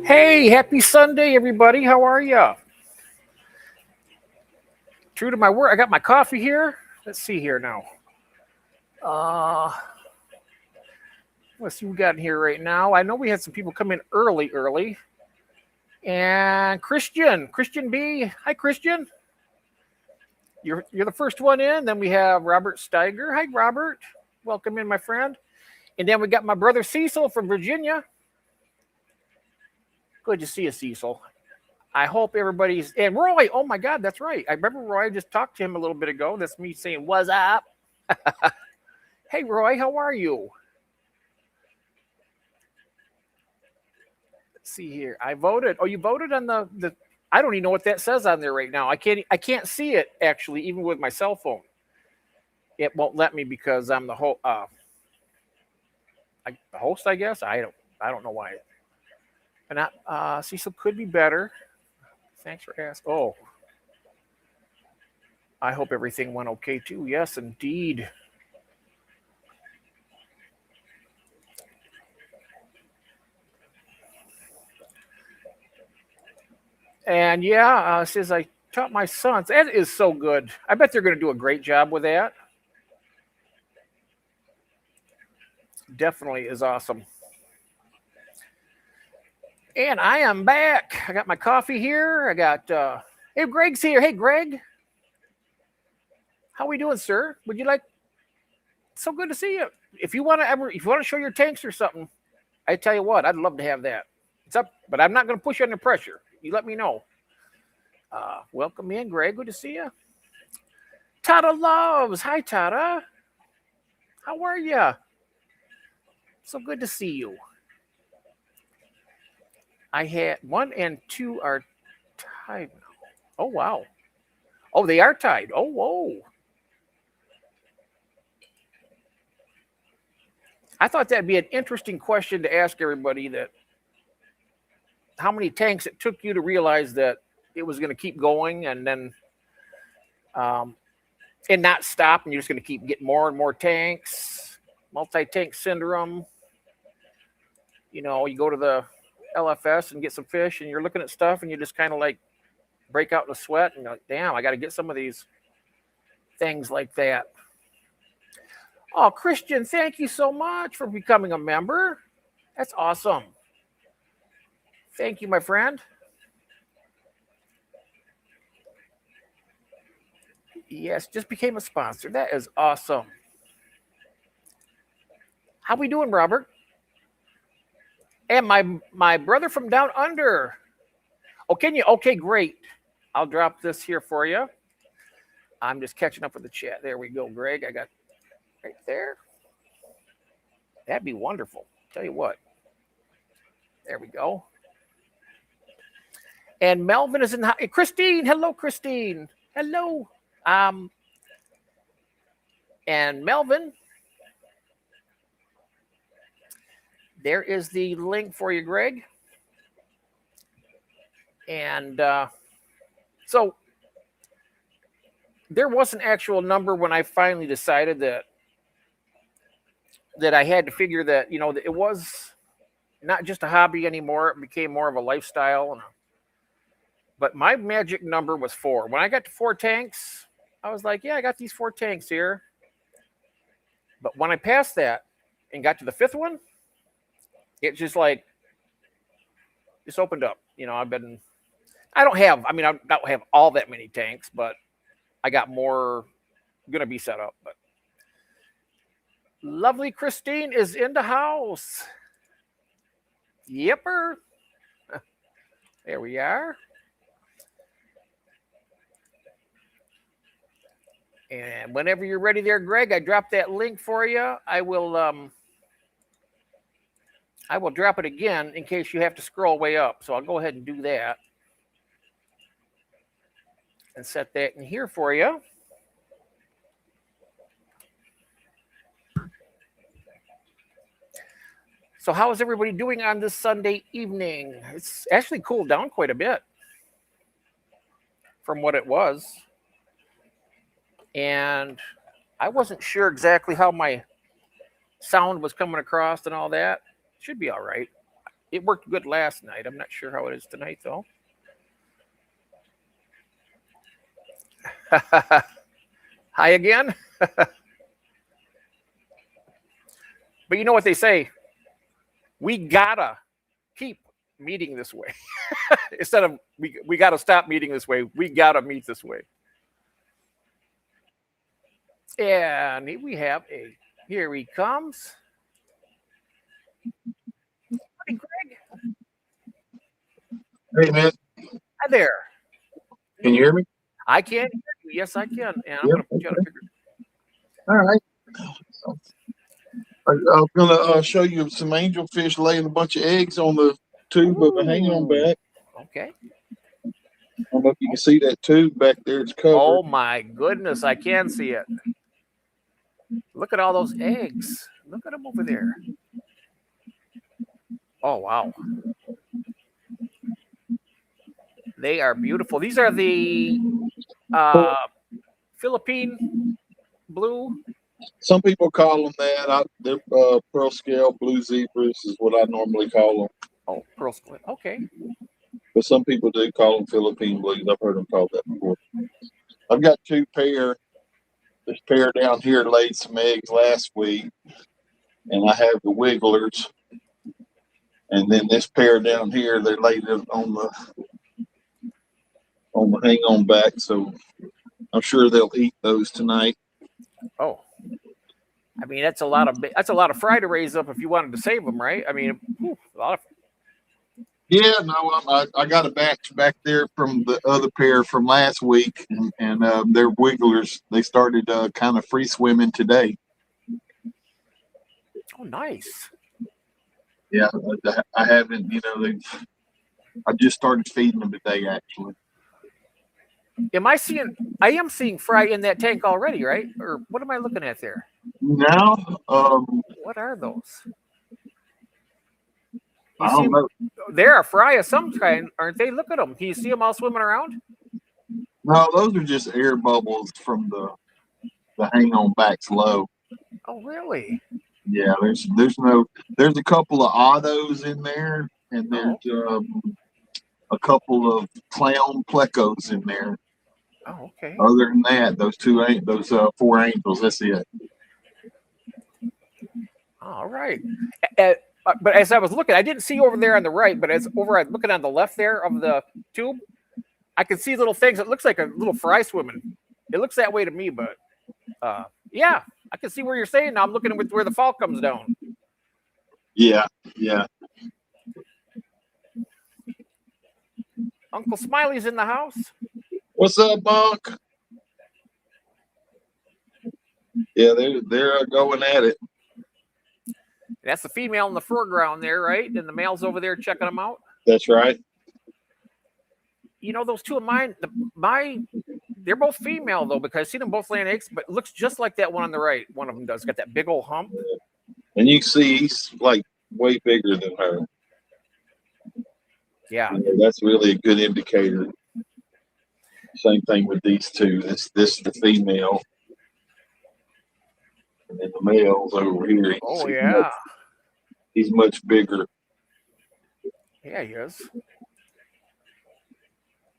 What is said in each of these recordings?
Hey, happy Sunday, everybody. How are ya? True to my word, I got my coffee here. Let's see here now. Uh, let's see what we got in here right now. I know we had some people come in early. And Christian B. Hi, Christian. You're the first one in. Then we have Robert Steiger. Hi, Robert. Welcome in, my friend. And then we got my brother Cecil from Virginia. Good to see you, Cecil. I hope everybody's and Roy. Oh my God, that's right. I remember Roy. I just talked to him a little bit ago. That's me saying, "What's up?" Hey, Roy, how are you? Let's see here. I voted. Oh, you voted on the. I don't even know what that says on there right now. I can't see it actually, even with my cell phone. It won't let me because I'm the host. I guess I don't know why. And Cecil could be better. Thanks for asking. Oh, I hope everything went okay too. Yes, indeed. And yeah, says I taught my sons. That is so good. I bet they're going to do a great job with that. Definitely is awesome. And I am back. I got my coffee here. I got hey, Greg's here. Hey, Greg, how we doing, sir? Would you like? So good to see you. If you want to show your tanks or something, I tell you what, I'd love to have that. It's up, but I'm not going to push you under pressure. You let me know. Welcome in, Greg. Good to see you. Tata loves. Hi, Tata. How are you? So good to see you. I had one and two are tied. Oh wow. Oh, they are tied. Oh whoa. I thought that'd be an interesting question to ask everybody. That how many tanks it took you to realize that it was going to keep going um, and not stop, and you're just going to keep getting more and more tanks. Multi-tank syndrome. You go to the LFS and get some fish, and you're looking at stuff, and you just kind of like break out in a sweat, and you're like, damn, I got to get some of these things like that. Oh, Christian, thank you so much for becoming a member. That's awesome. Thank you, my friend. Yes, just became a sponsor. That is awesome. How we doing, Robert? And my brother from down under. Oh, can you? Okay, great. I'll drop this here for you. I'm just catching up with the chat. There we go, Greg. I got right there. That'd be wonderful. Tell you what. There we go. And Melvin is in the Christine. Hello, Christine. Hello. Um, and Melvin, there is the link for you, Greg. And so there was an actual number when I finally decided that I had to figure that that it was not just a hobby anymore. It became more of a lifestyle. But my magic number was 4. When I got to 4 tanks, I was like, yeah, I got these 4 tanks here. But when I passed that and got to the 5th one, it just like just opened up. I don't have all that many tanks, but I got more gonna be set up. But lovely Christine is in the house. Yipper. There we are. And whenever you're ready there, Greg, I dropped that link for you. I will drop it again in case you have to scroll way up. So I'll go ahead and do that and set that in here for you. So how is everybody doing on this Sunday evening? It's actually cooled down quite a bit from what it was. And I wasn't sure exactly how my sound was coming across and all that. Should be all right. It worked good last night. I'm not sure how it is tonight, though. Hi again. But you know what they say? We gotta keep meeting this way. Instead of we gotta stop meeting this way. We gotta meet this way. And we have a here he comes. Hey, Greg. Hey man, Hi there. can you hear me? I can hear you. Yes, I can. And I'm Yep. gonna put you on a bigger. All right. So, I'm gonna show you some angelfish laying a bunch of eggs on the tube of a hang-on Ooh. back. Okay. I don't know if you can see that tube back there. It's covered. Oh my goodness, I can see it. Look at all those eggs. Look at them over there. Oh wow. They are beautiful. These are the Philippine blue. Some people call them that. They're pearl scale blue zebras is what I normally call them. Oh, pearl split. Okay. But some people do call them Philippine blues. I've heard them called that before. I've got two pair. This pair down here laid some eggs last week, and I have the wigglers. And then this pair down here, they laid it on the hang on back. So I'm sure they'll eat those tonight. Oh. I mean, that's a lot of fry to raise up if you wanted to save them, right? I mean, a lot of. Yeah, no, I got a batch back there from the other pair from last week, and they're wigglers. They started kind of free swimming today. Oh, nice. Yeah, I haven't, I just started feeding them today, actually. I am seeing fry in that tank already, right? Or what am I looking at there? Now, What are those? I don't know. They're a fry of some kind, aren't they? Look at them. Can you see them all swimming around? No, those are just air bubbles from the hang on backs low. Oh, really? Yeah, there's a couple of autos in there, and there's a couple of clown plecos in there. Oh, okay. Other than that, those four angels, that's it. All right. But as I was looking, I didn't see over there on the right, but as over looking on the left there of the tube, I can see little things. It looks like a little fry swimming. It looks that way to me, but yeah, I can see where you're saying. Now I'm looking at where the fall comes down. Yeah. Uncle Smiley's in the house. What's up, Bunk? Yeah, they're going at it. That's the female in the foreground there, right? And the male's over there checking them out. That's right. You know, those two of mine, they're both female though, because I see them both laying eggs, but it looks just like that one on the right. One of them does. Got that big old hump. And you can see he's like way bigger than her. Yeah. That's really a good indicator. Same thing with these two. This is the female. And then the male's over here. Oh, yeah. He's much bigger. Yeah, he is.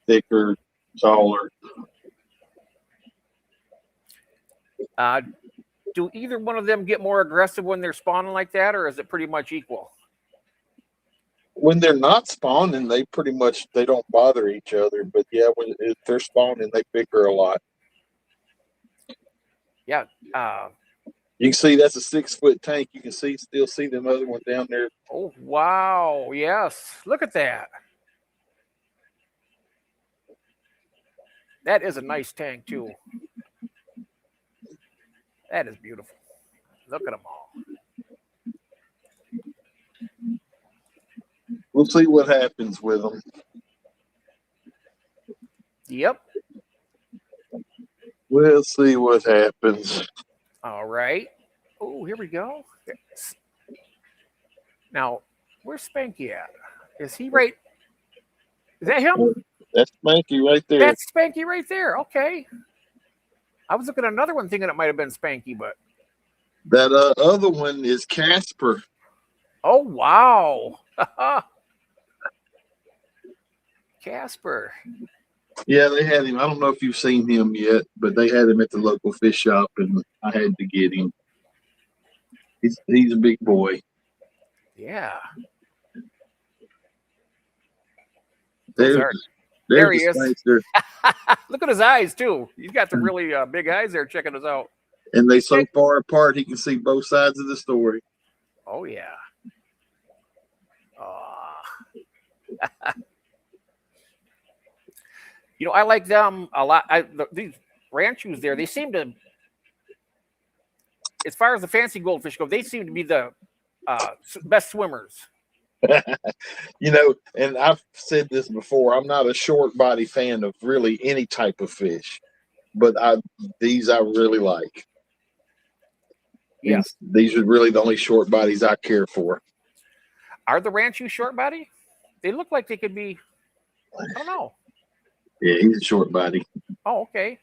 Thicker, taller. Do either one of them get more aggressive when they're spawning like that, or is it pretty much equal? When they're not spawning, they don't bother each other. But yeah, if they're spawning, they bicker a lot. Yeah. You can see that's a 6-foot tank. You can still see them other ones down there. Oh, wow. Yes. Look at that. That is a nice tank, too. That is beautiful. Look at them all. We'll see what happens with them. Yep. We'll see what happens. All right. Oh, here we go. Now, where's Spanky at? Is he right? Is that him? That's Spanky right there. That's Spanky right there. Okay. I was looking at another one thinking it might have been Spanky, but. That other one is Casper. Oh, wow. Casper. Yeah, they had him. I don't know if you've seen him yet, but they had him at the local fish shop, and I had to get him. He's a big boy. Yeah. Those There's are. there's There the he is. snakes there, Look at his eyes too. He's got some really big eyes there checking us out. and they Hey, so far apart he can see both sides of the story. oh yeah. Uh, I like them a lot. These ranchos there, they seem to, as far as the fancy goldfish go, they seem to be the best swimmers. And I've said this before. I'm not a short body fan of really any type of fish, but these I really like. Yes. These are really the only short bodies I care for. Are the ranchos short body? They look like they could be. I don't know. Yeah, he's a short body. Oh, okay.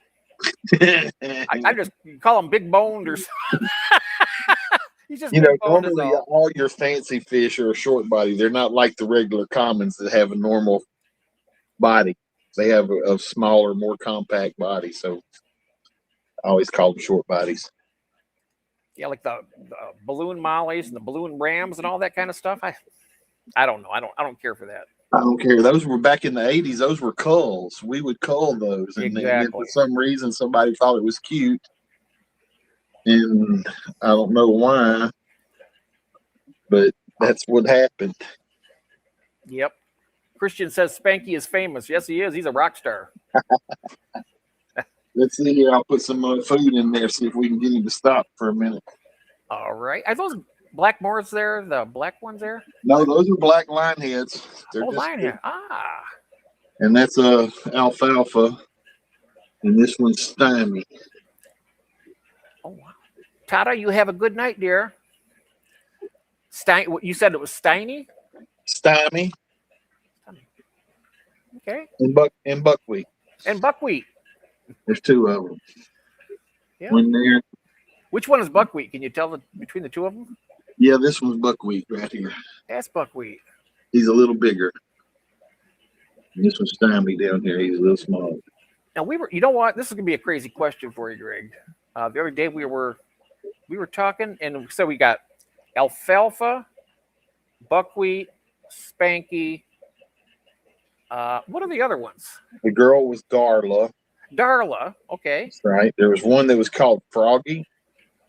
I just call him big boned or something. He's just big boned. Normally all your fancy fish are a short body. They're not like the regular commons that have a normal body. They have a smaller, more compact body. So I always call them short bodies. Yeah, like the balloon mollies and the balloon rams and all that kind of stuff. I don't know. I don't care for that. I don't care. Those were back in the 80s. Those were culls. We would cull those. And then for some reason, somebody thought it was cute. And I don't know why, but that's what happened. Yep. Christian says Spanky is famous. Yes, he is. He's a rock star. Let's see here. I'll put some food in there, see if we can get him to stop for a minute. All right. Are those black Moors there? The black ones there? No, those are black lineheads. Linehead. Ah. And that's alfalfa. And this one's stymie. Oh, wow. Tata, you have a good night, dear. You said it was Steiny? Stymie. Okay. And buckwheat. And buckwheat. There's two of them. Yeah. One there. Which one is buckwheat? Can you tell between the two of them? Yeah, this one's buckwheat right here. That's buckwheat. He's a little bigger. And this one's stymie down here. He's a little smaller. Now you know what? This is gonna be a crazy question for you, Greg. The other day we were talking, and so we got alfalfa, buckwheat, Spanky. What are the other ones? The girl was Darla. Darla. Okay. That's right. There was one that was called Froggy.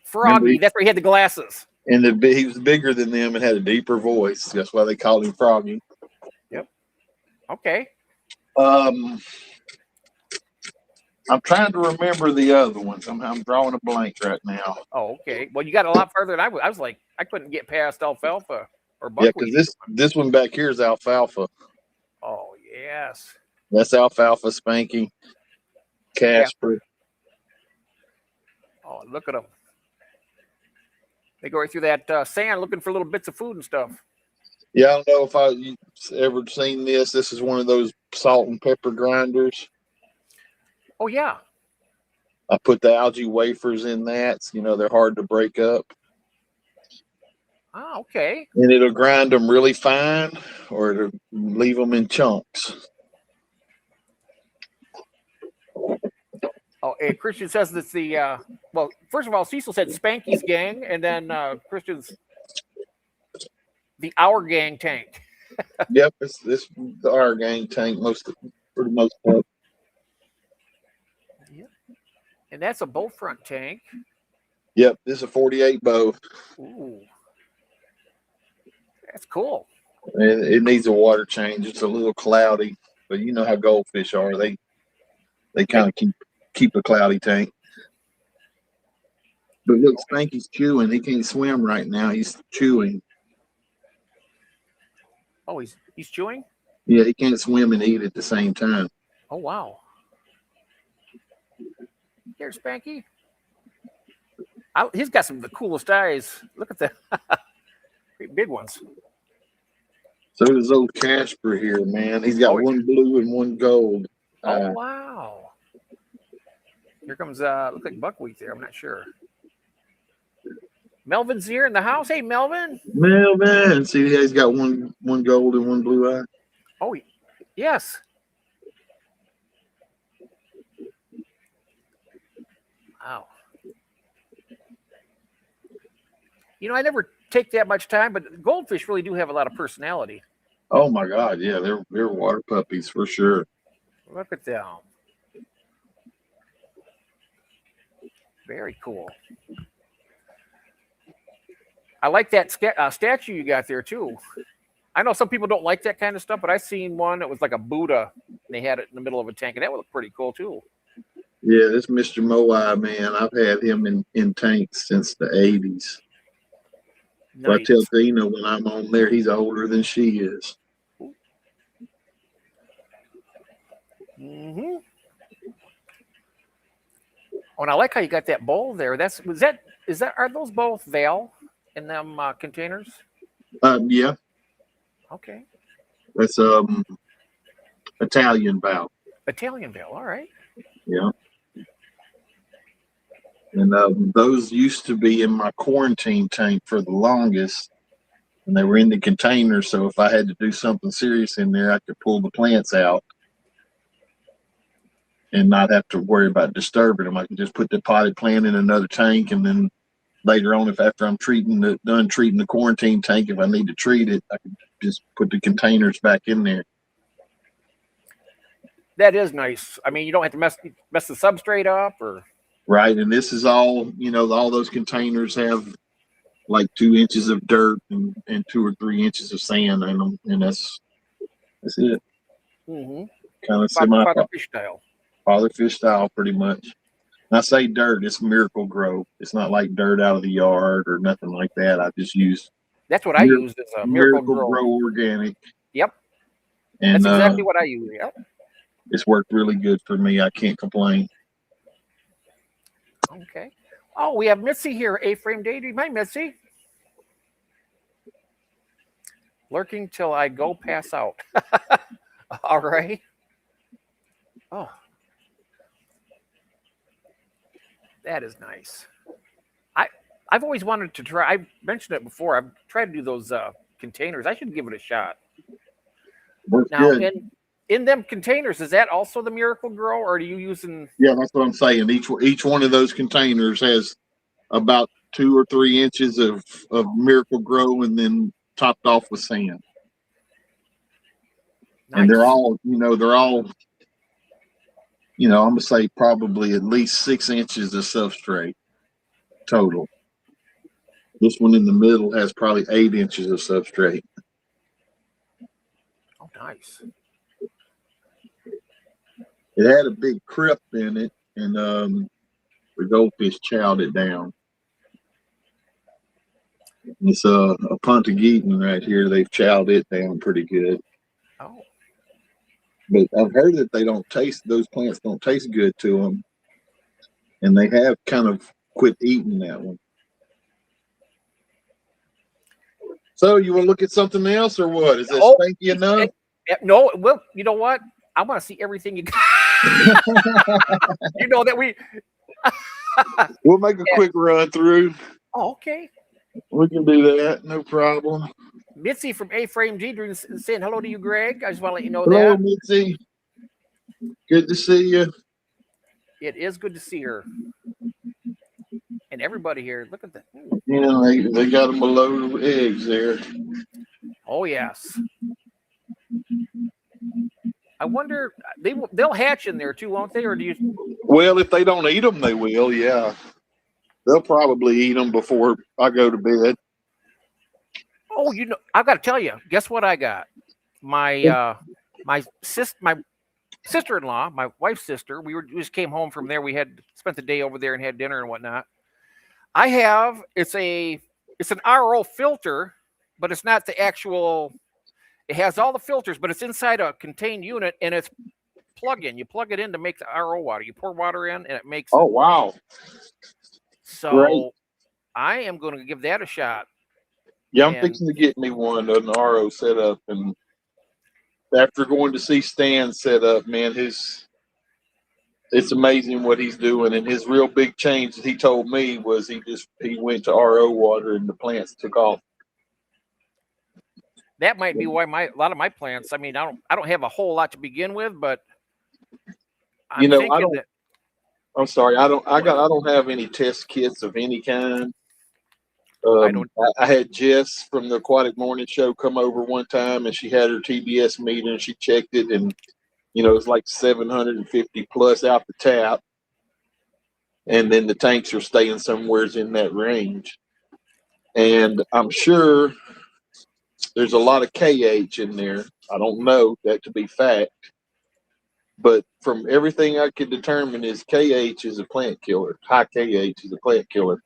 Froggy. That's where he had the glasses. And he was bigger than them and had a deeper voice. That's why they called him Froggy. Yep. Okay. I'm trying to remember the other ones. I'm drawing a blank right now. Oh, okay. Well, you got a lot further than I was. I was like, I couldn't get past alfalfa or buckwheat. Yeah, because this one back here is alfalfa. Oh, yes. That's alfalfa, Spanky, Casper. Yeah. Oh, look at them. They go right through that sand looking for little bits of food and stuff. Yeah, I don't know if you've ever seen this. This is one of those salt and pepper grinders. Oh, yeah. I put the algae wafers in that. They're hard to break up. Ah, okay. And it'll grind them really fine or it'll leave them in chunks. Oh, and Christian says that's the, well, first of all, Cecil said Spanky's gang, and then Christian's the Our Gang tank. Yep, it's the Our Gang tank for the most part. Yep. And that's a bow front tank. Yep, this is a 48 bow. Ooh. That's cool. And it needs a water change. It's a little cloudy, but you know how goldfish are. They kind of keep a cloudy tank. But look, Spanky's chewing. He can't swim right now. He's chewing. Oh, he's chewing? Yeah, he can't swim and eat at the same time. Oh, wow. Here's Spanky. He's got some of the coolest eyes. Look at the great big ones. So does old Casper here, man. He's got one blue and one gold. Oh, wow. Here comes, looks like buckwheat there. I'm not sure. Melvin's here in the house. Hey, Melvin. Man. See, he's got one gold and one blue eye. Oh, yes. Wow. You know, I never take that much time, but goldfish really do have a lot of personality. Oh my God, yeah, they're water puppies for sure. Look at them. Very cool. I like that statue you got there too. I know some people don't like that kind of stuff, but I seen one that was like a Buddha, and they had it in the middle of a tank, and that would look pretty cool too. Yeah, this Mr. Moai, man, I've had him in tanks since the 80s. So I Nice. tell Dina when I'm on there, he's older than she is. Mm-hmm. Oh, and I like how you got that bowl there. Are those both Val in them containers? Yeah, Okay. that's Italian Val. Italian Val. All right. Yeah. And those used to be in my quarantine tank for the longest, and they were in the container. So if I had to do something serious in there, I could pull the plants out and not have to worry about disturbing them. I could just put the potted plant in another tank, and then later on, if after I'm done treating the quarantine tank, if I need to treat it, I could just put the containers back in there. That is nice. I mean, you don't have to mess the substrate up or. Right, and this is all, all those containers have like 2 inches of dirt and 2 or 3 inches of sand in them, and that's it. Mm-hmm. Kind of Father fish style. Father fish style, pretty much. And I say dirt, it's Miracle Grow. It's not like dirt out of the yard or nothing like that. I just use. That's what I used as a Miracle Grow organic. Yep. And that's exactly what I use. Yep. It's worked really good for me. I can't complain. Okay. Oh, we have Mitzi here, A-Frame Daydream. Hi, Mitzi. Lurking till I go pass out. All right. Oh. That is nice. I've always wanted to try. I've mentioned it before. I've tried to do those containers. I should give it a shot. Works now, good. in them containers, is that also the Miracle Grow, or are you using? Yeah, that's what I'm saying. Each one of those containers has about 2 or 3 inches of Miracle Grow, and then topped off with sand. Nice. And they're all, I'm gonna say probably at least 6 inches of substrate total. This one in the middle has probably 8 inches of substrate. Oh, nice. It had a big crypt in it, and the goldfish chowed it down. It's a Pontageetan right here. They've chowed it down pretty good. Oh. But I've heard that those plants don't taste good to them, and they have kind of quit eating that one. So you want to look at something else, or what? Is this stinky enough? No. Well, you know what? I want to see everything you got. You know that we. We'll make a quick run through. Oh, okay. We can do that. No problem. Mitzi from A-Frame Daydream saying hello to you, Greg. I just want to let you know hello, that. Mitzi. Good to see you. It is good to see her. And everybody here, look at that. Yeah, they got them a load of eggs there. Oh, yes. I wonder, they'll hatch in there too, won't they? Or do you? Well, if they don't eat them, they will, yeah. They'll probably eat them before I go to bed. Oh, I've got to tell you, guess what I got? My sister-in-law, my wife's sister, we just came home from there. We had spent the day over there and had dinner and whatnot. It's an RO filter, but it's not the actual. It has all the filters, but it's inside a contained unit, and it's plug-in. You plug it in to make the RO water. You pour water in, and it makes. Oh, wow! So great. I am going to give that a shot. Yeah, I'm fixing to get me an RO set up, and after going to see Stan set up, man, his it's amazing what he's doing. And his real big change that he told me was he went to RO water and the plants took off. That might be why a lot of my plants. I mean, I don't have a whole lot to begin with, but I'm thinking that. I'm sorry, I don't have any test kits of any kind. I had Jess from the Aquatic Morning Show come over one time, and she had her TBS meter, and she checked it, and it was like 750 plus out the tap, and then the tanks are staying somewhere in that range. And I'm sure there's a lot of KH in there. I don't know that to be fact, but from everything I could determine is KH is a plant killer. High KH is a plant killer.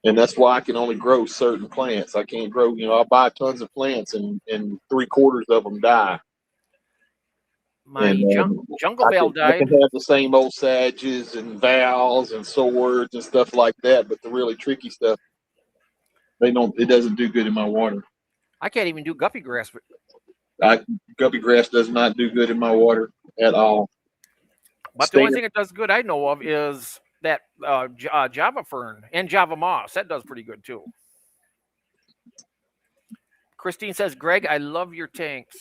And that's why I can only grow certain plants. I can't grow, I buy tons of plants and 3/4 of them die. My jungle val died. I can have the same old sages and vals and swords and stuff like that, but the really tricky stuff, it doesn't do good in my water. I can't even do guppy grass. Guppy grass does not do good in my water at all. But the only thing it does good I know of is that Java fern and Java moss. That does pretty good too. Christine says, Greg, I love your tanks.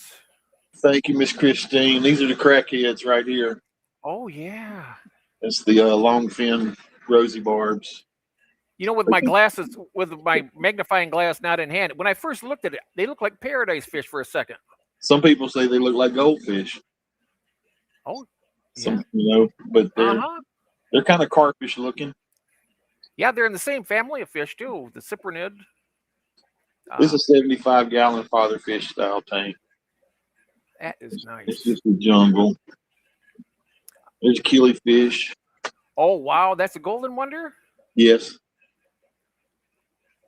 Thank you, Miss Christine. These are the crackheads right here. Oh, yeah. It's the long fin rosy barbs. With my glasses, with my magnifying glass not in hand, when I first looked at it, they look like paradise fish for a second. Some people say they look like goldfish. Oh, yeah. But they're kind of carpish looking. Yeah, they're in the same family of fish too, the cyprinid. This is a 75-gallon father fish style tank. That is nice. It's just a jungle. There's killifish. Oh, wow. That's a golden wonder? Yes.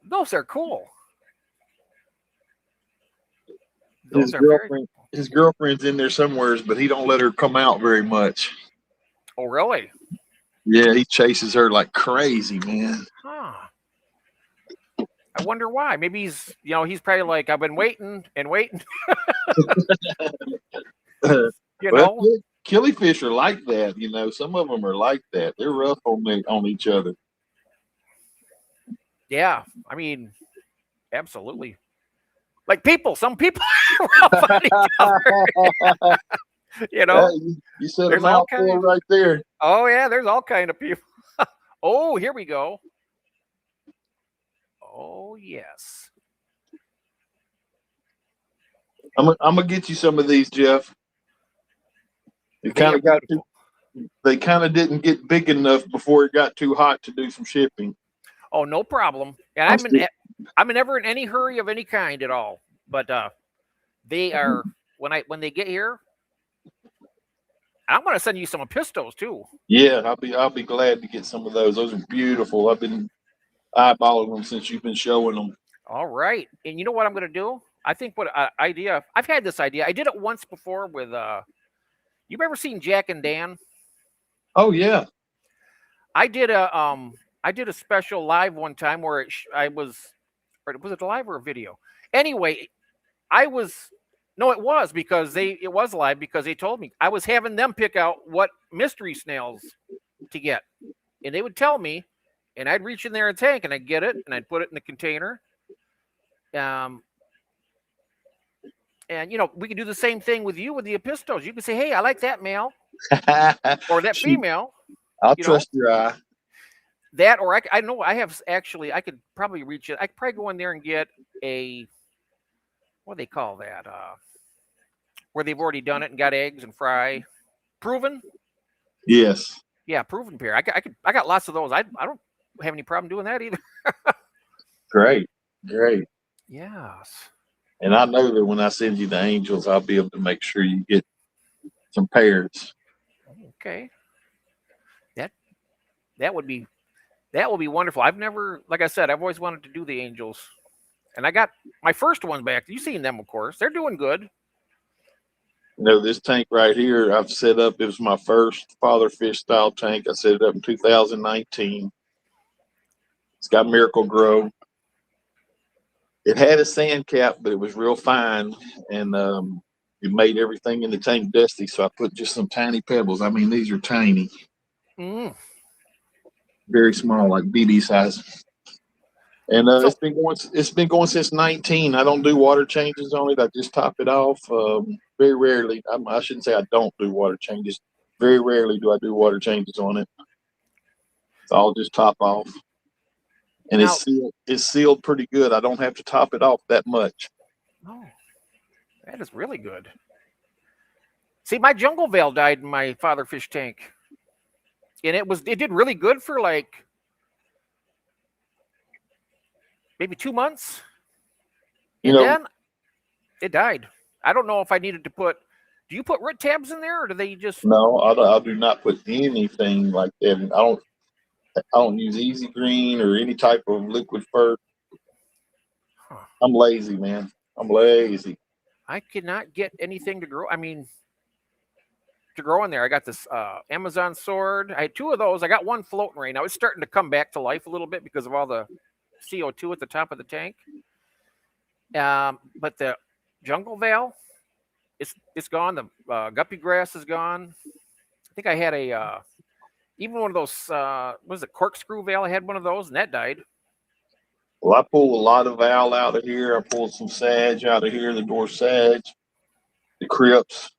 Those are cool. His girlfriend's in there somewhere, but he don't let her come out very much. Oh, really? Yeah, he chases her like crazy, man. Huh. I wonder why. Maybe he's probably like, I've been waiting and waiting. Killifish are like that. Some of them are like that. They're rough on each other. Yeah, I mean, absolutely. Like people, some people are rough on each other. You said a mouthful right there. Oh yeah, there's all kind of people. Oh, here we go. Oh yes. I'm gonna get you some of these, Jeff. They kind of didn't get big enough before it got too hot to do some shipping. Oh, no problem. And I'm never in any hurry of any kind at all. But they are when they get here. I'm going to send you some pistos too. Yeah, I'll be glad to get some of those. Those are beautiful. I've been eyeballing them since you've been showing them. All right, and you know what I'm going to do? I think I've had this idea. I did it once before with you've ever seen Jack and Dan? Oh yeah. I did a special live one time where was it live or a video? Anyway, it was because it was live because they told me I was having them pick out what mystery snails to get, and they would tell me, and I'd reach in there and tank and I'd get it and I'd put it in the container. And we can do the same thing with you with the epistos. You can say, "Hey, I like that male or that female." I'll trust your eye. That, or I know I have actually. I could probably reach it. I could probably go in there and get what do they call that? Where they've already done it and got eggs and fry. Proven. Yes. Yeah, proven pair. I got lots of those. I don't have any problem doing that either. Great. Yes. And I know that when I send you the angels, I'll be able to make sure you get some pairs. Okay. That would be wonderful. I've never, like I said, I've always wanted to do the angels. And I got my first one back. You've seen them, of course. They're doing good. This tank right here, I've set up. It was my first father fish style tank. I set it up in 2019. It's got Miracle Grow. It had a sand cap, but it was real fine. And it made everything in the tank dusty. So I put just some tiny pebbles. I mean, these are tiny, Mm. very small, like BB size. And So it's been going since 19. I don't do water changes on it. I just top it off. Very rarely. I shouldn't say I don't do water changes. Very rarely do I do water changes on it. So I'll just top off, and now, it's sealed pretty good. I don't have to top it off that much. oh, that is really good. See, my jungle veil died in my father fish tank, and it did really good for like maybe 2 months, You and know, then it died. I don't know if I needed to put. Do you put root tabs in there, or do they just? no, I do not put anything like that. I don't use Easy Green or any type of liquid fur. Huh. I'm lazy, man. I'm lazy. I cannot get anything to grow. I mean, to grow in there. I got this Amazon sword. I had 2 of those. I got one floating right now. It's starting to come back to life a little bit because of all the CO2 at the top of the tank. But the jungle veil, it's gone. The guppy grass is gone. I think I had a even one of those. What was it, corkscrew veil? I had one of those, and that died. Well, I pull a lot of val out of here. I pulled some sage out of here, the door sage, the crypts.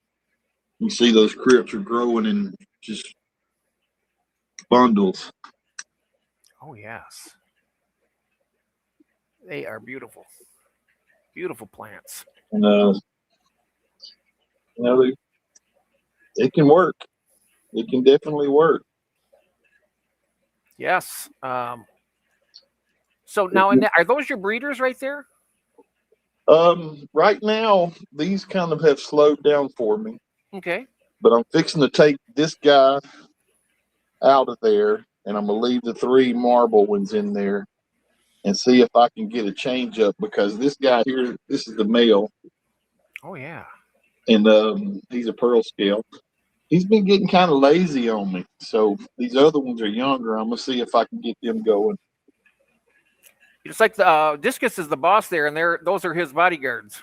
You see those crypts are growing in just bundles. Oh yes, they are beautiful, beautiful plants. And you know, it can work. It can definitely work. Yes. So now, are those your breeders right there? Right now, these kind of have slowed down for me, Okay. but I'm fixing to take this guy out of there, and I'm gonna leave the 3 marble ones in there and see if I can get a change up because this guy here, this is the male, Oh yeah. and he's a pearl scale. He's been getting kind of lazy on me, so these other ones are younger. I'm gonna see if I can get them going. It's like the Discus is the boss there, and those are his bodyguards.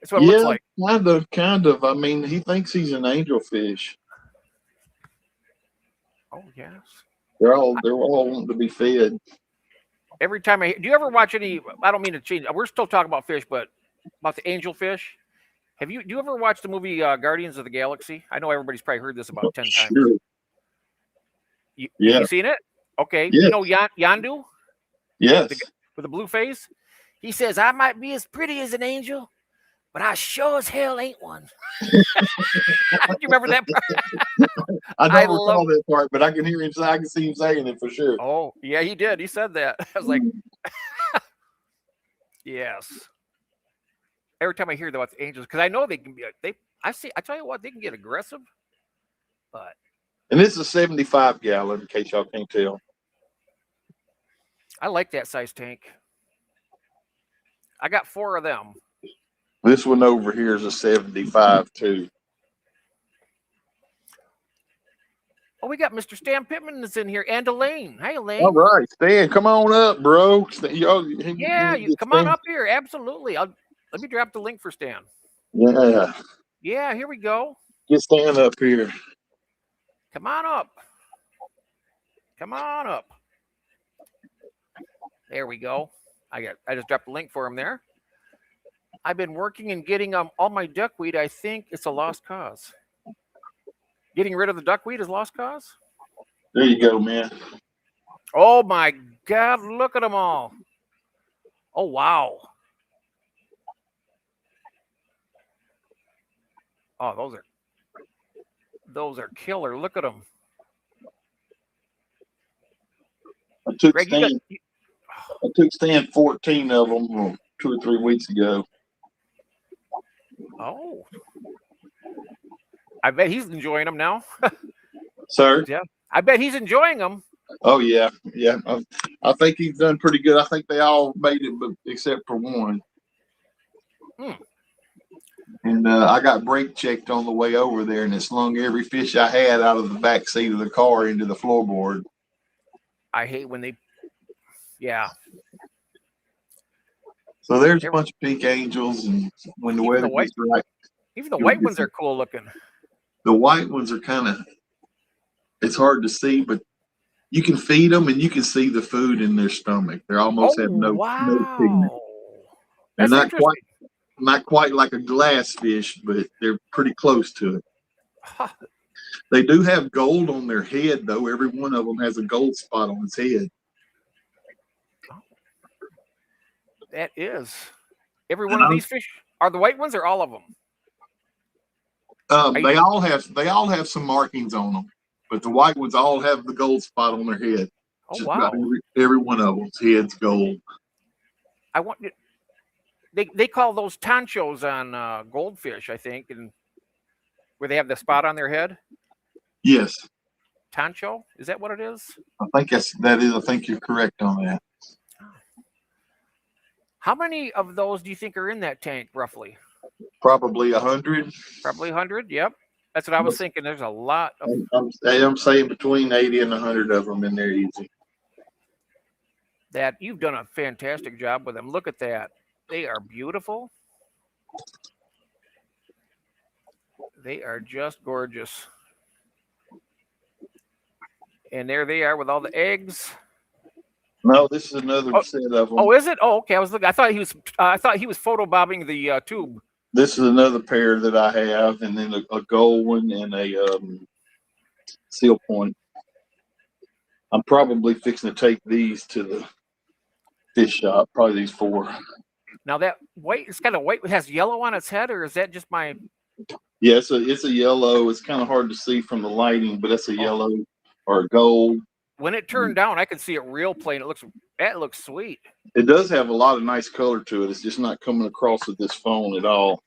That's what it looks Yeah, like. kind of. I mean, he thinks he's an angelfish. Oh yes. They're all wanting to be fed. Every time do you ever watch any? I don't mean to change. We're still talking about fish, but about the angelfish. Do you ever watch the movie Guardians of the Galaxy? I know everybody's probably heard this about 10 times. Sure. Have Yeah. you seen it? Okay. Yes. You know Yandu Yes. with the blue face? He says, I might be as pretty as an angel, but I sure as hell ain't one. Do you remember that part? I don't recall that part, but I can hear him. I can see him saying it for sure. Oh, yeah, he did. He said that. I was like, yes. Every time I hear about the angels, because I know they can be, I tell you what, they can get aggressive, but. And this is a 75 gallon, in case y'all can't tell. I like that size tank. I got 4 of them. This one over here is a 75 too. Oh, we got Mr. Stan Pittman that's in here, and Elaine. Hi, Elaine. All right, Stan, come on up, bro. Yeah, come on up here. Absolutely. Let me drop the link for Stan. Yeah. Yeah, here we go. Get Stan up here. Come on up. Come on up. There we go. I just dropped the link for him there. I've been working and getting all my duckweed. I think it's a lost cause. Getting rid of the duckweed is lost cause? There you go, man. Oh my God, look at them all. Oh wow. Oh, those are killer. Look at them. I took Greg, Stan 14 of them 2 or 3 weeks ago. Oh. I bet he's enjoying them now. Sir? Yeah. I bet he's enjoying them. Oh, yeah. Yeah. I think he's done pretty good. I think they all made it, but except for one. And I got brake checked on the way over there, and it slung every fish I had out of the back seat of the car into the floorboard. I hate when they, yeah. So there's a bunch of pink angels, and when the Even weather the white, gets right, even the you'll white get ones are cool looking. the white ones are kind of, it's hard to see, but you can feed them and you can see the food in their stomach. They almost Oh have no pigment. wow, They're that's interesting. not quite like a glass fish, but they're pretty close to it. Huh, They do have gold on their head, though. Every one of them has a gold spot on its head. that is. Every one of these fish are the white ones, or all of them? They all have some markings on them, but the white ones all have the gold spot on their head. Oh Just wow. about every one of them's head's gold. I want they call those tanchos on goldfish, I think, and where they have the spot on their head. Yes, Tancho, is that what it is? I think that is. I think you're correct on that. How many of those do you think are in that tank, roughly? Probably 100. Probably 100. Yep, that's what I was thinking. There's a lot of. I'm saying between 80 and 100 of them in there easy. That you've done a fantastic job with them. Look at that. They are beautiful. They are just gorgeous. And there they are with all the eggs. No, this is another set of them. Oh, is it? Oh, okay. I was looking. I thought he was. I thought he was photobobbing the tube. This is another pair that I have, and then a gold one and a seal point. I'm probably fixing to take these to the fish shop. Probably these 4. Now that white, it's kind of white. It has yellow on its head, or is that just my? Yeah, it's a yellow. It's kind of hard to see from the lighting, but it's a yellow or a gold. When it turned down, I could see it real plain. That looks sweet. It does have a lot of nice color to it. It's just not coming across with this phone at all.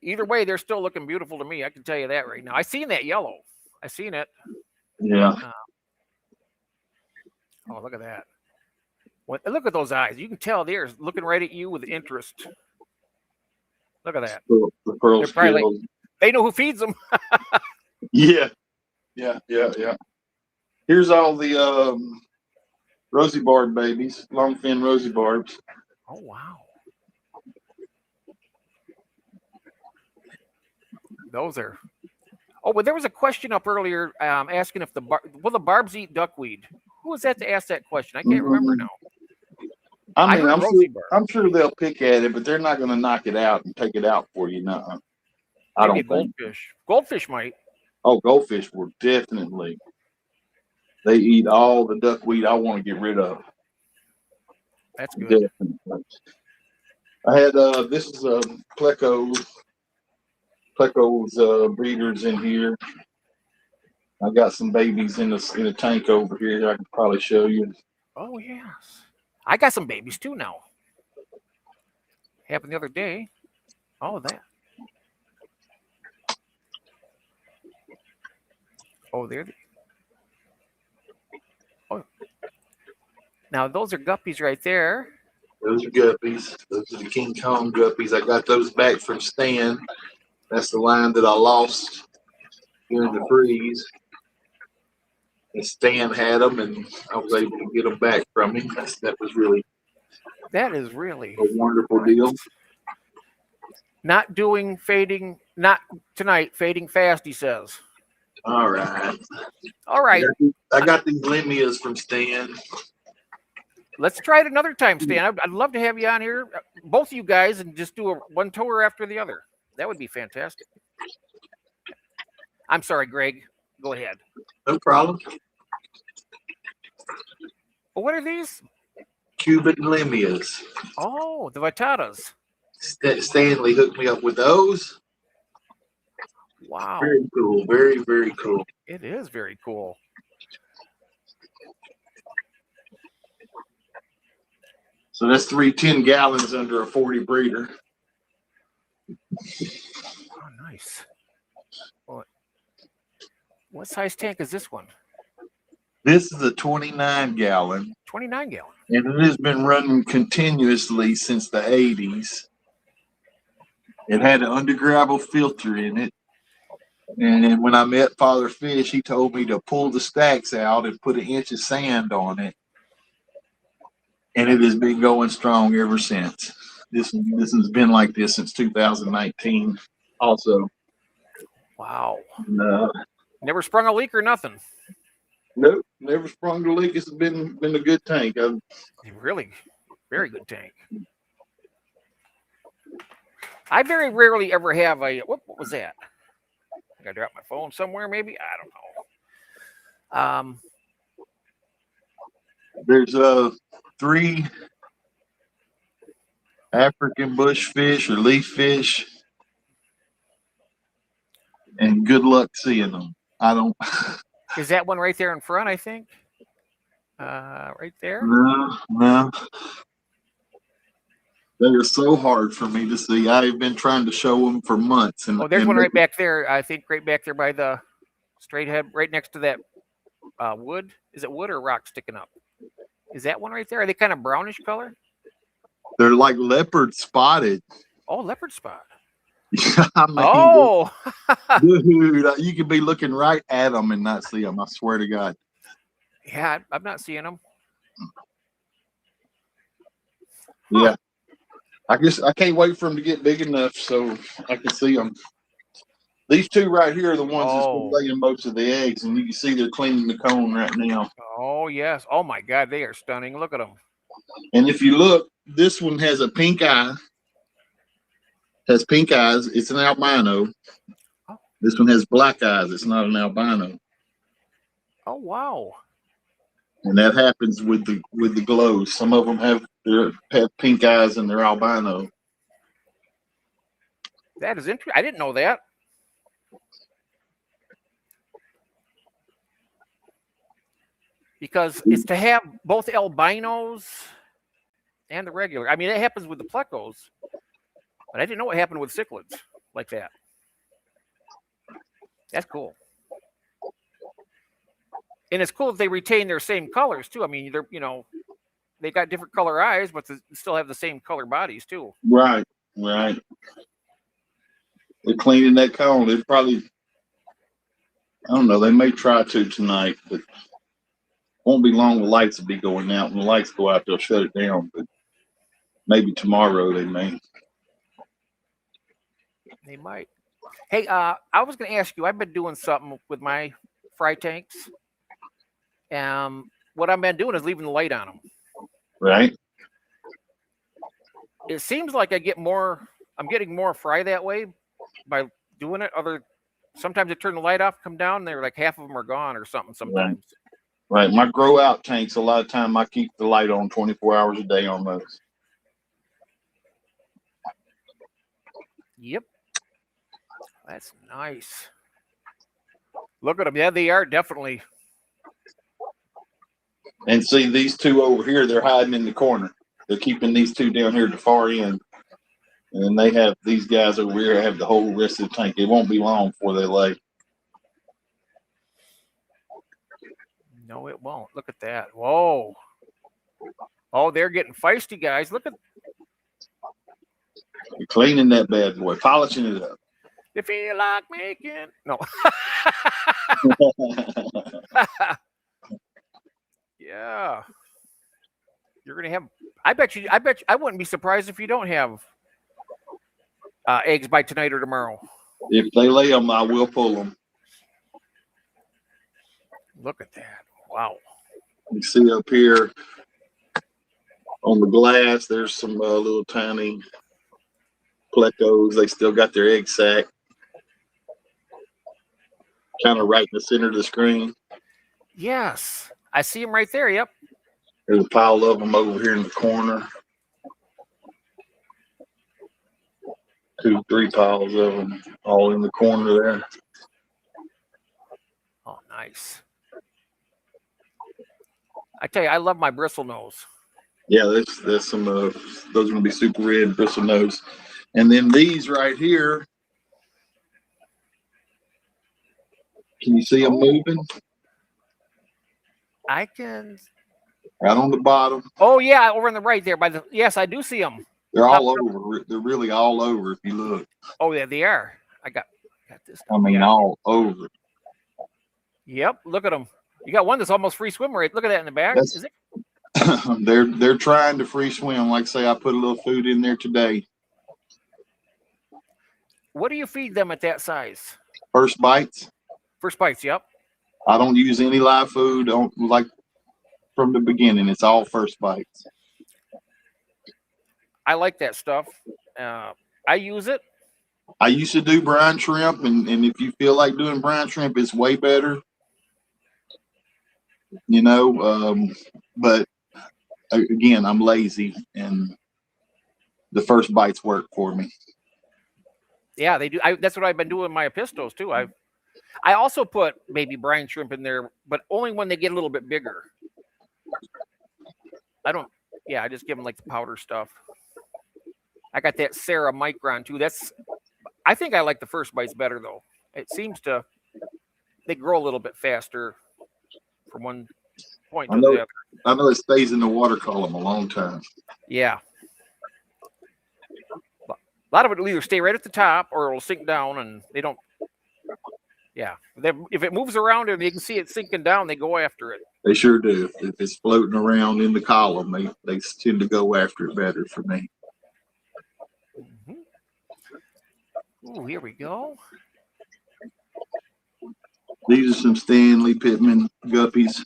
Either way, they're still looking beautiful to me. I can tell you that right now. I seen that yellow. I seen it. Yeah. Oh, look at that. Look at those eyes. You can tell they're looking right at you with interest. Look at that. The pearl scales. They know who feeds them. Yeah. Here's all the rosy barb babies, long fin rosy barbs. Oh wow. Those are. Oh, but there was a question up earlier asking if will the barbs eat duckweed? Who was that to ask that question? I can't remember now. I mean, I'm sure they'll pick at it, but they're not going to knock it out and take it out for you. No, I don't think. Goldfish. Goldfish might. Oh, goldfish will definitely. They eat all the duckweed I want to get rid of. That's good. Definitely. I had this is Pleco's breeders in here. I got some babies in a tank over here that I can probably show you. Oh yes, I got some babies too now. Happened the other day. Oh that. Oh there. Oh. Now those are guppies right there. Those are guppies. Those are the King Kong guppies. I got those back from Stan. That's the line that I lost during the freeze. And Stan had them, and I was able to get them back from him. That was really. That is really a wonderful deal. Not doing fading, not tonight, fading fast, he says. All right. All right. I got these Limias from Stan. Let's try it another time, Stan. I'd love to have you on here, both of you guys, and just do one tour after the other. That would be fantastic. I'm sorry, Greg. Go ahead. No problem. Well, what are these? Cuban Limias. Oh, the Vitatas. Stanley hooked me up with those. Wow. Very cool. Very, very cool. It is very cool. So that's 10 gallons under a 40 breeder. Oh, nice. What size tank is this one? This is a 29 gallon. 29 gallon. And it has been running continuously since the 80s. It had an undergravel filter in it. And when I met Father Fish, he told me to pull the stacks out and put 1 inch of sand on it. and it has been going strong ever since. This has been like this since 2019. Also, Wow. uh, Never sprung a leak or nothing. nope, never sprung the leak. It's been a good tank. Really, very good tank. I very rarely ever have a what was that? I think I dropped my phone somewhere. Maybe I don't know. There's 3 African bush fish or leaf fish, and good luck seeing them. I don't. Is that one right there in front? I think. Right there. No. They are so hard for me to see. I've been trying to show them for months. And, Oh, there's one right back there. I think right back there by the straight head, right next to that wood. Is it wood or rock sticking up? Is that one right there? Are they kind of brownish color? They're like leopard spotted. Oh, leopard spot. I mean, Oh, dude, you could be looking right at them and not see them. I swear to God. yeah, I'm not seeing them. Yeah. I guess I can't wait for them to get big enough so I can see them. These 2 right here are the ones that's been laying most of the eggs, and you can see they're cleaning the cone right now. Oh, yes. Oh, my God. They are stunning. Look at them. And if you look, this one has a pink eye. Has pink eyes. It's an albino. Oh. This one has black eyes. It's not an albino. Oh, wow. And that happens with the glows. Some of them have pink eyes and they're albino. That is interesting. I didn't know that. Because it's to have both albinos and the regular. I mean, it happens with the plecos, but I didn't know what happened with cichlids like that. That's cool. And it's cool if they retain their same colors too. I mean, they're they got different color eyes, but they still have the same color bodies too. Right. They're cleaning that cone. They probably, I don't know, they may try to tonight, but won't be long. The lights will be going out. When the lights go out, they'll shut it down. But maybe tomorrow they may. They might. Hey, I was going to ask you. I've been doing something with my fry tanks. What I've been doing is leaving the light on them. Right. It seems like I'm getting more fry that way by doing it. Sometimes I turn the light off, come down, and they're like half of them are gone or something sometimes. Right. My grow out tanks, a lot of time I keep the light on 24 hours a day on those. Yep. That's nice. Look at them. Yeah, they are definitely. And see these 2 over here, they're hiding in the corner. They're keeping these 2 down here at the far end. And then they have these guys over here have the whole rest of the tank. It won't be long before they lay. No, it won't. Look at that. Whoa. Oh, they're getting feisty, guys. Look at. You're cleaning that bad boy, polishing it up. They feel like making. No. Yeah. You're going to have. I bet you. I wouldn't be surprised if you don't have eggs by tonight or tomorrow. If they lay them, I will pull them. Look at that. Wow. You see up here on the glass, there's some little tiny plecos. They still got their egg sac. Kind of right in the center of the screen. Yes. I see them right there. Yep. There's a pile of them over here in the corner. 2, 3 piles of them all in the corner there. Oh, nice. I tell you, I love my bristle nose. Yeah, there's some those are going to be super red bristle nose. And then these right here, can you see them moving? I can. Right on the bottom. Oh, yeah, over on the right there. Yes, I do see them. They're all over. They're really all over if you look. Oh, yeah, they are. I got this. I mean, all over. Yep, look at them. You got one that's almost free swim rate. Look at that in the back. Is it? They're trying to free swim. Like say, I put a little food in there today. What do you feed them at that size? First bites. First bites, yep. I don't use any live food. Don't like from the beginning. It's all first bites. I like that stuff. I use it. I used to do brine shrimp, and if you feel like doing brine shrimp, it's way better. You know, but again, I'm lazy, and the first bites work for me. Yeah, they do. That's what I've been doing with my pistos too. I also put baby brine shrimp in there, but only when they get a little bit bigger. I don't. Yeah, I just give them like the powder stuff. I got that Sarah Micron too. I think I like the first bites better though. It seems they grow a little bit faster from one point to the other. I know it stays in the water column a long time. Yeah. A lot of it will either stay right at the top or it'll sink down, and they don't. Yeah. If it moves around and you can see it sinking down, they go after it. They sure do. If it's floating around in the column, they tend to go after it better for me. Ooh, here we go. These are some Stanley Pittman guppies.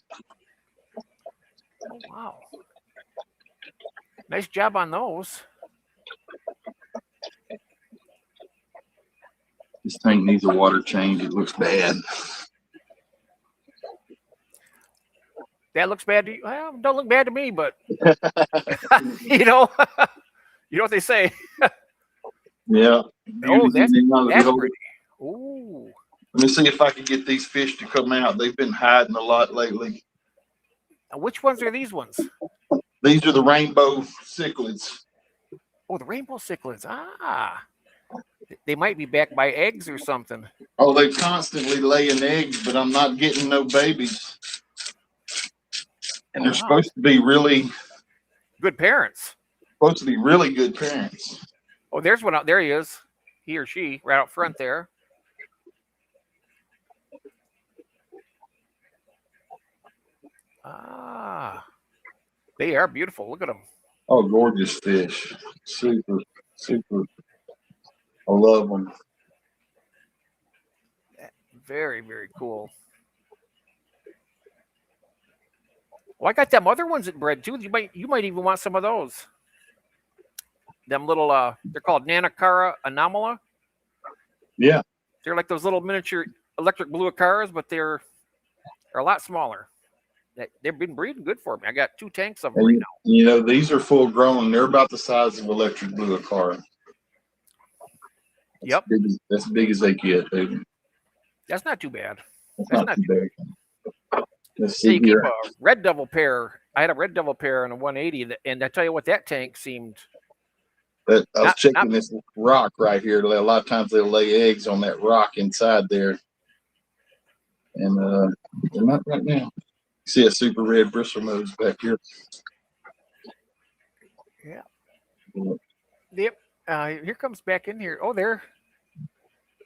Oh, wow. Nice job on those. This tank needs a water change. It looks bad. That looks bad to you? Well, don't look bad to me, but you know, you know what they say. Yeah. Oh, that's pretty. Ooh. Let me see if I can get these fish to come out. They've been hiding a lot lately. Now, which ones are these ones? These are the rainbow cichlids. Oh, the rainbow cichlids. Ah. They might be back by eggs or something. Oh, they constantly laying eggs, but I'm not getting no babies. And they're supposed to be really good parents. Supposed to be really good parents. Oh, there's one out there. He is. He or she, right out front there. Ah, they are beautiful. Look at them. Oh, gorgeous fish. Super, super. I love them. Very, very cool. Well, I got them other ones that bred too. You might even want some of those. Them little they're called Nanacara anomala. Yeah. They're like those little miniature electric blue acaras, but they're a lot smaller. They've been breeding good for me. I got 2 tanks of them right now. You know, these are full grown. They're about the size of electric blue acara. Yep. That's as big as they get, baby. That's not too bad. That's not too bad. Let's So see you here. keep a red devil pair. I had a red devil pair and a 180, and I tell you what, that tank seemed. I was checking this rock right here. A lot of times they'll lay eggs on that rock inside there. And they're not right now. See a super red bristle nose back here. Yeah. Yep. Here comes back in here. Oh, there.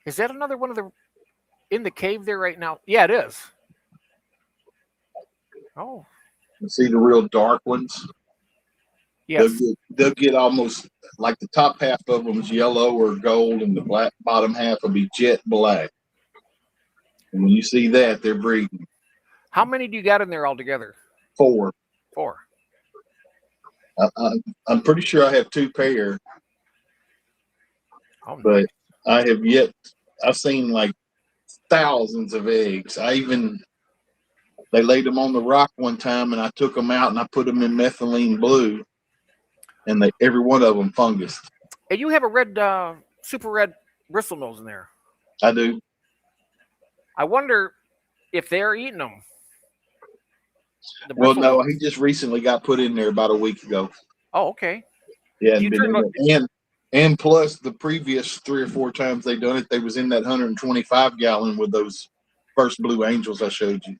Is that another one of the in the cave there right now? Yeah, it is. Oh. You see the real dark ones? Yes. They'll get almost like the top half of them is yellow or gold, and the black bottom half will be jet black. And when you see that, they're breeding. How many do you got in there altogether? 4. 4. I'm pretty sure I have 2 pair. Oh, nice. But I've seen like thousands of eggs. They laid them on the rock one time, and I took them out and I put them in methylene blue, and every one of them fungused. And you have a red, super red bristle nose in there. I do. I wonder if they're eating them. Well, no, he just recently got put in there about a week ago. Oh, okay. Yeah, and plus the previous 3 or 4 times they done it, they was in that 125 gallon with those first blue angels I showed you.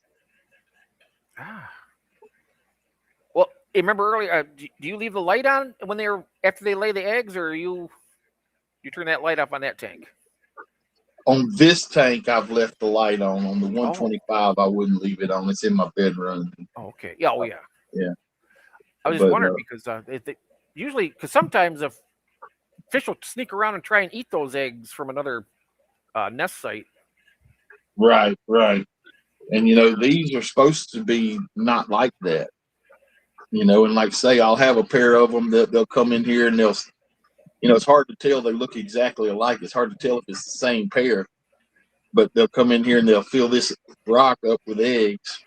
Well, remember earlier, do you leave the light on when after they lay the eggs, or you turn that light off on that tank? On this tank, I've left the light on. On the 125, I wouldn't leave it on. It's in my bedroom. Oh, okay. Yeah. Oh, yeah. Yeah. I was just But wondering because usually, because sometimes if fish will sneak around and try and eat those eggs from another nest site. right, and these are supposed to be not like that. And like say, I'll have a pair of them that they'll come in here and they'll, it's hard to tell. They look exactly alike. It's hard to tell if it's the same pair, but they'll come in here and they'll fill this rock up with eggs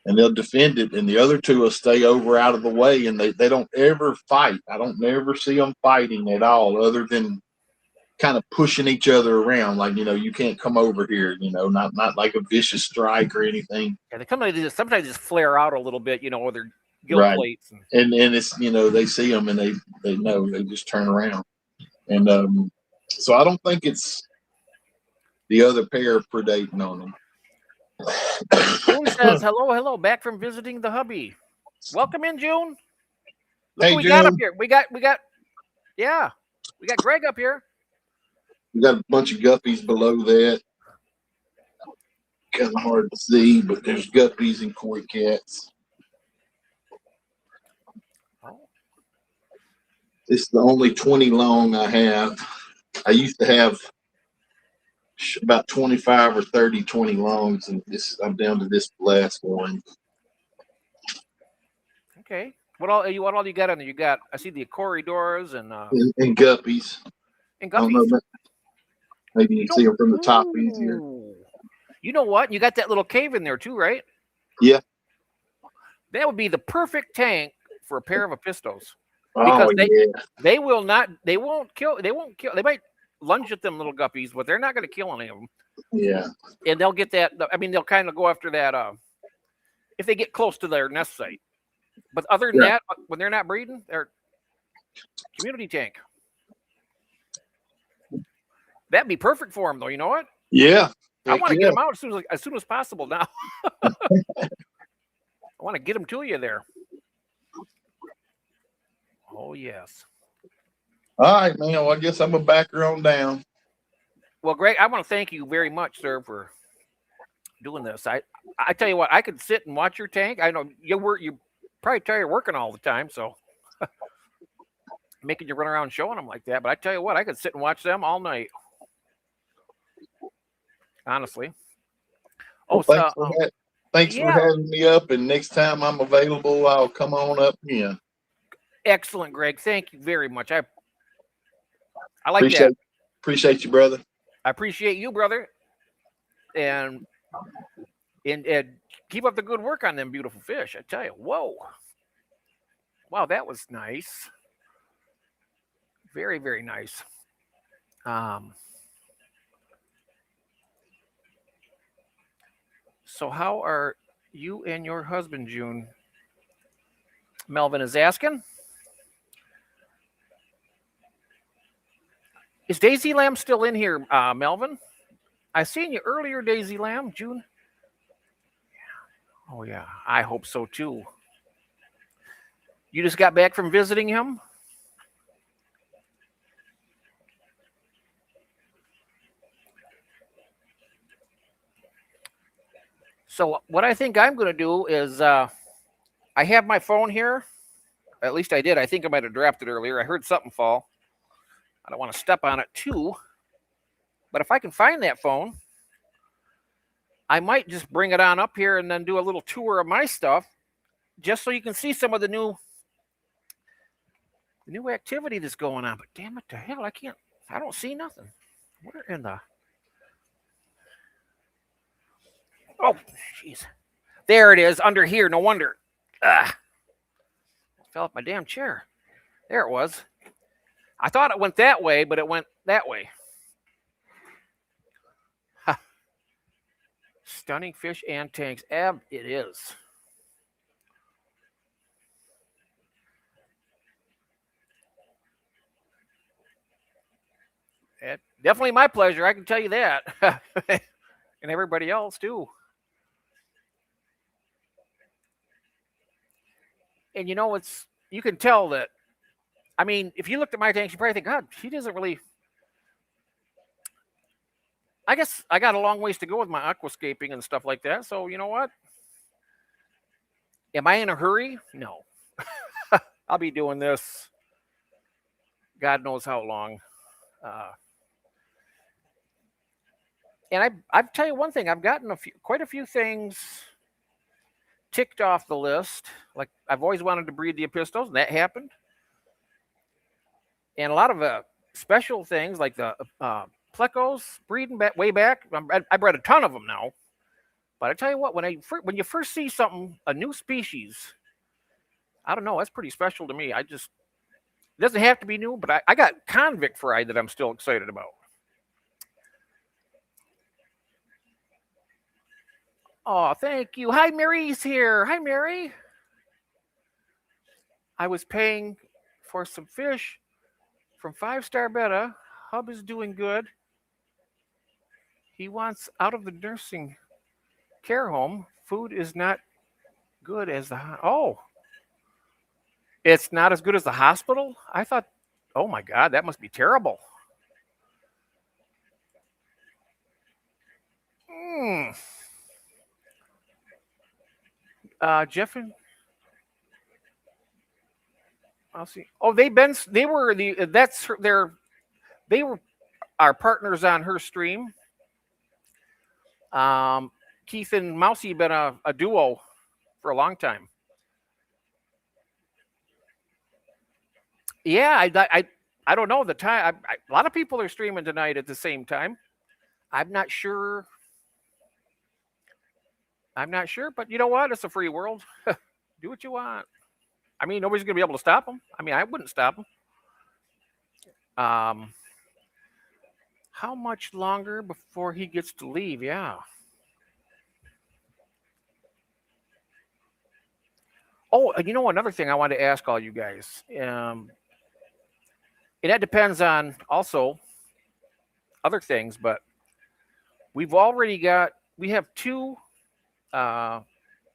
and they'll defend it. And the other two will stay over out of the way. And they don't ever fight. I don't never see them fighting at all other than kind of pushing each other around. Like, you can't come over here, not like a vicious strike or anything. Yeah, they sometimes just flare out a little bit, with their gill Right. plates. And it's, they see them and they know, they just turn around. And so I don't think it's the other pair predating on them. June says, hello, back from visiting the hubby. Welcome in, June. Look Hey, what we June. got up here. We got Greg up here. We got a bunch of guppies below that. Kind of hard to see, but there's guppies and koi cats. It's the only 20 long I have. I used to have about 25 or 30 20 longs, and I'm down to this last one. Okay. What all you got on there? You got, I see the corridors and guppies. And I don't guppies. know, maybe you can see them from the top easier. You know what? You got that little cave in there too, right? Yeah. That would be the perfect tank for a pair of apistos. Because they won't kill. They might lunge at them little guppies, but they're not going to kill any of them. Yeah. And they'll get that. I mean, they'll kind of go after that if they get close to their nest site. But other than that, when they're not breeding, they're community tank. That'd be perfect for them, though. You know what? Yeah. I want to get them out as soon as possible now. I want to get them to you there. Oh, yes. All right, man. Well, I guess I'm going to back her on down. Well, Greg, I want to thank you very much, sir, for doing this. I tell you what, I could sit and watch your tank. I know you probably tired working all the time, so making you run around showing them like that. But I tell you what, I could sit and watch them all night. Honestly. Oh, thanks for having me up. And next time I'm available, I'll come on up again. Excellent, Greg. Thank you very much. I like that. Appreciate you, brother. I appreciate you, brother. And keep up the good work on them beautiful fish. I tell you, whoa. Wow, that was nice. Very, very nice. So how are you and your husband, June? Melvin is asking. Is Daisy Lamb still in here, Melvin? I seen you earlier, Daisy Lamb, June. Oh, yeah, I hope so, too. You just got back from visiting him? So what I think I'm going to do is I have my phone here. At least I did. I think I might have dropped it earlier. I heard something fall. I don't want to step on it, too. But if I can find that phone, I might just bring it on up here and then do a little tour of my stuff just so you can see some of the new activity that's going on. But damn it to hell, I don't see nothing. Where in the... Oh, jeez. There it is, under here. No wonder. I fell off my damn chair. There it was. I thought it went that way, but it went that way. Ha. Stunning fish and tanks. It is. Definitely my pleasure. I can tell you that. And everybody else, too. And you can tell that. I mean, if you looked at my tanks, you probably think, God, he doesn't really. I guess I got a long ways to go with my aquascaping and stuff like that. So, you know what? Am I in a hurry? No. I'll be doing this God knows how long. Uh, and I tell you one thing, I've gotten quite a few things ticked off the list. Like I've always wanted to breed the epistles, and that happened. And a lot of special things like the plecos breeding back way back. I bred a ton of them now. But I tell you what, when you first see something, a new species, I don't know, that's pretty special to me. It doesn't have to be new, but I got convict fry that I'm still excited about. Oh, thank you. Hi, Mary's here. Hi, Mary. I was paying for some fish from 5-Star Betta. Hub is doing good. He wants out of the nursing care home. Food is not good as it's not as good as the hospital? I thought, oh my God, that must be terrible. Hmm. Jeff and I'll see. Oh, they were they were our partners on her stream. Keith and Mousy been a duo for a long time. Yeah, I don't know the time. A lot of people are streaming tonight at the same time. I'm not sure. But you know what? It's a free world. Do what you want. I mean, nobody's gonna be able to stop them. I mean, I wouldn't stop them. How much longer before he gets to leave? Yeah. Oh, and you know another thing I wanted to ask all you guys, and that depends on also other things, but we have two uh,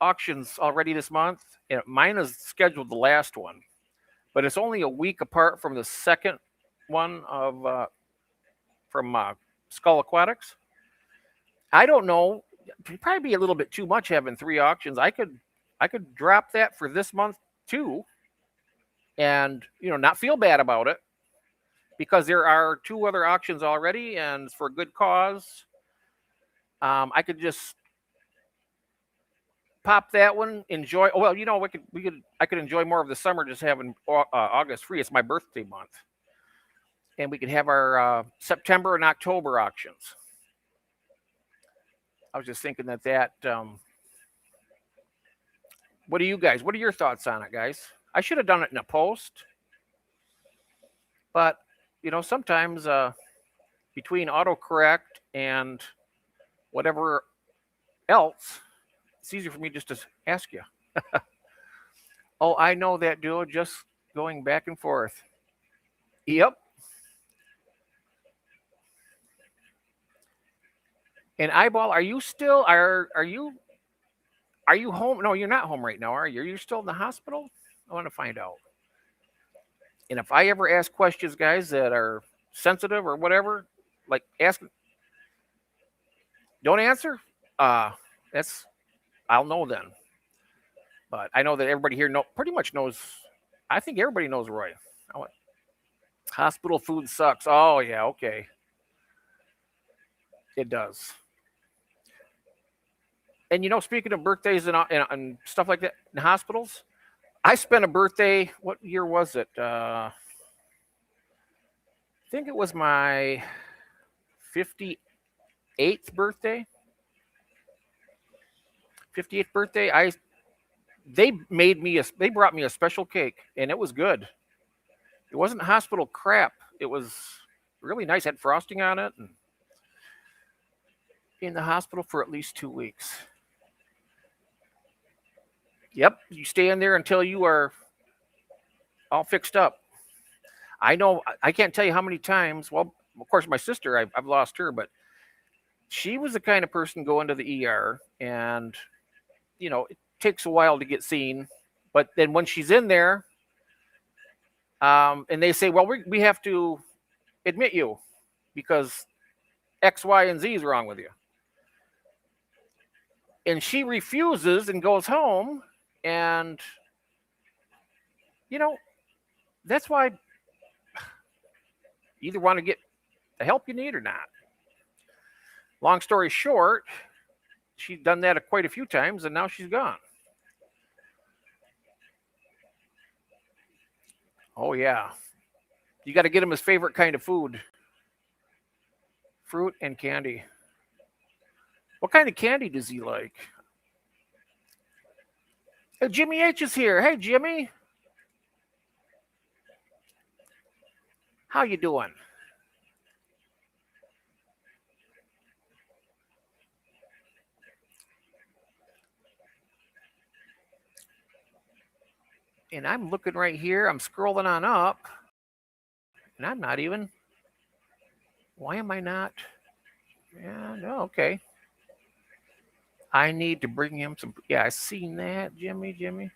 auctions already this month. And mine is scheduled the last one, but it's only a week apart from the second one of from Skull Aquatics. I don't know. It'd probably be a little bit too much having three auctions. I could drop that for this month too, and not feel bad about it because there are two other auctions already, and for a good cause. I could just pop that one, enjoy. Oh, well, I could enjoy more of the summer just having August free. It's my birthday month, and we could have our September and October auctions. I was just thinking that. What do you guys? What are your thoughts on it, guys? I should have done it in a post, but sometimes between autocorrect and whatever else, it's easier for me just to ask you. Oh, I know that duo, just going back and forth. Yep. And eyeball, are you still are you home? No, you're not home right now, are you? Are you still in the hospital? I want to find out. And if I ever ask questions, guys, that are sensitive or whatever, like ask, don't answer. That's I'll know then. But I know that everybody here pretty much knows. I think everybody knows Roy. Hospital food sucks. Oh yeah, okay, it does. And speaking of birthdays and stuff like that in hospitals, I spent a birthday. What year was it? I think it was my 58th birthday. 58th birthday. They brought me a special cake, and it was good. It wasn't hospital crap. It was really nice. Had frosting on it, and in the hospital for at least 2 weeks. Yep, you stay in there until you are all fixed up. I know. I can't tell you how many times. Well, of course, my sister, I've lost her, but she was the kind of person go into the ER, and it takes a while to get seen. But then when she's in there, and they say, well, we have to admit you because X, Y, and Z is wrong with you. And she refuses and goes home, and You know, that's why you either want to get the help you need or not. Long story short, she's done that quite a few times and now she's gone. Oh, yeah. You got to get him his favorite kind of food, fruit and candy. What kind of candy does he like? Hey, Jimmy H is here. Hey, Jimmy. How you doing? And I'm looking right here. I'm scrolling on up. And I'm not even. Why am I not? Yeah, no, okay. I need to bring him some. Yeah, I seen that, Jimmy.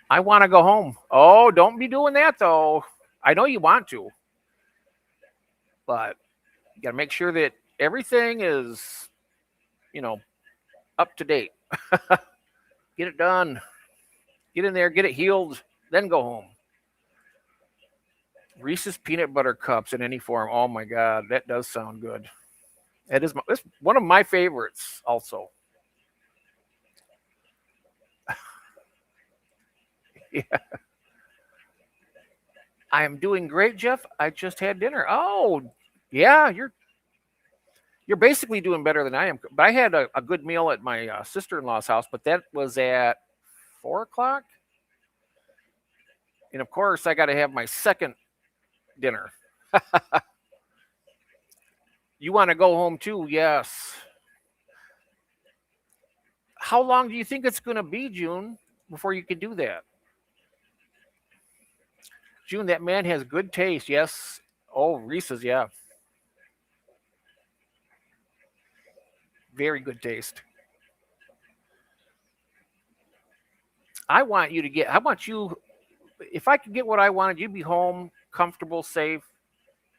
I want to go home. Oh, don't be doing that though. I know you want to, but you got to make sure that everything is, you know, up to date. Get it done. Get in there, get it healed, then go home. Reese's peanut butter cups in any form. Oh my God, that does sound good. That's one of my favorites. Also, yeah, I am doing great, Jeff. I just had dinner. Oh, yeah, you're basically doing better than I am. But I had a good meal at my sister-in-law's house, but that was at 4 o'clock, and of course, I got to have my second dinner. You want to go home too? Yes. How long do you think it's going to be, June, before you can do that? June, that man has good taste. Yes. Oh, Reese's, yeah. Very good taste. I want you, if I could get what I wanted, you'd be home, comfortable, safe,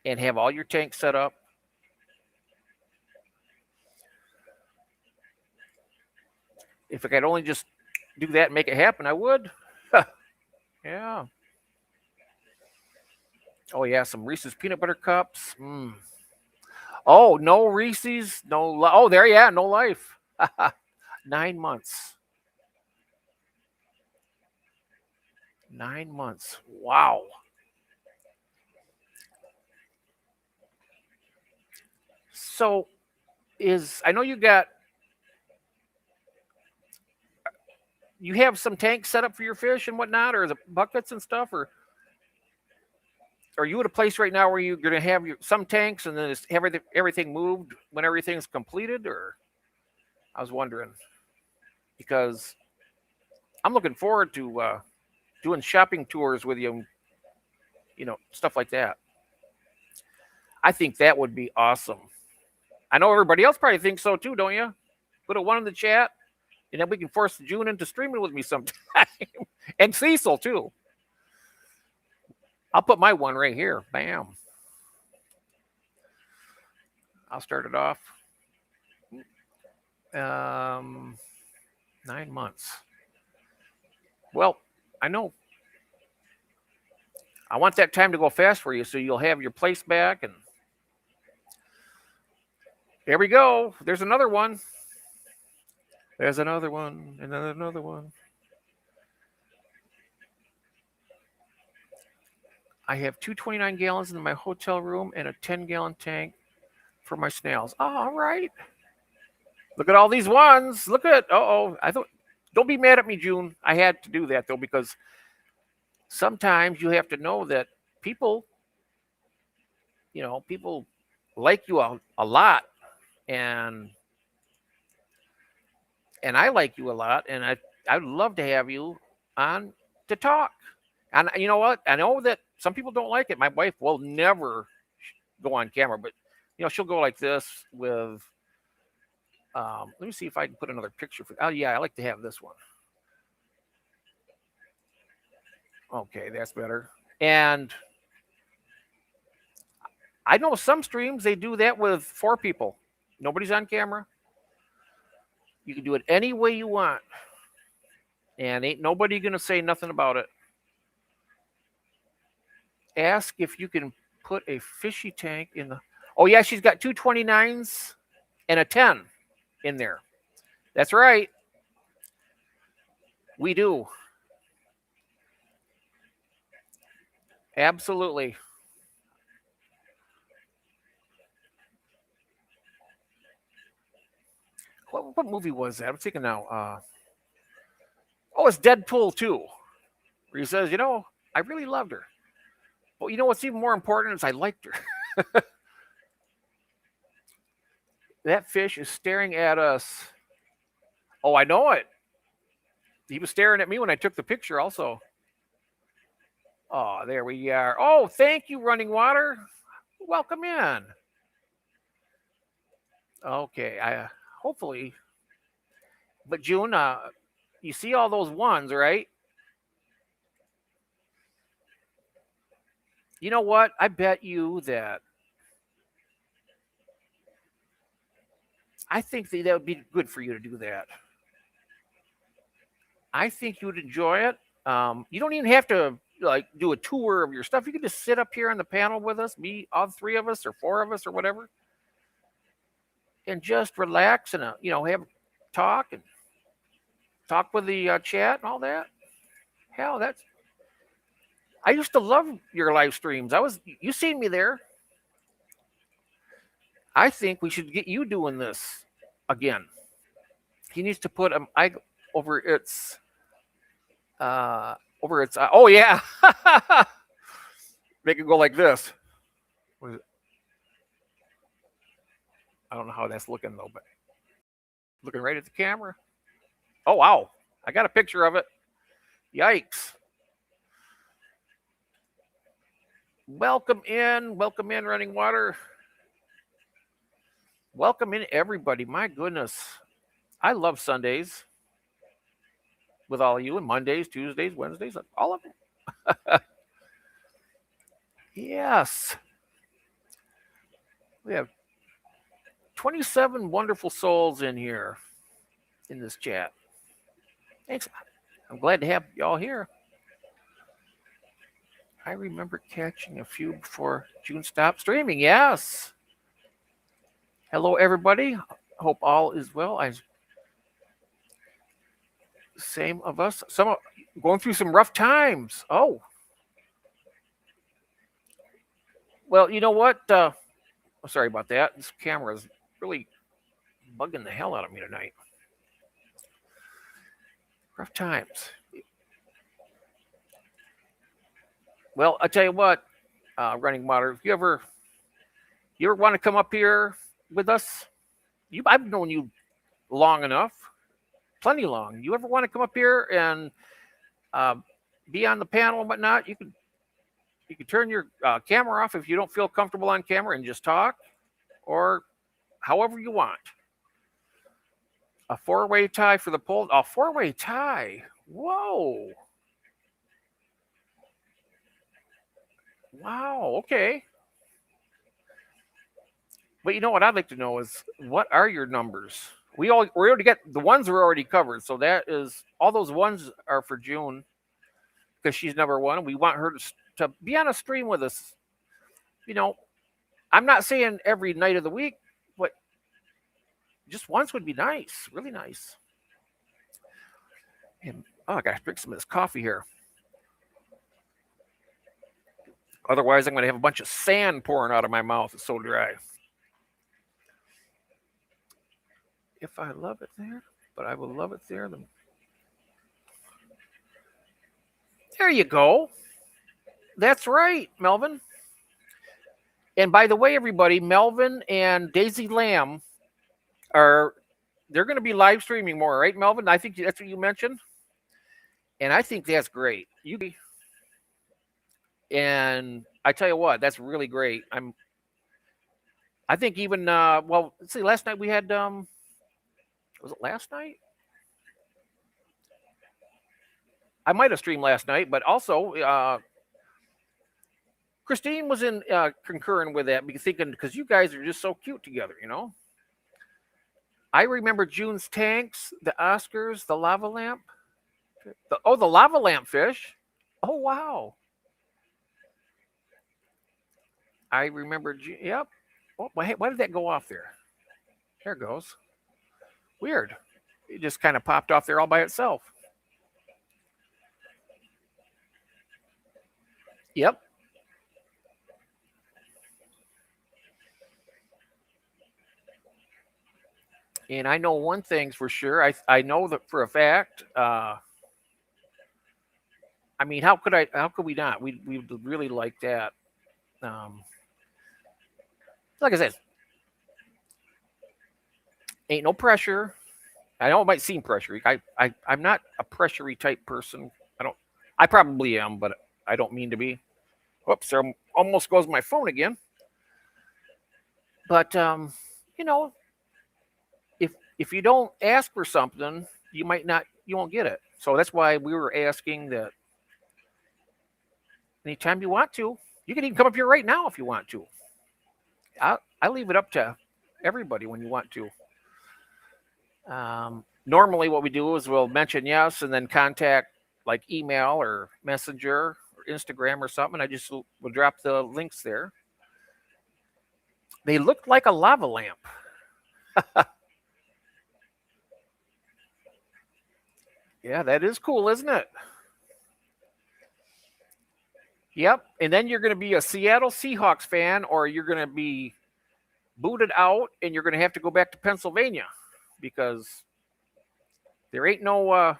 and have all your tanks set up. If I could only just do that and make it happen, I would. Yeah. Oh, yeah. Some Reese's peanut butter cups. Mm. Oh, no Reese's. No. Oh, there. Yeah. No life. 9 months. 9 months. Wow. So I know you have some tanks set up for your fish and whatnot, or the buckets and stuff, or are you at a place right now where you're going to have some tanks and then just have everything moved when everything's completed? Or I was wondering because I'm looking forward to doing shopping tours with you, stuff like that. I think that would be awesome. I know everybody else probably thinks so too, don't you? Put a one in the chat, and then we can force June into streaming with me sometime, and Cecil too. I'll put my one right here. Bam. I'll start it off. 9 months. Well, I know. I want that time to go fast for you so you'll have your place back. And there we go. There's another one. There's another one. And then another one. I have 229 gallons in my hotel room and a 10-gallon tank for my snails. Oh, all right. Look at all these ones. Look at. Don't be mad at me, June. I had to do that though because sometimes you have to know that people, people like you a lot, and I like you a lot, and I'd love to have you on to talk. And you know what? I know that some people don't like it. My wife will never go on camera, but she'll go like this with. Let me see if I can put another picture for. Oh yeah, I like to have this one. Okay, that's better. And I know some streams they do that with 4 people. Nobody's on camera. You can do it any way you want, and ain't nobody gonna say nothing about it. Ask if you can put a fishy tank in the. Oh yeah, she's got two 29s and a 10 in there. That's right. We do. Absolutely. What movie was that? I'm thinking now. Oh, it's Deadpool 2, where he says, I really loved her. But you know what's even more important is I liked her. That fish is staring at us. Oh, I know it. He was staring at me when I took the picture also. Oh, there we are. Oh, thank you, Running Water. Welcome in. Okay, I hopefully. But June, you see all those ones, right? You know what? I bet you that I think that would be good for you to do that. I think you would enjoy it. You don't even have to like do a tour of your stuff. You can just sit up here on the panel with us, be all three of us or four of us or whatever, and just relax and have talk and talk with the chat and all that. Hell, that's. I used to love your live streams. You seen me there. I think we should get you doing this again. He needs to put I over its oh yeah. Make it go like this. I don't know how that's looking though, but looking right at the camera. Oh wow. I got a picture of it. Yikes. Welcome in, Running Water. Welcome in, everybody. My goodness. I love Sundays with all of you, and Mondays, Tuesdays, Wednesdays, all of them. Yes. We have 27 wonderful souls in here in this chat. Thanks. I'm glad to have y'all here. I remember catching a few before June stopped streaming. Yes. Hello, everybody. Hope all is well. Same of us. Some going through some rough times. Oh. Well, you know what? Sorry about that. This camera is really bugging the hell out of me tonight. Rough times. Well, I tell you what, Running Water, if you ever want to come up here with us, I've known you long enough, plenty long. You ever want to come up here and be on the panel and whatnot? You can turn your camera off if you don't feel comfortable on camera and just talk, or however you want. A four-way tie for the poll. A four-way tie. Whoa. Wow. Okay. But you know what I'd like to know is what are your numbers? We already got the ones are already covered, so that is all those ones are for June because she's number one. We want her to be on a stream with us. I'm not saying every night of the week, but just once would be nice, really nice. And I gotta drink some of this coffee here. Otherwise, I'm gonna have a bunch of sand pouring out of my mouth. It's so dry. If I love it there, but I will love it there. There you go. That's right, Melvin. And by the way, everybody, Melvin and Daisy Lamb they're going to be live streaming more, right, Melvin? I think that's what you mentioned. And I think that's great. And I tell you what, that's really great. I think even let's see, last night we had was it last night? I might have streamed last night, but also Christine was in concurring with that, because you guys are just so cute together, I remember June's tanks, the Oscars, the lava lamp. The lava lamp fish. Oh wow. I remember. Yep. Oh, why did that go off there? There it goes. Weird. It just kind of popped off there all by itself. Yep. And I know one thing's for sure. I know that for a fact. I mean, how could I? How could we not? We would really like that. Um, like I said, ain't no pressure. I know it might seem pressury. I'm not a pressury type person. I don't. I probably am, but I don't mean to be. Whoops! There almost goes my phone again. But you know, if you don't ask for something, you might not. You won't get it. So that's why we were asking that anytime you want to, you can even come up here right now if you want to. I leave it up to everybody when you want to. Normally, what we do is we'll mention yes and then contact like email or messenger or Instagram or something. I just will drop the links there. They look like a lava lamp. Yeah, that is cool, isn't it? Yep. And then you're going to be a Seattle Seahawks fan, or you're going to be booted out and you're going to have to go back to Pennsylvania because there ain't no a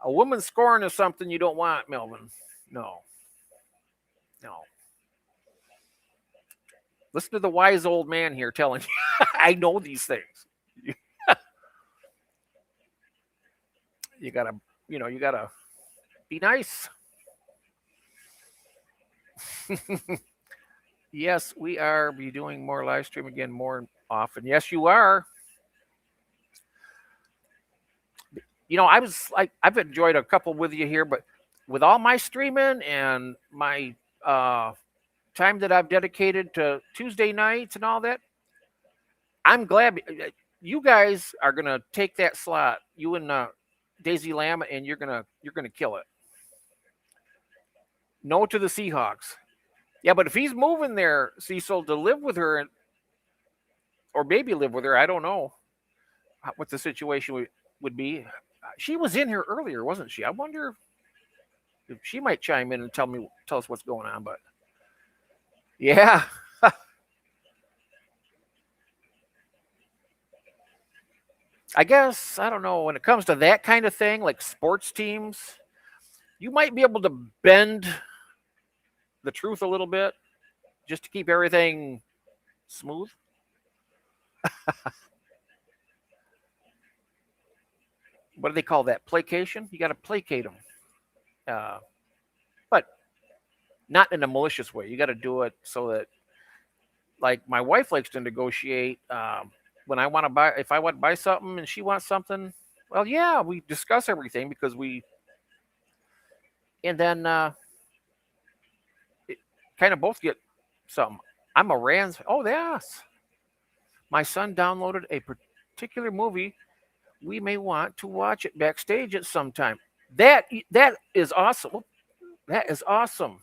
woman scoring is something you don't want, Melvin. No, no. Listen to the wise old man here telling you. I know these things. You gotta, you gotta be nice. Yes, we are be doing more live stream again more often. Yes, you are. I was like, I've enjoyed a couple with you here, but with all my streaming and my time that I've dedicated to Tuesday nights and all that, I'm glad you guys are gonna take that slot. You and Daisy Lamb, and you're gonna kill it. No to the Seahawks. Yeah, but if he's moving there, Cecil, to live with her, or maybe live with her, I don't know what the situation would be. She was in here earlier, wasn't she? I wonder if she might chime in and tell us what's going on. But yeah, I guess I don't know when it comes to that kind of thing, like sports teams, you might be able to bend the truth a little bit just to keep everything smooth. What do they call that? Placation? You got to placate them, but not in a malicious way. You got to do it so that, like, my wife likes to negotiate. When I want to buy, if I want to buy something and she wants something, well, yeah, we discuss everything because and then kind of both get something. I'm a Rams. Oh, yes. My son downloaded a particular movie. We may want to watch it backstage at some time. That is awesome. That is awesome.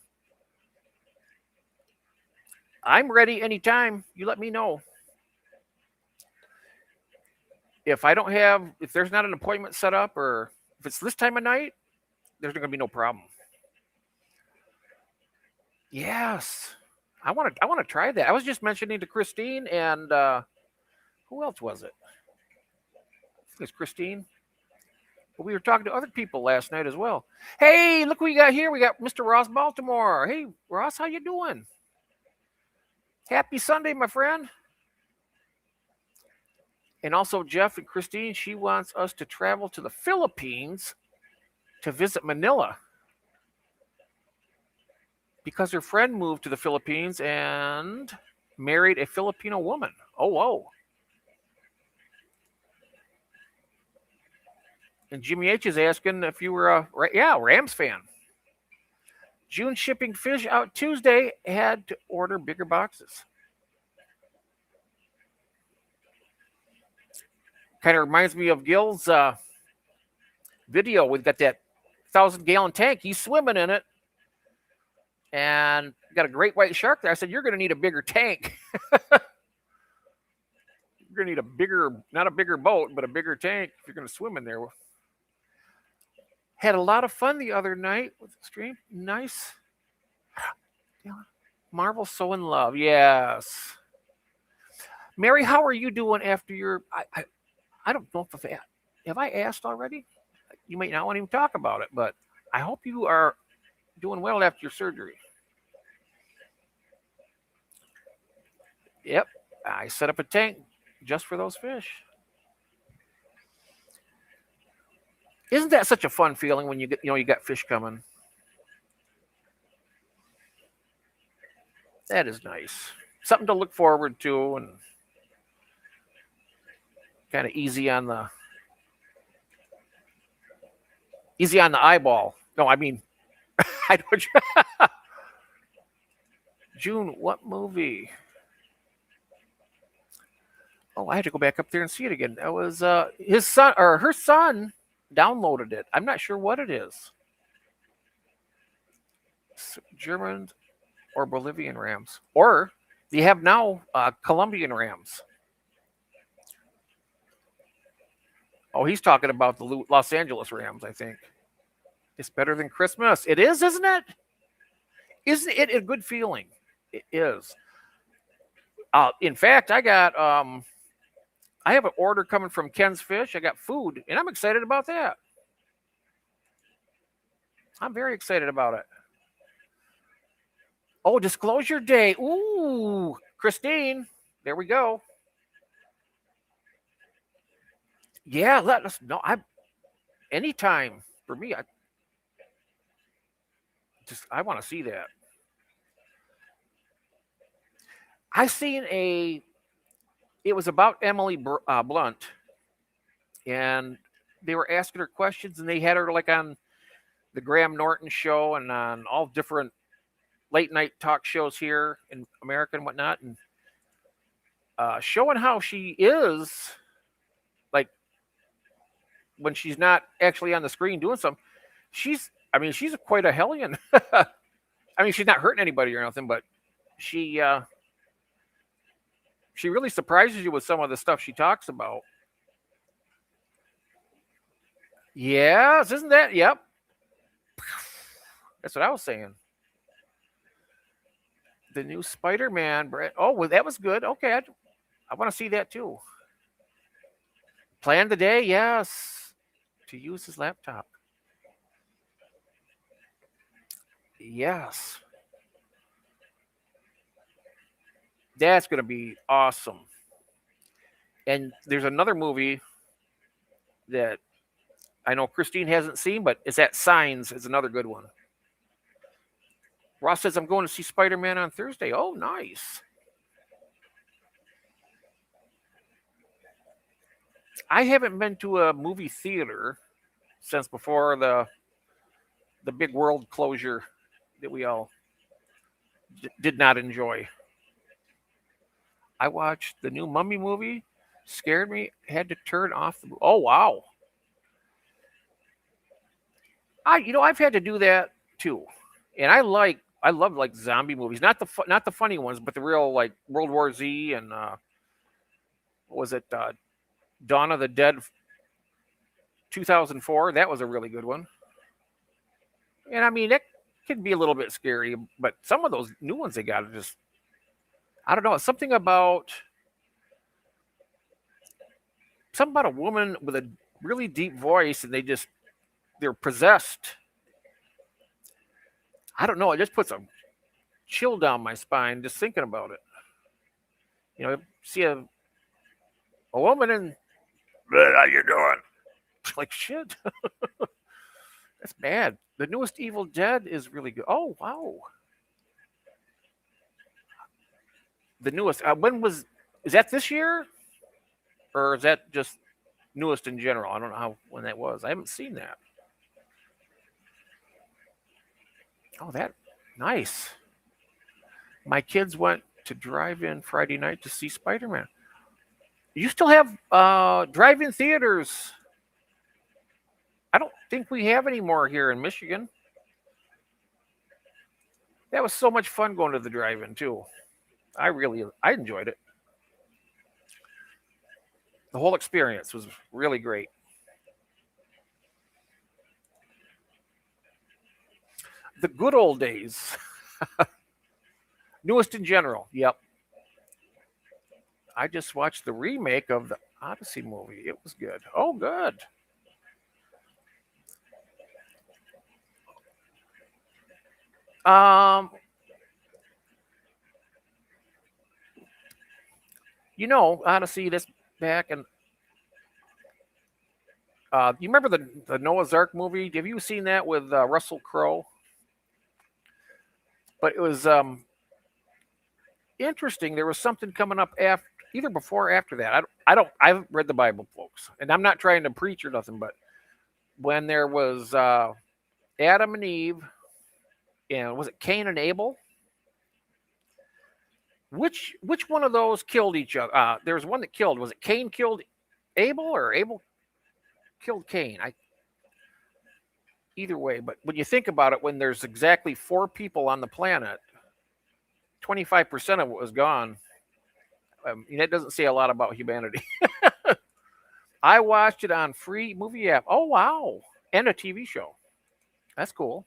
I'm ready anytime. You let me know. If there's not an appointment set up, or if it's this time of night, there's going to be no problem. Yes. I want to try that. I was just mentioning to Christine and who else was it? I think it's Christine. But we were talking to other people last night as well. Hey, look what we got here. We got Mr. Ross Baltimore. Hey, Ross, how you doing? Happy Sunday, my friend. And also Jeff and Christine, she wants us to travel to the Philippines to visit Manila because her friend moved to the Philippines and married a Filipino woman. Oh, whoa. And Jimmy H is asking if you were a Rams fan. June shipping fish out Tuesday. Had to order bigger boxes. Kind of reminds me of Gil's video. We've got that 1,000-gallon tank. He's swimming in it. And got a great white shark there. I said, you're going to need a bigger tank. You're going to need a bigger, not a bigger boat, but a bigger tank if you're going to swim in there. Had a lot of fun the other night with the stream. Nice. Marvel so in love. Yes. Mary, how are you doing after your? I don't know if have I asked already. You might not want to even talk about it, but I hope you are doing well after your surgery. Yep, I set up a tank just for those fish. Isn't that such a fun feeling when you get you got fish coming? That is nice. Something to look forward to and kind of easy on the eyeball. No, I mean, I don't. June, what movie? Oh, I had to go back up there and see it again. That was his son or her son downloaded it. I'm not sure what it is. German or Bolivian rams, or they have now Colombian rams. Oh, he's talking about the Los Angeles Rams, I think. It's better than Christmas. It is, isn't it? Isn't it a good feeling? It is. In fact, I have an order coming from Ken's Fish. I got food, and I'm excited about that. I'm very excited about it. Oh, disclosure day. Ooh, Christine. There we go. Yeah, let us know. Anytime for me. I want to see that. I seen it was about Emily Blunt, and they were asking her questions, and they had her like on the Graham Norton show and on all different late night talk shows here in America and whatnot, and showing how she is like when she's not actually on the screen doing something. She's quite a hellion. I mean, she's not hurting anybody or nothing, but she really surprises you with some of the stuff she talks about. Yes, isn't that? Yep. That's what I was saying. The new Spider-Man. Oh, well, that was good. Okay, I want to see that too. Plan the day, yes, to use his laptop. Yes. That's going to be awesome. And there's another movie that I know Christine hasn't seen, but it's at Signs. It's another good one. Ross says, I'm going to see Spider-Man on Thursday. Oh, nice. I haven't been to a movie theater since before the big world closure that we all did not enjoy. I watched the new Mummy movie, scared me, had to turn off the. Oh wow! I've had to do that too, and I love like zombie movies, not the funny ones, but the real like World War Z and what was it Dawn of the Dead 2004? That was a really good one, and I mean that can be a little bit scary, but some of those new ones they got are just. I don't know. Something about a woman with a really deep voice, and they're possessed. I don't know. It just puts a chill down my spine just thinking about it. See a woman and how you doing? Like shit. That's bad. The newest Evil Dead is really good. Oh wow. The newest. Is that this year, or is that just newest in general? I don't know when that was. I haven't seen that. Oh, that nice. My kids went to drive-in Friday night to see Spider-Man. You still have drive-in theaters? I don't think we have any more here in Michigan. That was so much fun going to the drive-in too. I enjoyed it. The whole experience was really great. The good old days. Newest in general. Yep. I just watched the remake of the Odyssey movie. It was good. Oh, good. Um, Odyssey. This back and you remember the Noah's Ark movie? Have you seen that with Russell Crowe? But it was interesting. There was something coming up after, either before or after that. I haven't read the Bible, folks, and I'm not trying to preach or nothing. But when there was Adam and Eve, and was it Cain and Abel? Which one of those killed each other? There was one that killed. Was it Cain killed Abel or Abel killed Cain? Either way, but when you think about it, when there's exactly four people on the planet, 25% of it was gone. That doesn't say a lot about humanity. I watched it on free movie app. Oh wow, and a TV show. That's cool.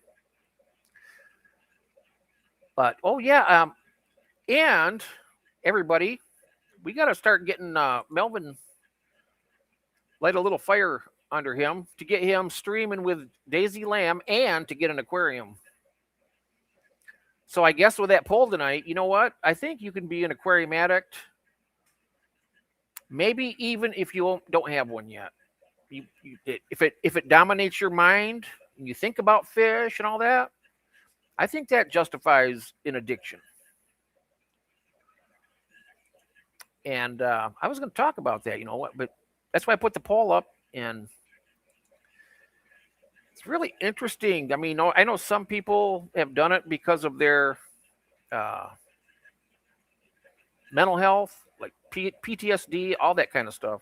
But oh yeah, and everybody, we got to start getting Melvin light a little fire under him to get him streaming with Daisy Lamb and to get an aquarium. So I guess with that poll tonight, you know what? I think you can be an aquarium addict. Maybe even if you don't have one yet. If it dominates your mind and you think about fish and all that, I think that justifies an addiction. And I was going to talk about that, but that's why I put the poll up, and it's really interesting. I mean, I know some people have done it because of their uh, mental health, like PTSD, all that kind of stuff.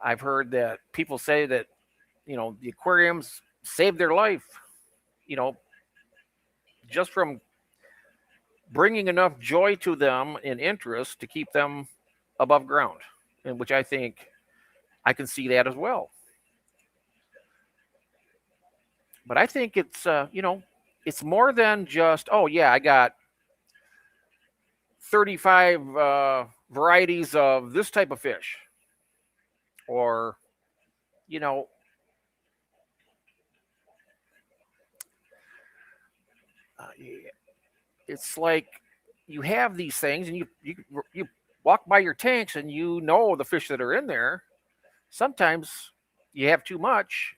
I've heard that people say that, the aquariums saved their life, you know, just from bringing enough joy to them and interest to keep them above ground, and which I think I can see that as well. But I think it's more than just, oh yeah, I got 35 varieties of this type of fish, or you know, it's like you have these things, and you walk by your tanks, and the fish that are in there. Sometimes you have too much.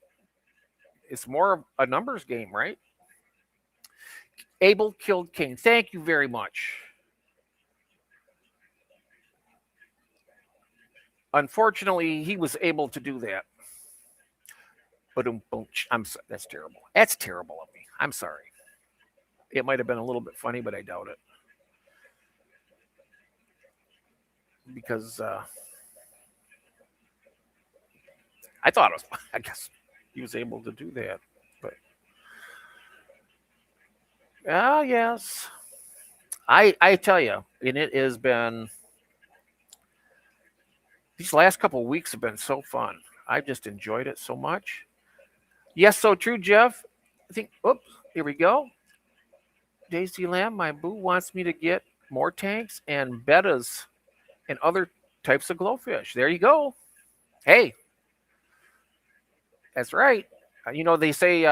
It's more of a numbers game, right? Abel killed Cain. Thank you very much. Unfortunately, he was able to do that. But that's terrible. That's terrible of me. I'm sorry. It might have been a little bit funny, but I doubt it because I thought it was. I guess he was able to do that, but yes, I tell you, and it has been these last couple of weeks have been so fun. I've just enjoyed it so much. Yes, so true, Jeff. I think. Oops, here we go. Daisy Lamb, my boo wants me to get more tanks and bettas and other types of glowfish. There you go. Hey, that's right. They say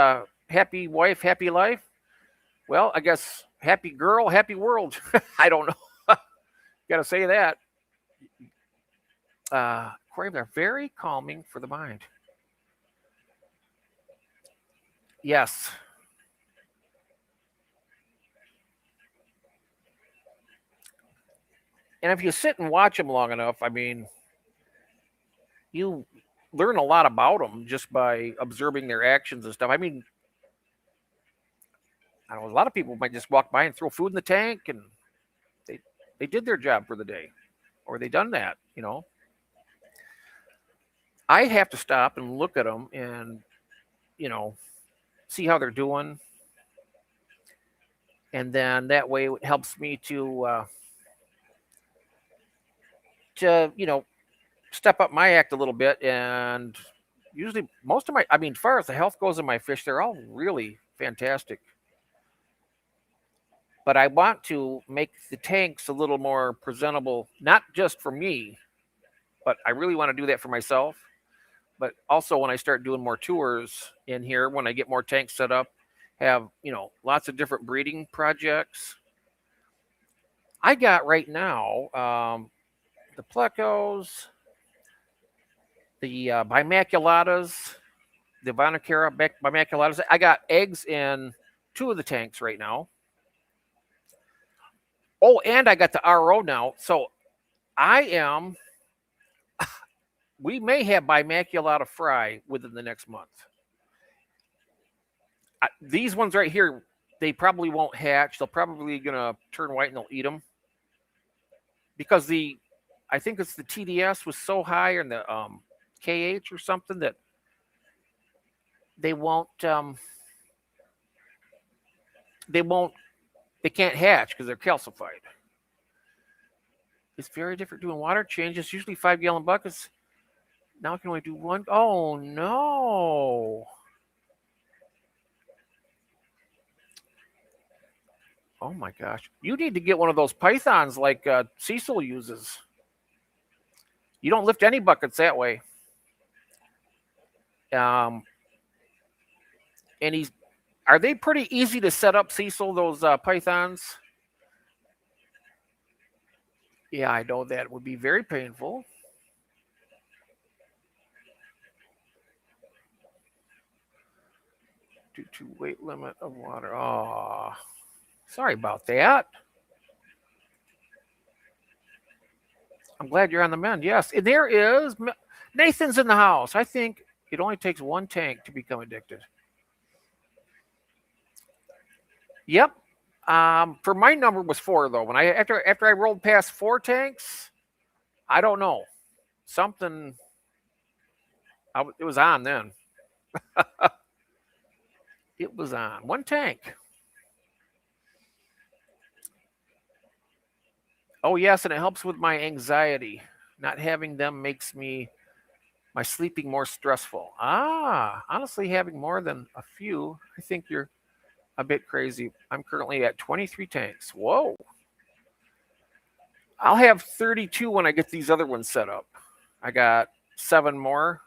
happy wife, happy life. Well, I guess happy girl, happy world. I don't know. Got to say that. Corey, they're very calming for the mind. Yes. And if you sit and watch them long enough, I mean, you learn a lot about them just by observing their actions and stuff. I mean, I know a lot of people might just walk by and throw food in the tank, and they they did their job for the day, or they done that. I have to stop and look at them and you know see how they're doing. and then that way it helps me to step up my act a little bit. And usually most of my, I mean, as far as the health goes of my fish, they're all really fantastic. But I want to make the tanks a little more presentable, not just for me, but I really want to do that for myself. But also when I start doing more tours in here, when I get more tanks set up, have, lots of different breeding projects. I got right now the plecos, the bimaculatas, the Vanacara bimaculatas. I got eggs in 2 of the tanks right now. Oh, and I got the RO now. So we may have bimaculata fry within the next month. These ones right here, they probably won't hatch. They're probably going to turn white and they'll eat them. Because I think it's the TDS was so high in the KH or something that they can't hatch because they're calcified. It's very different doing water changes. Usually 5-gallon buckets. Now I can only do one. Oh no. Oh my gosh. You need to get one of those pythons like Cecil uses. You don't lift any buckets that way. And are they pretty easy to set up, Cecil, those pythons? Yeah, I know that would be very painful. Due to weight limit of water. Oh, sorry about that. I'm glad you're on the mend. Yes, and there is Nathan's in the house. I think it only takes 1 tank to become addicted. Yep. For my number was 4 though. When after I rolled past 4 tanks, I don't know, something. It was on then. It was on 1 tank. Oh yes, and it helps with my anxiety. Not having them makes my sleeping more stressful. Honestly, having more than a few, I think you're a bit crazy. I'm currently at 23 tanks. Whoa. I'll have 32 when I get these other ones set up. I got 7 more.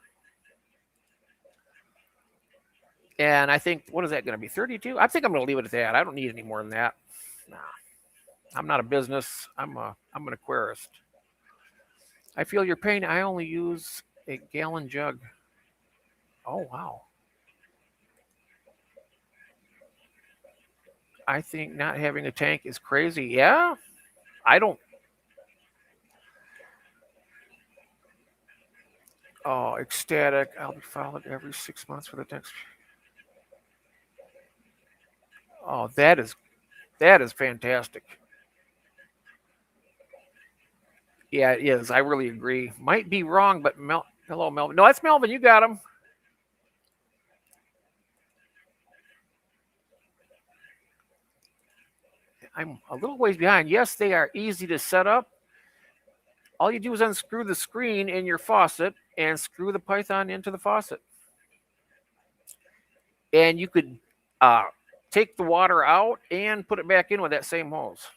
And I think, what is that going to be? 32? I think I'm going to leave it at that. I don't need any more than that. Nah. I'm not a business. I'm an aquarist. I feel your pain. I only use a gallon jug. Oh, wow. I think not having a tank is crazy. Yeah. I don't. Oh, ecstatic. I'll be followed every 6 months for the next. Oh, that is fantastic. Yeah, it is. I really agree. Might be wrong, but hello, Melvin. No, that's Melvin. You got him. I'm a little ways behind. Yes, they are easy to set up. All you do is unscrew the screen in your faucet and screw the python into the faucet. And you could take the water out and put it back in with that same hose.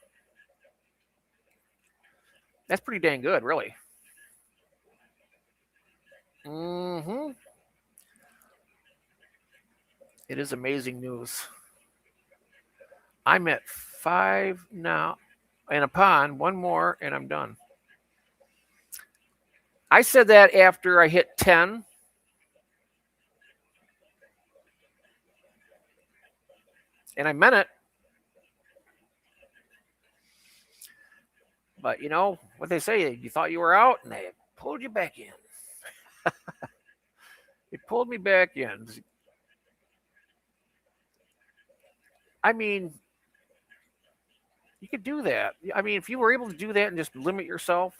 That's pretty dang good, really. Mm-hmm. It is amazing news. I'm at 5 now in a pond. 1 more, and I'm done. I said that after I hit 10. And I meant it. But you know what they say, you thought you were out, and they pulled you back in. It pulled me back in. I mean, you could do that. I mean, if you were able to do that and just limit yourself,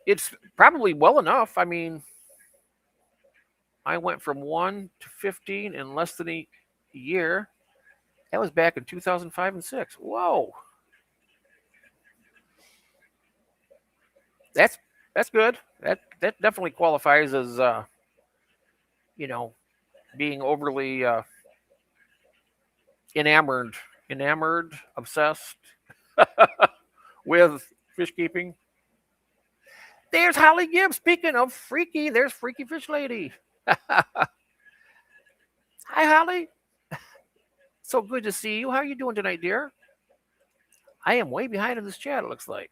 it's probably well enough. I mean, I went from 1 to 15 in less than a year. That was back in 2005 and 6. Whoa, that's that's good. That definitely qualifies as you know being overly enamored, obsessed with fish keeping. There's Holly Gibbs. Speaking of freaky, there's Freaky Fish Lady. Hi, Holly. So good to see you. How are you doing tonight, dear? I am way behind in this chat, it looks like.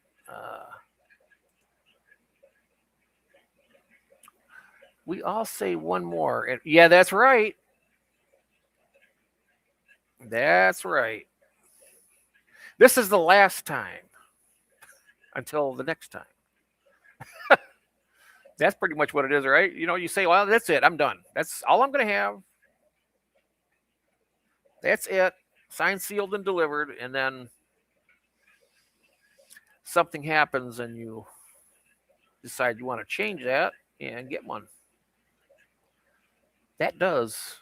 We all say one more. And yeah, that's right. That's right. This is the last time until the next time. That's pretty much what it is, right? You say, well, that's it. I'm done. That's all I'm going to have. That's it. Signed, sealed, and delivered. And then something happens and you decide you want to change that and get one. That does.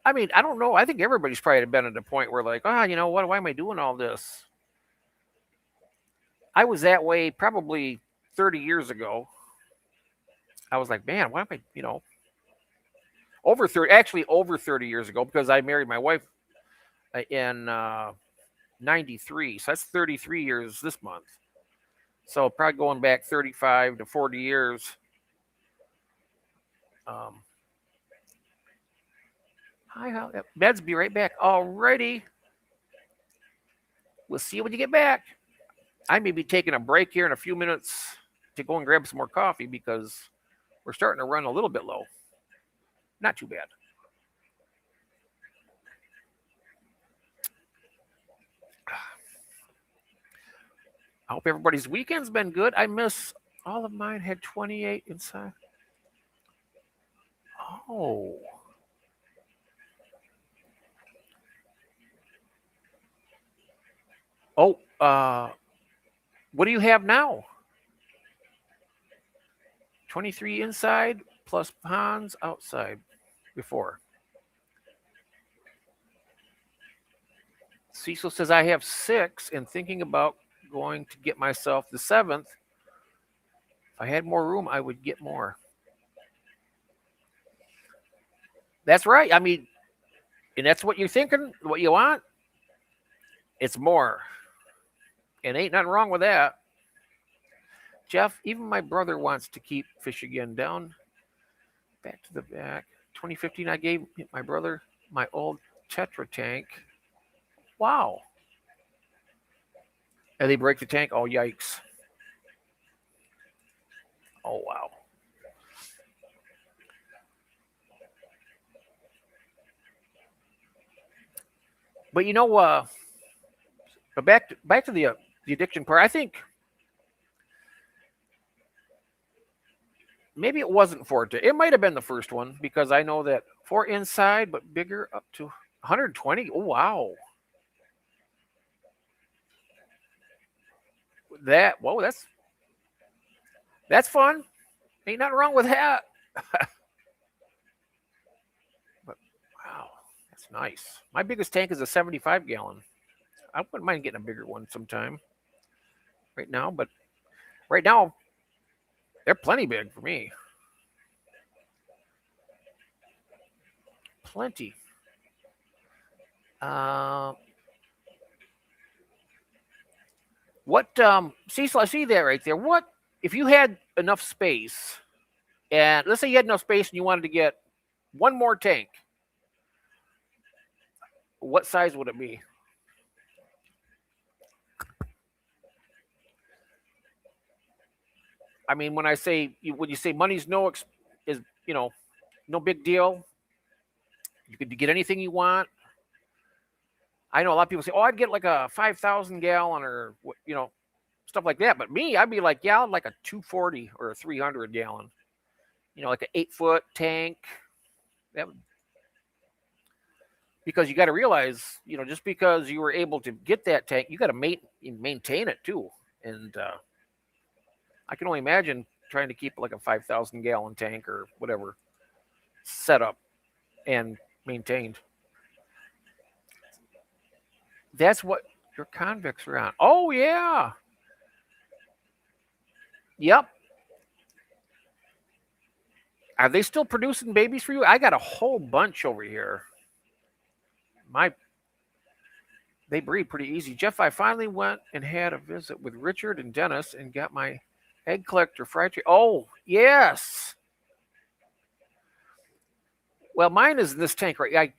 I mean, I don't know. I think everybody's probably been at a point where, like, what? Why am I doing all this? I was that way probably 30 years ago. I was like, man, why am I, over 30 years ago, because I married my wife in 93. So that's 33 years this month. So probably going back 35 to 40 years. Hi, Beds, be right back. Alrighty. We'll see you when you get back. I may be taking a break here in a few minutes to go and grab some more coffee because we're starting to run a little bit low. Not too bad. I hope everybody's weekend's been good. I miss all of mine had 28 inside. Oh. Oh, what do you have now? 23 inside plus ponds outside before. Cecil says I have 6 and thinking about going to get myself the 7th. If I had more room, I would get more. That's right. I mean, and that's what you're thinking, what you want. It's more. And ain't nothing wrong with that. Jeff, even my brother wants to keep fish again. Down, back to the back. 2015, I gave my brother my old Tetra tank. Wow. And they break the tank? Oh, yikes. Oh, wow. But but back to the addiction part. I think maybe it wasn't Forte. It might have been the first one because I know that 4 inside, but bigger up to 120. Oh, wow. That's fun. Ain't nothing wrong with that. But wow, that's nice. My biggest tank is a 75 gallon. I wouldn't mind getting a bigger one sometime. Right now, but right now they're plenty big for me. Plenty. What Cecil, I see that right there. What if you had enough space, and let's say you had enough space and you wanted to get one more tank? What size would it be? I mean, when you say money's is no big deal. You could get anything you want. I know a lot of people say, "Oh, I'd get like a 5,000 gallon or stuff like that." But me, I'd be like, "Yeah, I'd like a 240 or a 300 gallon." Like an 8-foot tank. That would, because you got to realize, just because you were able to get that tank, you got to maintain it too. And I can only imagine trying to keep like a 5,000 gallon tank or whatever set up and maintained. That's what your convicts are on. Oh yeah. Yep. Are they still producing babies for you? I got a whole bunch over here. My They breed pretty easy. Jeff, I finally went and had a visit with Richard and Dennis and got my egg collector fried. Oh, yes. Well, mine is in this tank right.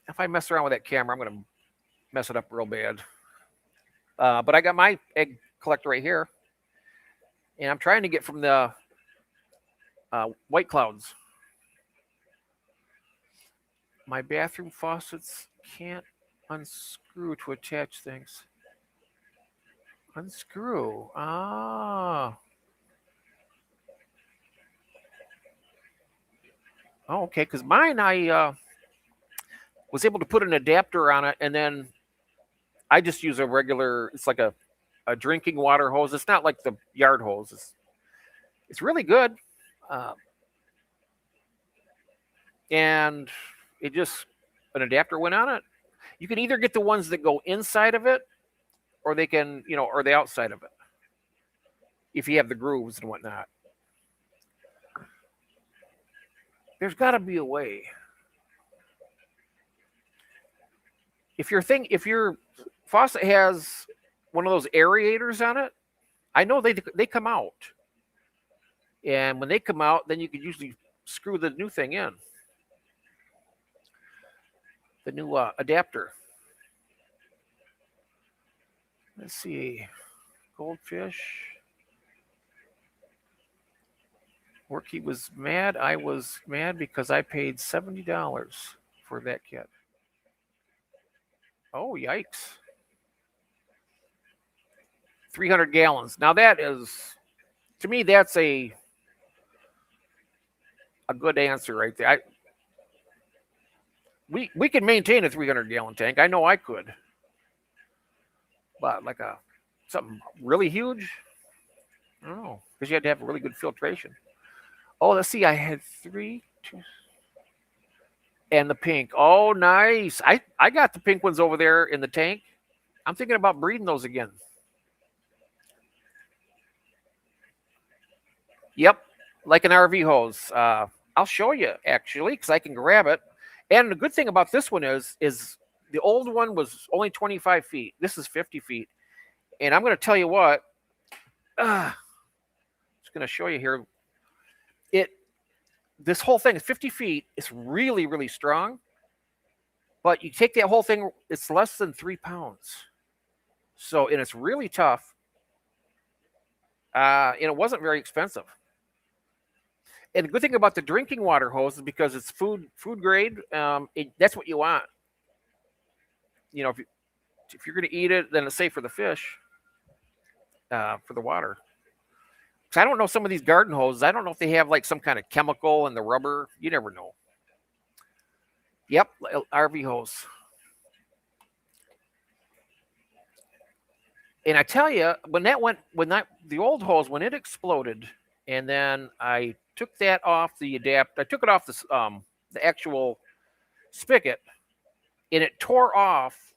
If I mess around with that camera, I'm going to mess it up real bad. But I got my egg collector right here, and I'm trying to get from the White Clouds. My bathroom faucets can't unscrew to attach things. Unscrew. Ah. Oh, okay. Because mine, I was able to put an adapter on it, and then I just use a regular. It's like a drinking water hose. It's not like the yard hose. It's really good, uh, and it just an adapter went on it. You can either get the ones that go inside of it, or they can, or the outside of it. If you have the grooves and whatnot, there's got to be a way. If your faucet has one of those aerators on it, I know they come out, and when they come out, then you can usually screw the new thing in, the new adapter. Let's see, goldfish. Worky was mad. I was mad because I paid $70 for that kit. Oh, yikes. 300 gallons. Now that is, to me, that's a good answer right there. We can maintain a 300-gallon tank. I know I could, but like something really huge, I don't know, because you had to have a really good filtration. Oh, let's see. I had three, two, and the pink. Oh, nice. I got the pink ones over there in the tank. I'm thinking about breeding those again. Yep, like an RV hose. I'll show you actually because I can grab it. And the good thing about this one is the old one was only 25 feet. This is 50 feet. And I'm going to tell you what. Just going to show you here. This whole thing is 50 feet. It's really, really strong. But you take that whole thing, it's less than 3 pounds. So, and it's really tough. And it wasn't very expensive. And the good thing about the drinking water hose is because it's food grade. That's what you want. If you're going to eat it, then it's safe for the fish, for the water. Because I don't know some of these garden hoses. I don't know if they have like some kind of chemical in the rubber. You never know. Yep, RV hose. And I tell you, the old hose, when it exploded, and then I took that off the I took it off the actual spigot, and it tore off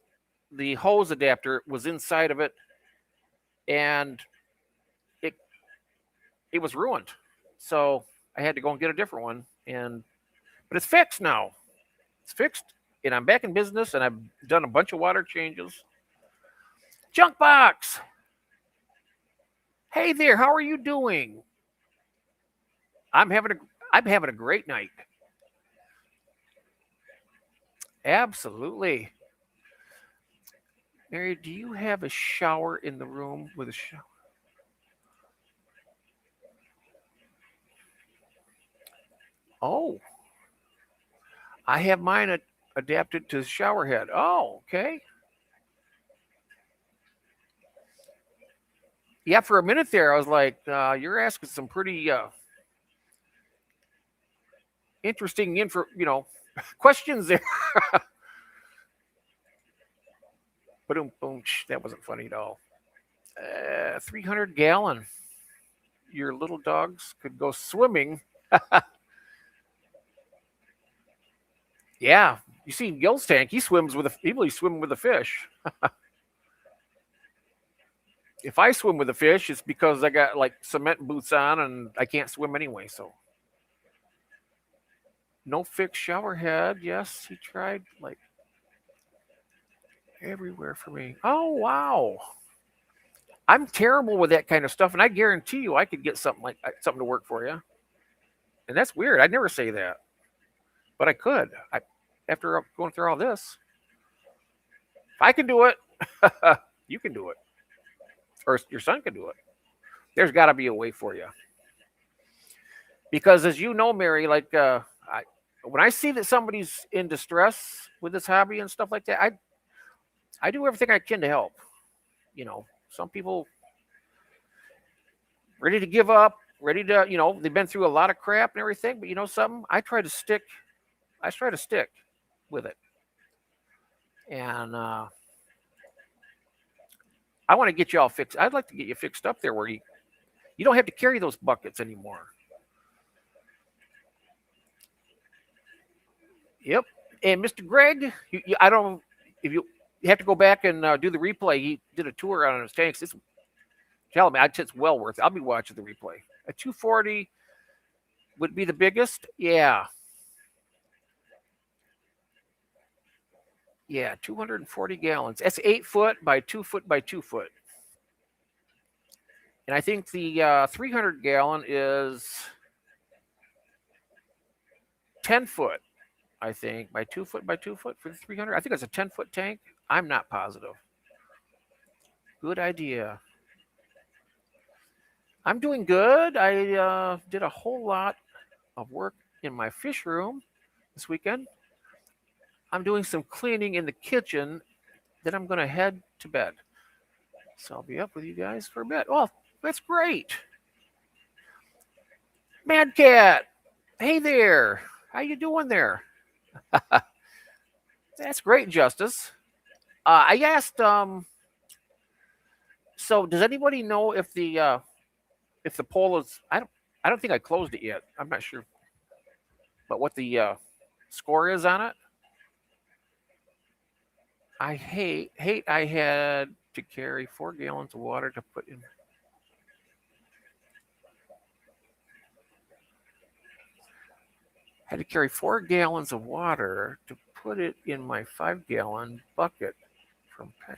the hose adapter was inside of it, and it was ruined. So I had to go and get a different one, but it's fixed now. It's fixed, and I'm back in business, and I've done a bunch of water changes. Junk box. Hey there, how are you doing? I'm having a great night. Absolutely. Mary, do you have a shower in the room with a shower? Oh, I have mine adapted to the shower head. Oh, okay. Yeah, for a minute there, I was like, you're asking some pretty interesting questions there. Boom, boom. That wasn't funny at all. 300-gallon. Your little dogs could go swimming. Yeah, You see Gil's tank? He swims with he swim with a fish. If I swim with a fish, it's because I got like cement boots on and I can't swim anyway. So no fixed shower head. Yes, he tried like everywhere for me. Oh wow. I'm terrible with that kind of stuff, and I guarantee you I could get something to work for you. And that's weird. I'd never say that, but I could. After going through all this, if I can do it, you can do it, or your son can do it. There's got to be a way for you, because as you know, Mary, like when I see that somebody's in distress with this hobby and stuff like that, I do everything I can to help. Some people ready to give up, ready to, they've been through a lot of crap and everything, but you know something? I try to stick with it. And I want to get you all fixed. I'd like to get you fixed up there where you don't have to carry those buckets anymore. Yep. And Mr. Greg, I don't, if you have to go back and do the replay, he did a tour on his tanks. Tell me, it's well worth it. I'll be watching the replay. A 240 would be the biggest. Yeah. Yeah, 240 gallons. That's 8 foot by 2 foot by 2 foot. And I think the 300 gallon is 10 foot, I think, by 2 foot by 2 foot for the 300. I think it's a 10-foot tank. I'm not positive. Good idea. I'm doing good. I did a whole lot of work in my fish room this weekend. I'm doing some cleaning in the kitchen. Then I'm going to head to bed. So I'll be up with you guys for a bit. Oh, that's great. Mad Cat. Hey there. How you doing there? That's great, Justice. I asked. So does anybody know if the poll is? I don't think I closed it yet. I'm not sure. But what the score is on it? I hate I had to carry 4 gallons of water to put in. Had to carry 4 gallons of water to put it in my 5-gallon bucket from Petco.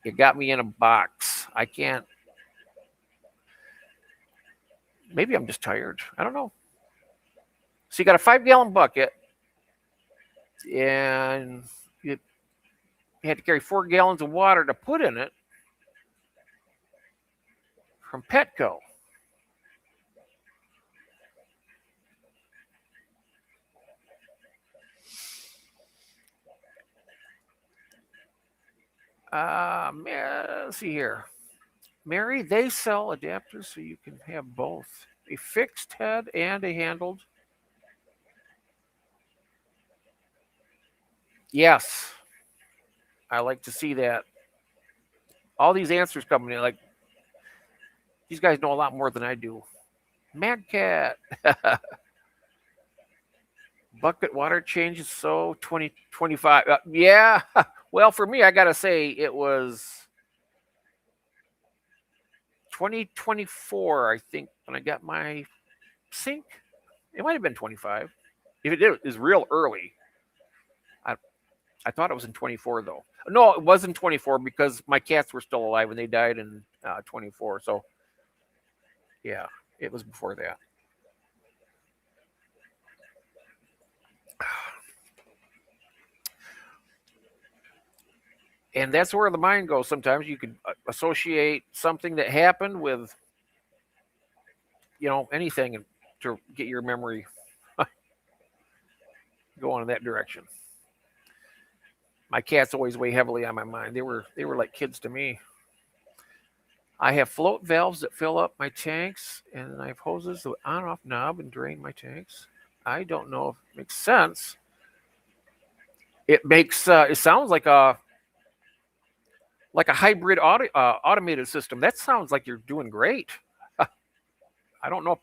It got me in a box. I can't. Maybe I'm just tired. I don't know. So you got a 5-gallon bucket, and you had to carry 4 gallons of water to put in it from Petco. Let's see here. Mary, they sell adapters so you can have both a fixed head and a handled. Yes, I like to see that. All these answers coming in, like these guys know a lot more than I do. Mad Cat. Bucket water changes so 2025. Yeah. Well, for me, I got to say it was 2024, I think, when I got my sink. It might have been 25. If it did, it was real early. I thought it was in 24, though. No, it wasn't 24 because my cats were still alive and they died in 24. So, yeah, it was before that. And that's where the mind goes. Sometimes you could associate something that happened with, anything to get your memory going in that direction. My cats always weigh heavily on my mind. They were like kids to me. I have float valves that fill up my tanks, and I have hoses with on-off knob and drain my tanks. I don't know if it makes sense. It makes it sounds like a hybrid automated system. That sounds like you're doing great. I don't know.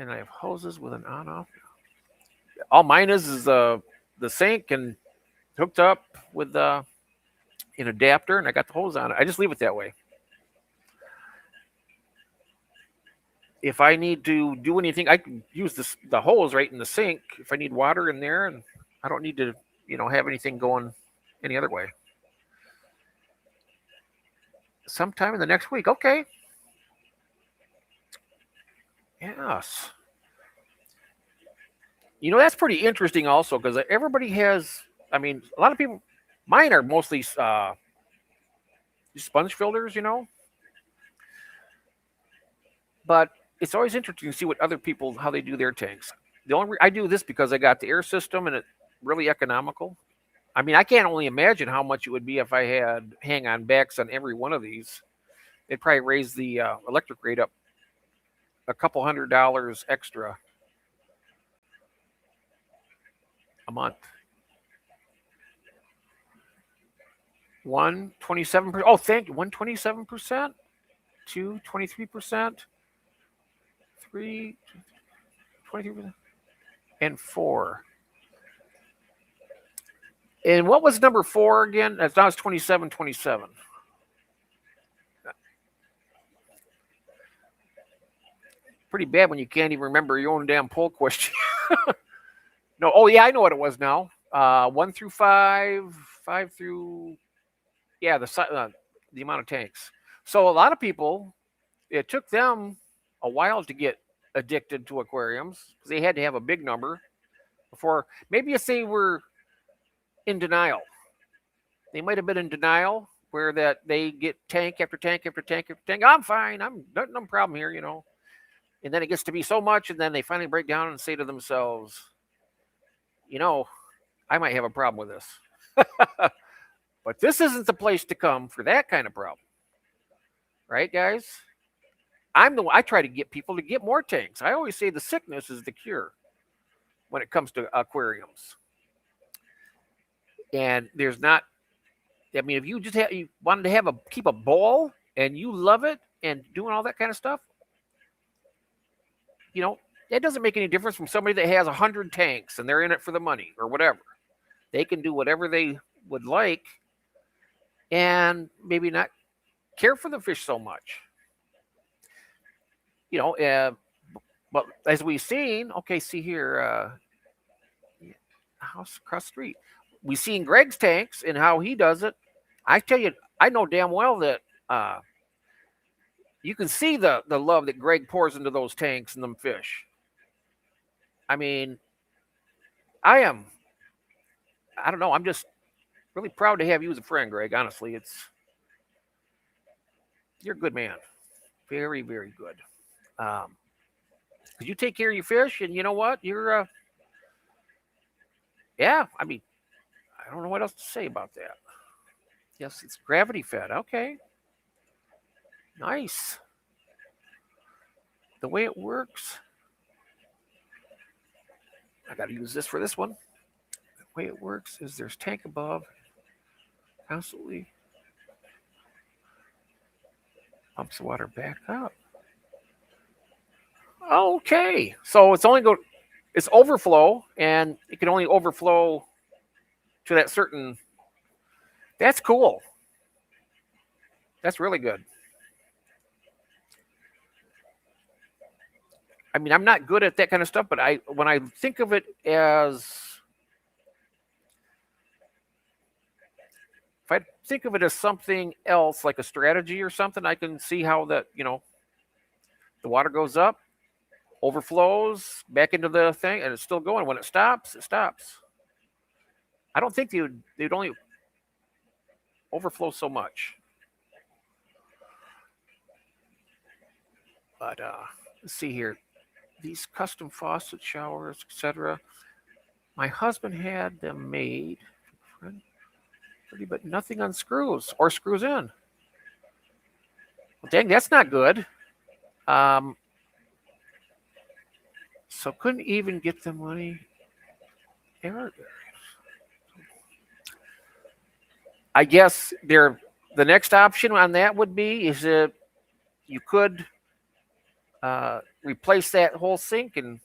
And I have hoses with an on-off. All mine is the sink and hooked up with an adapter, and I got the hose on it. I just leave it that way. If I need to do anything, I can use the hose right in the sink if I need water in there, and I don't need to, have anything going any other way. Sometime in the next week. Okay. Yes. That's pretty interesting also because everybody has, a lot of people, mine are mostly sponge filters, but it's always interesting to see what other people, how they do their tanks. I do this because I got the air system and it's really economical. I can't only imagine how much it would be if I had hang-on backs on every one of these. It'd probably raise the electric rate up a couple $100 extra a month. 127%. Oh, thank you. 127%, 23%, 23%, and 4. And what was number 4 again? Now it's 27. Pretty bad when you can't even remember your own damn poll question. No, oh yeah, I know what it was now. 1 through 5, 5 through, yeah, the amount of tanks. So a lot of people, it took them a while to get addicted to aquariums because they had to have a big number before. Maybe if they were in denial, they might have been in denial where that they get tank after tank after tank after tank. I'm fine. I'm no problem here, And then it gets to be so much, and then they finally break down and say to themselves, I might have a problem with this. But this isn't the place to come for that kind of problem. Right, guys? I try to get people to get more tanks. I always say the sickness is the cure when it comes to aquariums. And there's not, if you just you wanted to keep a ball and you love it and doing all that kind of stuff, it doesn't make any difference from somebody that has 100 tanks and they're in it for the money or whatever. They can do whatever they would like and maybe not care for the fish so much. But as we've seen, okay, see here, house across the street. We've seen Greg's tanks and how he does it. I tell you, I know damn well that you can see the love that Greg pours into those tanks and them fish. I don't know, I'm just really proud to have you as a friend, Greg. Honestly, you're a good man. Very, very good. Because you take care of your fish, and you know what? You're, yeah, I don't know what else to say about that. Yes, it's gravity fed. Okay. Nice. The way it works, I got to use this for this one. The way it works is there's tank above, constantly pumps the water back up. Okay, so it's overflow, and it can only overflow to that certain. That's cool. That's really good. I'm not good at that kind of stuff, but when I think of it as, if I think of it as something else, like a strategy or something, I can see how that, the water goes up, overflows back into the thing, and it's still going. When it stops, it stops. I don't think they'd only overflow so much. But let's see here. These custom faucet showers, etc. My husband had them made, but nothing unscrews or screws in. Well, dang, that's not good. So couldn't even get the money. I guess the next option on that would be is that you could replace that whole sink, and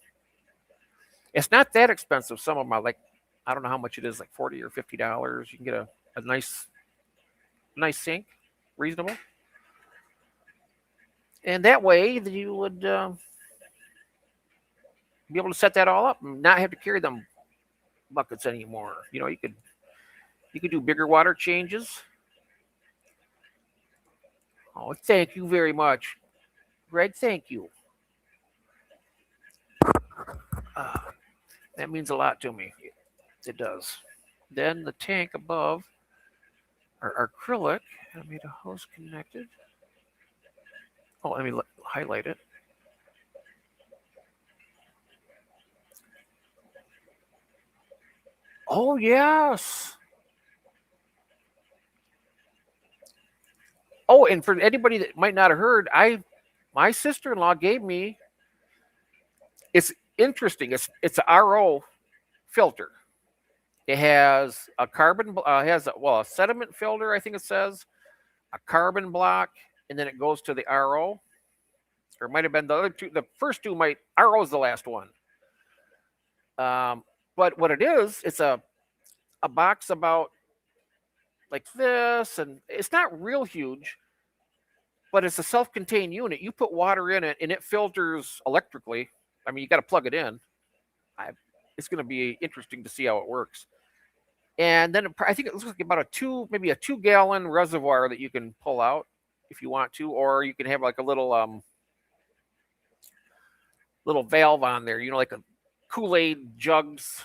it's not that expensive. Some of them are like, I don't know how much it is, like $40 or $50. You can get a nice sink, reasonable, and that way you would be able to set that all up and not have to carry them buckets anymore. You could do bigger water changes. Oh, thank you very much, Greg. Thank you. Uh, that means a lot to me. It does. Then the tank above our acrylic. I made a hose connected. Oh, let me highlight it. Oh yes. Oh, and for anybody that might not have heard, my sister-in-law gave me. It's interesting. It's a RO filter. It has a a sediment filter, I think it says, a carbon block, and then it goes to the RO. Or it might have been the other two. The first two might RO is the last one. But what it is, it's a box about like this, and it's not real huge, but it's a self-contained unit. You put water in it, and it filters electrically. I mean, you got to plug it in. It's going to be interesting to see how it works. And then I think it looks like about maybe a 2-gallon reservoir that you can pull out if you want to, or you can have like a little valve on there. Like a Kool-Aid jugs.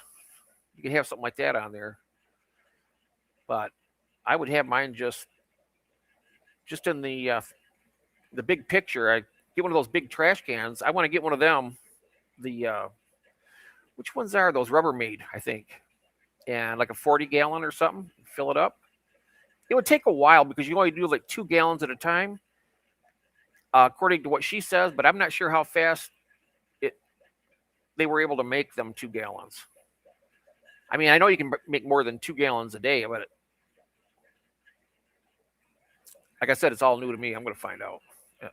You can have something like that on there. But I would have mine just in the big picture. I get one of those big trash cans. I want to get one of them. Which ones are those? Rubbermaid, I think. And like a 40-gallon or something, fill it up. It would take a while because you only do like 2 gallons at a time, according to what she says. But I'm not sure how fast they were able to make them 2 gallons. I mean, I know you can make more than 2 gallons a day, but like I said, it's all new to me. I'm going to find out. Yeah.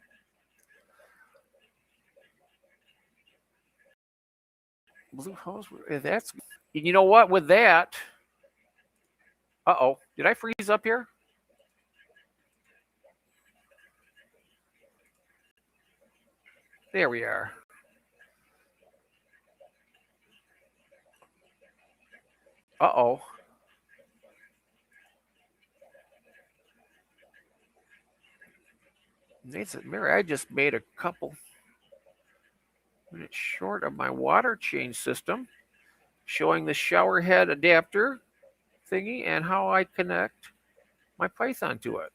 Blue hose. That's. You know what? With that. Uh-oh. Did I freeze up here? There we are. Uh-oh. Mary, I just made a couple minutes short of my water change system, showing the shower head adapter thingy and how I connect my Python to it.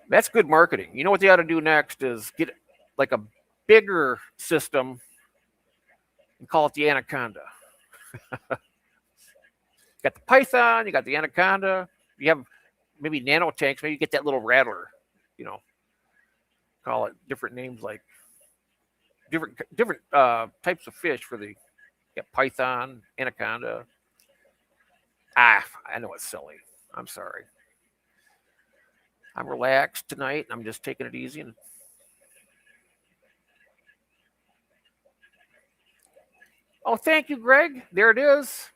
That's good marketing. You know what they ought to do next is get like a bigger system and call it the Anaconda. You got the Python, you got the Anaconda, you have maybe nano tanks, maybe you get that little rattler, call it different names like different types of fish for the Python, Anaconda. I know it's silly. I'm sorry. I'm relaxed tonight. I'm just taking it easy. Oh, thank you, Greg. There it is.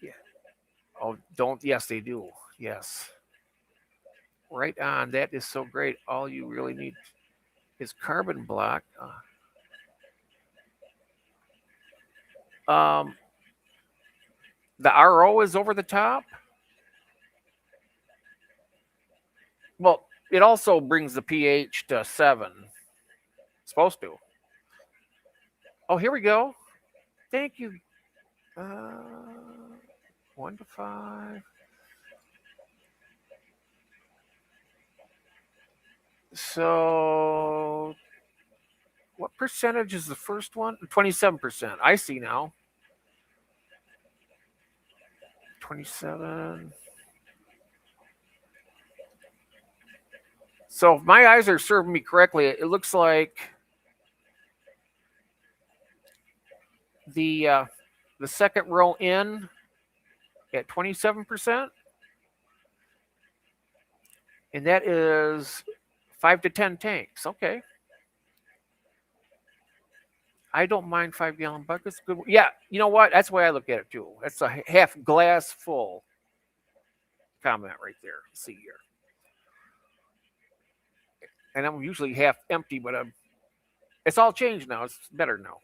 Yeah. Oh, don't. Yes, they do. Yes. Right on. That is so great. All you really need is carbon block. The RO is over the top. Well, it also brings the pH to 7. It's supposed to. Oh, here we go. Thank you. 1 to 5. So, what percentage is the first one? 27%. I see now. 27. So if my eyes are serving me correctly, it looks like the second row in at 27%. And that is 5 to 10 tanks. Okay. I don't mind 5 gallon buckets. Good. Yeah. You know what? That's the way I look at it too. That's a half glass full comment right there. See here. And I'm usually half empty, but it's all changed now. It's better now.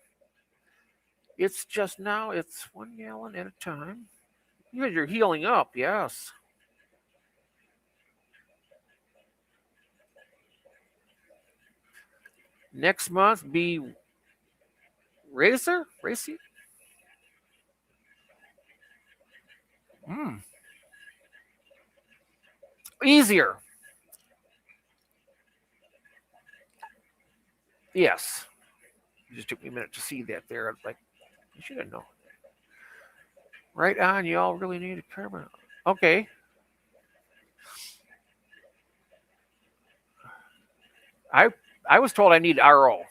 It's just now, it's 1 gallon at a time. You're healing up. Yes. Next month be Racy. Mm. Easier. Yes. It just took me a minute to see that there. I was like, you should have known. Right on. You all really need a carbon. Okay. I I was told I need RO.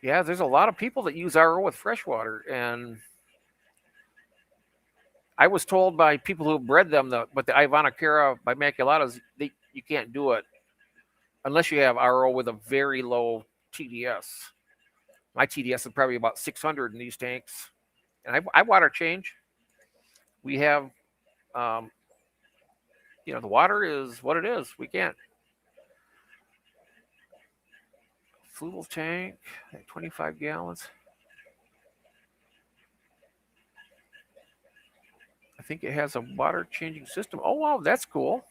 Yeah, there's a lot of people that use RO with freshwater, and I was told by people who bred them that, but the Ivanocara bimaculatas, you can't do it unless you have RO with a very low TDS. My TDS is probably about 600 in these tanks, and I water change. We have, um, the water is what it is. We can't. Fluval tank, 25 gallons. I think it has a water changing system. Oh wow, that's cool.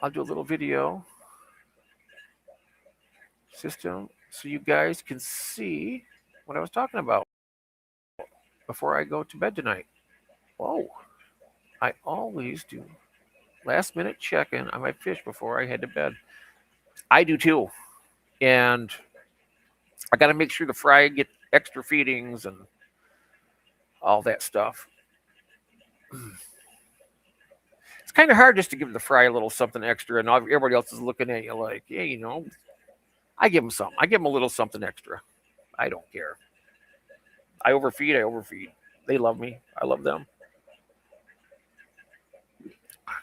I'll do a little video system so you guys can see what I was talking about before I go to bed tonight. Whoa, I always do last minute check in on my fish before I head to bed. I do too. And I got to make sure the fry get extra feedings and all that stuff. It's kind of hard just to give the fry a little something extra, and everybody else is looking at you like, yeah, I give them something. I give them a little something extra. I don't care. I overfeed. I overfeed. They love me. I love them.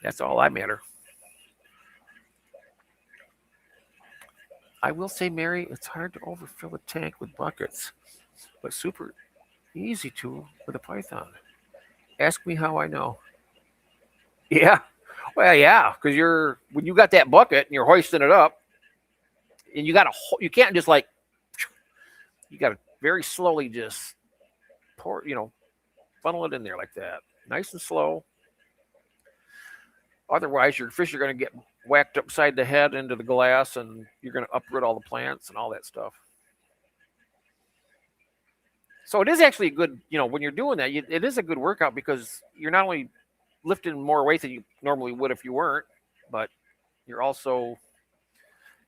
That's all I matter. I will say, Mary, it's hard to overfill a tank with buckets, but super easy to with a python. Ask me how I know. Yeah. Well, yeah, because when you got that bucket and you're hoisting it up, and you can't just like you got to very slowly just pour, funnel it in there like that, nice and slow. Otherwise, your fish are going to get whacked upside the head into the glass, and you're going to uproot all the plants and all that stuff. So it is actually a good, when you're doing that, it is a good workout because you're not only lifting more weight than you normally would if you weren't, but you're also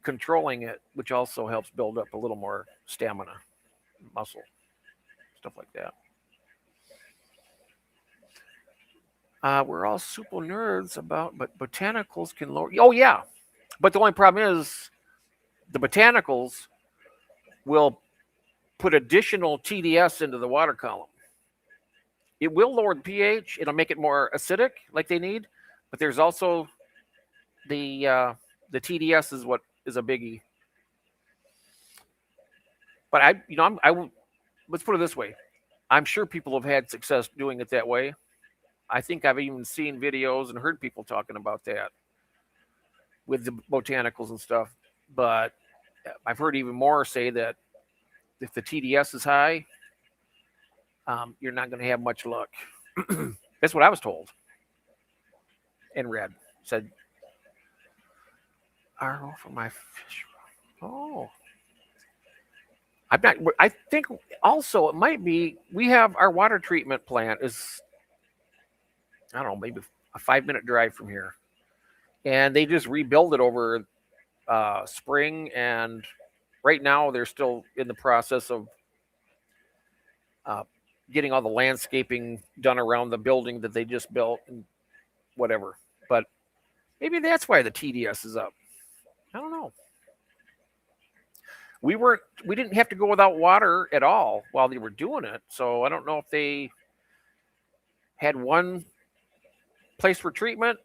controlling it, which also helps build up a little more stamina, muscle, stuff like that. We're all super nerds but botanicals can lower. Oh yeah, but the only problem is the botanicals will put additional TDS into the water column. It will lower the pH. It'll make it more acidic, like they need. But there's also the TDS is what is a biggie. But let's put it this way. I'm sure people have had success doing it that way. I think I've even seen videos and heard people talking about that with the botanicals and stuff. But I've heard even more say that if the TDS is high, you're not going to have much luck. That's what I was told and read. Said, RO for my fish. Oh. I'm not. I think also it might be we have our water treatment plant is, I don't know, maybe a 5-minute drive from here, and they just rebuild it over spring, and right now they're still in the process of getting all the landscaping done around the building that they just built and whatever. But maybe that's why the TDS is up. I don't know. we didn't have to go without water at all while they were doing it. So I don't know if they had one place for treatment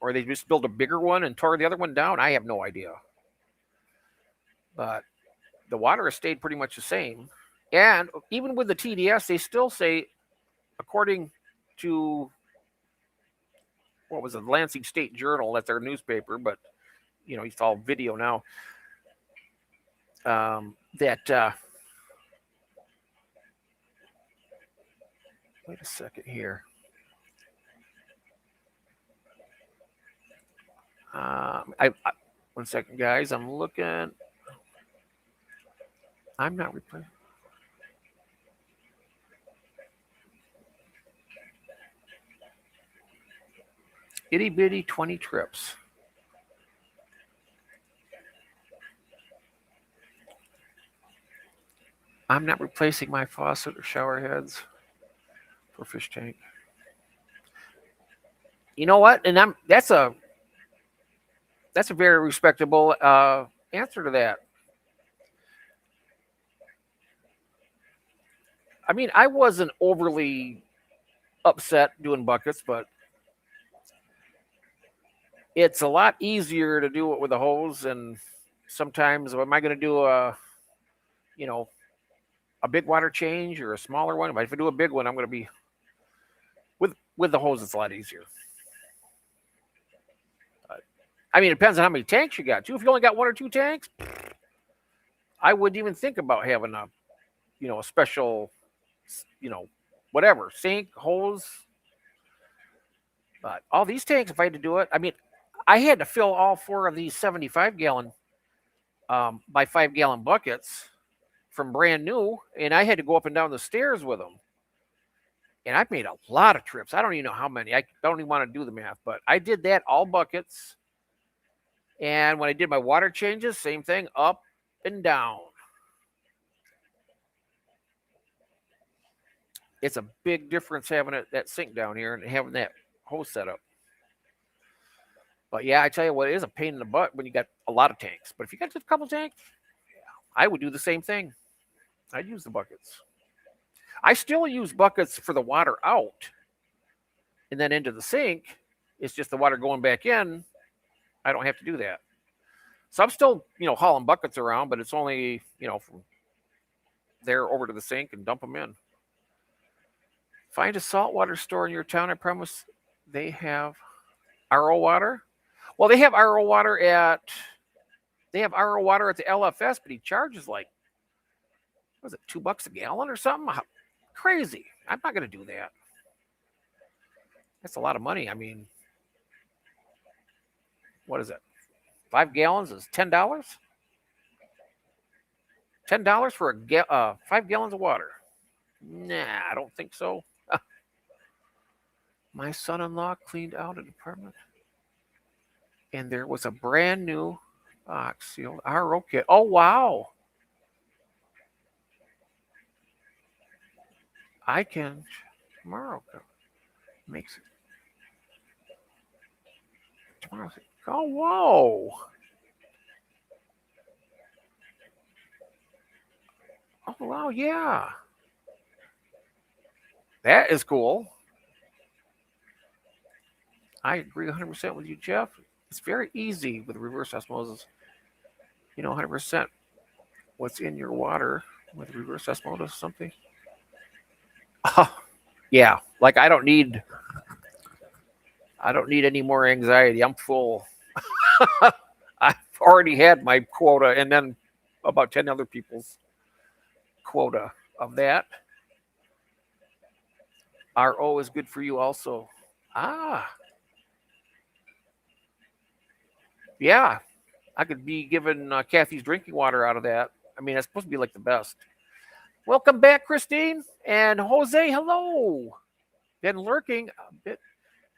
or they just built a bigger one and tore the other one down. I have no idea. But the water has stayed pretty much the same. And even with the TDS, they still say, according to what was it, Lansing State Journal, that's their newspaper, but it's all video now. That wait a second here. I 1 second, guys. I'm looking. I'm not replaying. Itty bitty 20 trips. I'm not replacing my faucet or shower heads for fish tank. You know what? And that's a very respectable answer to that. I mean, I wasn't overly upset doing buckets, but it's a lot easier to do it with a hose. And sometimes, am I going to do a big water change or a smaller one? But if I do a big one, I'm going to be with the hose. It's a lot easier. I mean, it depends on how many tanks you got too. If you only got 1 or 2 tanks, I wouldn't even think about having a special, whatever sink, hose. But all these tanks, if I had to do it, I mean, I had to fill all 4 of these 75-gallon by 5-gallon buckets from brand new, and I had to go up and down the stairs with them. And I've made a lot of trips. I don't even know how many. I don't even want to do the math, but I did that all buckets. And when I did my water changes, same thing, up and down. It's a big difference having that sink down here and having that hose set up. But yeah, I tell you what, it is a pain in the butt when you got a lot of tanks. But if you got just a couple tanks, I would do the same thing. I'd use the buckets. I still use buckets for the water out and then into the sink. It's just the water going back in. I don't have to do that. So I'm still, hauling buckets around, but it's only, from there over to the sink and dump them in. Find a saltwater store in your town. I promise they have RO water. Well, they have RO water at the LFS, but he charges like, what was it, $2 a gallon or something? Crazy. I'm not going to do that. That's a lot of money. I mean, what is it? 5 gallons is $10. $10 for 5 gallons of water. Nah, I don't think so. My son-in-law cleaned out an apartment, and there was a brand new box sealed RO kit. Oh, wow. I can tomorrow. Makes it tomorrow. Oh, whoa. Oh, wow, yeah. That is cool. I agree 100% with you, Jeff. It's very easy with reverse osmosis. 100% what's in your water with reverse osmosis something. Yeah, like I don't need any more anxiety. I'm full. I've already had my quota and then about 10 other people's quota of that. RO is good for you also. Yeah, I could be giving Kathy's drinking water out of that. I mean, that's supposed to be like the best. Welcome back, Christine. And Jose, hello. Been lurking a bit.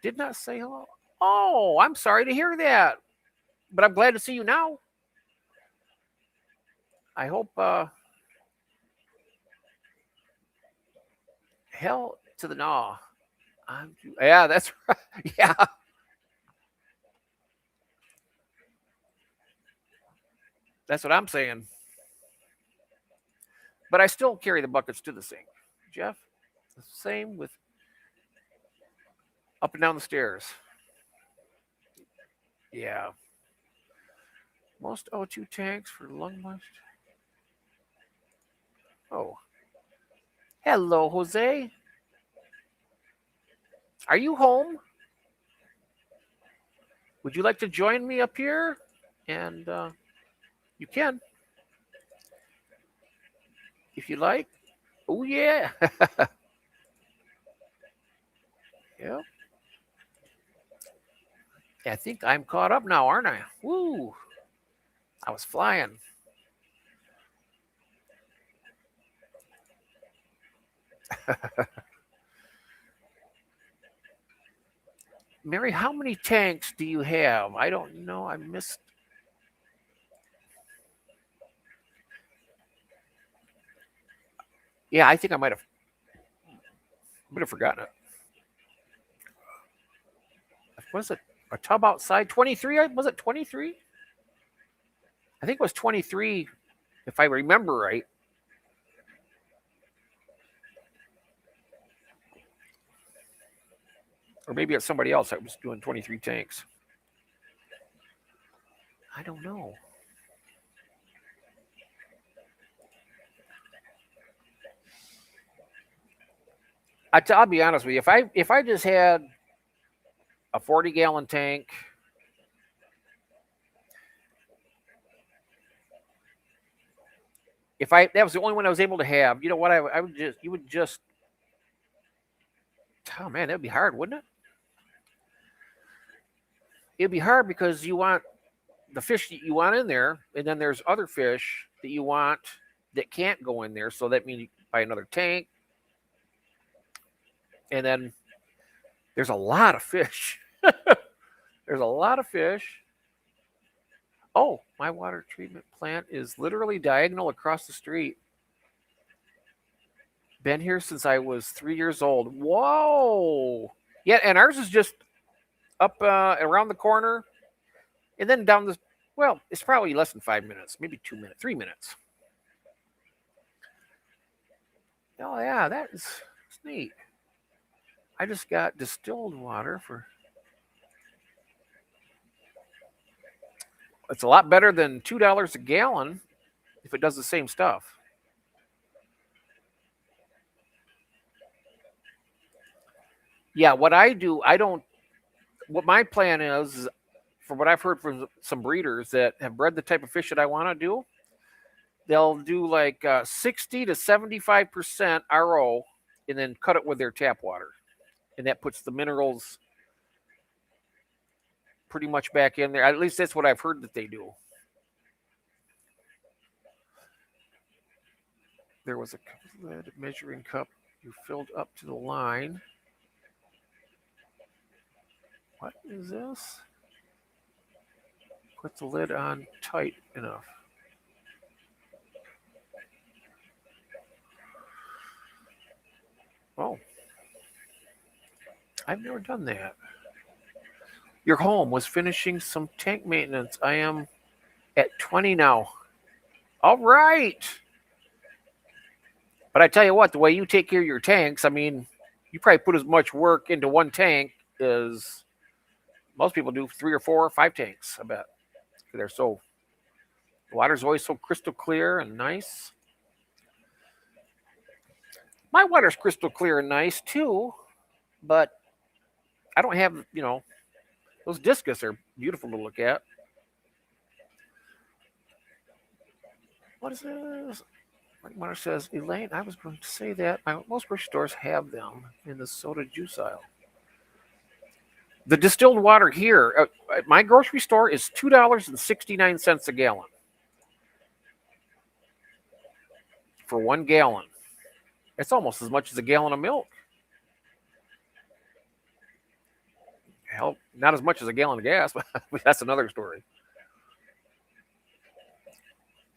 Did not say hello. Oh, I'm sorry to hear that. But I'm glad to see you now. I hope hell to the gnaw. Yeah, that's right. Yeah. That's what I'm saying. But I still carry the buckets to the sink. Jeff, the same with up and down the stairs. Yeah. Most O2 tanks for lung moisture. Oh. Hello, Jose. Are you home? Would you like to join me up here? And you can, if you like. Oh, yeah. Yep. I think I'm caught up now, aren't I? Woo. I was flying. Mary, how many tanks do you have? I don't know. I missed. Yeah, I think I might have forgotten it. Was it a tub outside? 23? Was it 23? I think it was 23, if I remember right. Or maybe it's somebody else that was doing 23 tanks. I don't know. I'll be honest with you. If I just had a 40-gallon tank, if that was the only one I was able to have, you know what? I would just you would just. Oh man, that'd be hard, wouldn't it? It'd be hard because you want the fish that you want in there, and then there's other fish that you want that can't go in there. So that means you buy another tank, and then there's a lot of fish. There's a lot of fish. Oh, my water treatment plant is literally diagonal across the street. Been here since I was 3 years old. Whoa. Yeah, and ours is just up around the corner, and then down this. Well, it's probably less than 5 minutes, maybe 2 minutes, 3 minutes. Oh yeah, that's neat. I just got distilled water for. It's a lot better than $2 a gallon if it does the same stuff. Yeah, what I do, I don't. What my plan is, from what I've heard from some breeders that have bred the type of fish that I want to do, they'll do like 60 to 75% RO, and then cut it with their tap water, and that puts the minerals pretty much back in there. At least that's what I've heard that they do. There was a lead measuring cup you filled up to the line. What is this? Put the lid on tight enough. Oh, I've never done that. Your home was finishing some tank maintenance. I am at 20 now. All right. But I tell you what, the way you take care of your tanks, I mean, you probably put as much work into one tank as most people do 3 or 4 or 5 tanks, I bet. They're so, the water's always so crystal clear and nice. My water's crystal clear and nice too, but I don't have, those discus are beautiful to look at. What is this? Water says, Elaine, I was going to say that most grocery stores have them in the soda juice aisle. The distilled water here at my grocery store is $2.69 a gallon for 1 gallon. It's almost as much as a gallon of milk. Hell, not as much as a gallon of gas, but that's another story.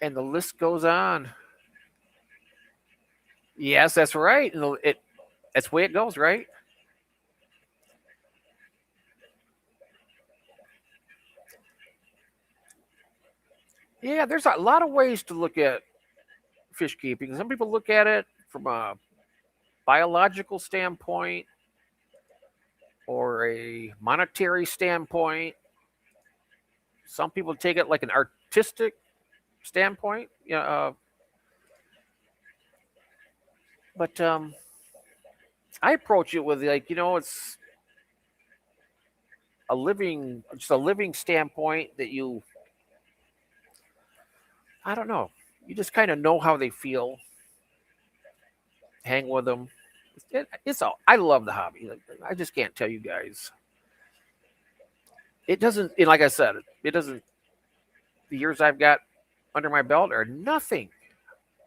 And the list goes on. Yes, that's right. That's the way it goes, right? Yeah, there's a lot of ways to look at fish keeping. Some people look at it from a biological standpoint or a monetary standpoint. Some people take it like an artistic standpoint. Yeah, but I approach it with like it's just a living standpoint that I don't know, you just kind of know how they feel, hang with them. It's all. I love the hobby. I just can't tell you guys. It doesn't. Like I said, it doesn't. The years I've got under my belt are nothing.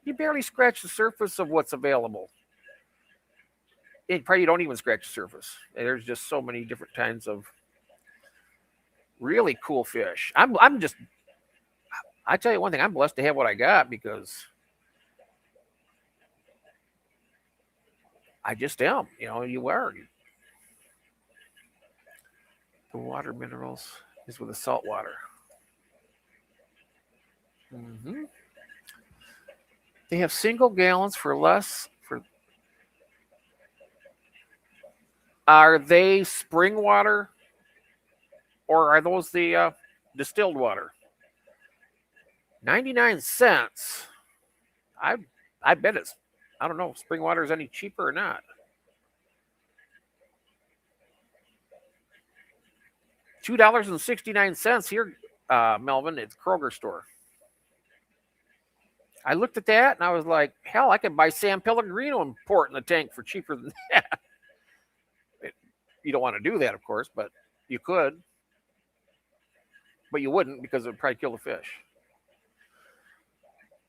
You barely scratch the surface of what's available. It probably don't even scratch the surface. There's just so many different kinds of really cool fish. I'm just. I tell you one thing. I'm blessed to have what I got because I just am. You are. The water minerals is with the salt water. Hmm. They have single gallons for less. Are they spring water or are those the distilled water? 99 cents. I I bet it's. I don't know if spring water is any cheaper or not. $2.69 here, Melvin. It's Kroger store. I looked at that and I was like, hell, I could buy San Pellegrino and pour it in the tank for cheaper than that. You don't want to do that, of course, but you could. But you wouldn't because it would probably kill the fish.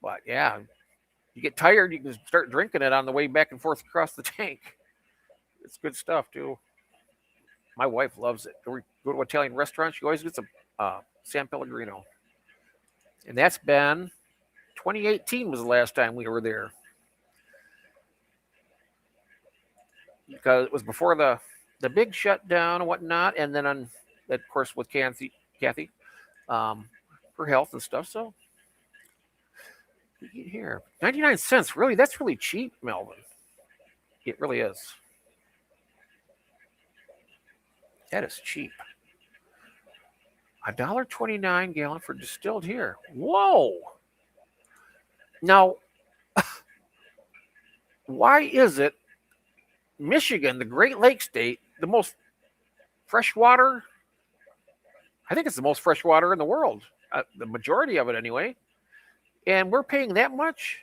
But yeah, you get tired, you can start drinking it on the way back and forth across the tank. It's good stuff too. My wife loves it. We go to an Italian restaurant, she always gets a San Pellegrino, and that's been 2018 was the last time we were there because it was before the big shutdown and whatnot, and then on of course with Kathy, um, for health and stuff. So here, 99 cents. Really, that's really cheap, Melvin. It really is. That is cheap. $1.29 gallon for distilled here. Whoa! Now, why is it Michigan, the Great Lakes state, the most fresh water? I think it's the most fresh water in the world, the majority of it anyway. And we're paying that much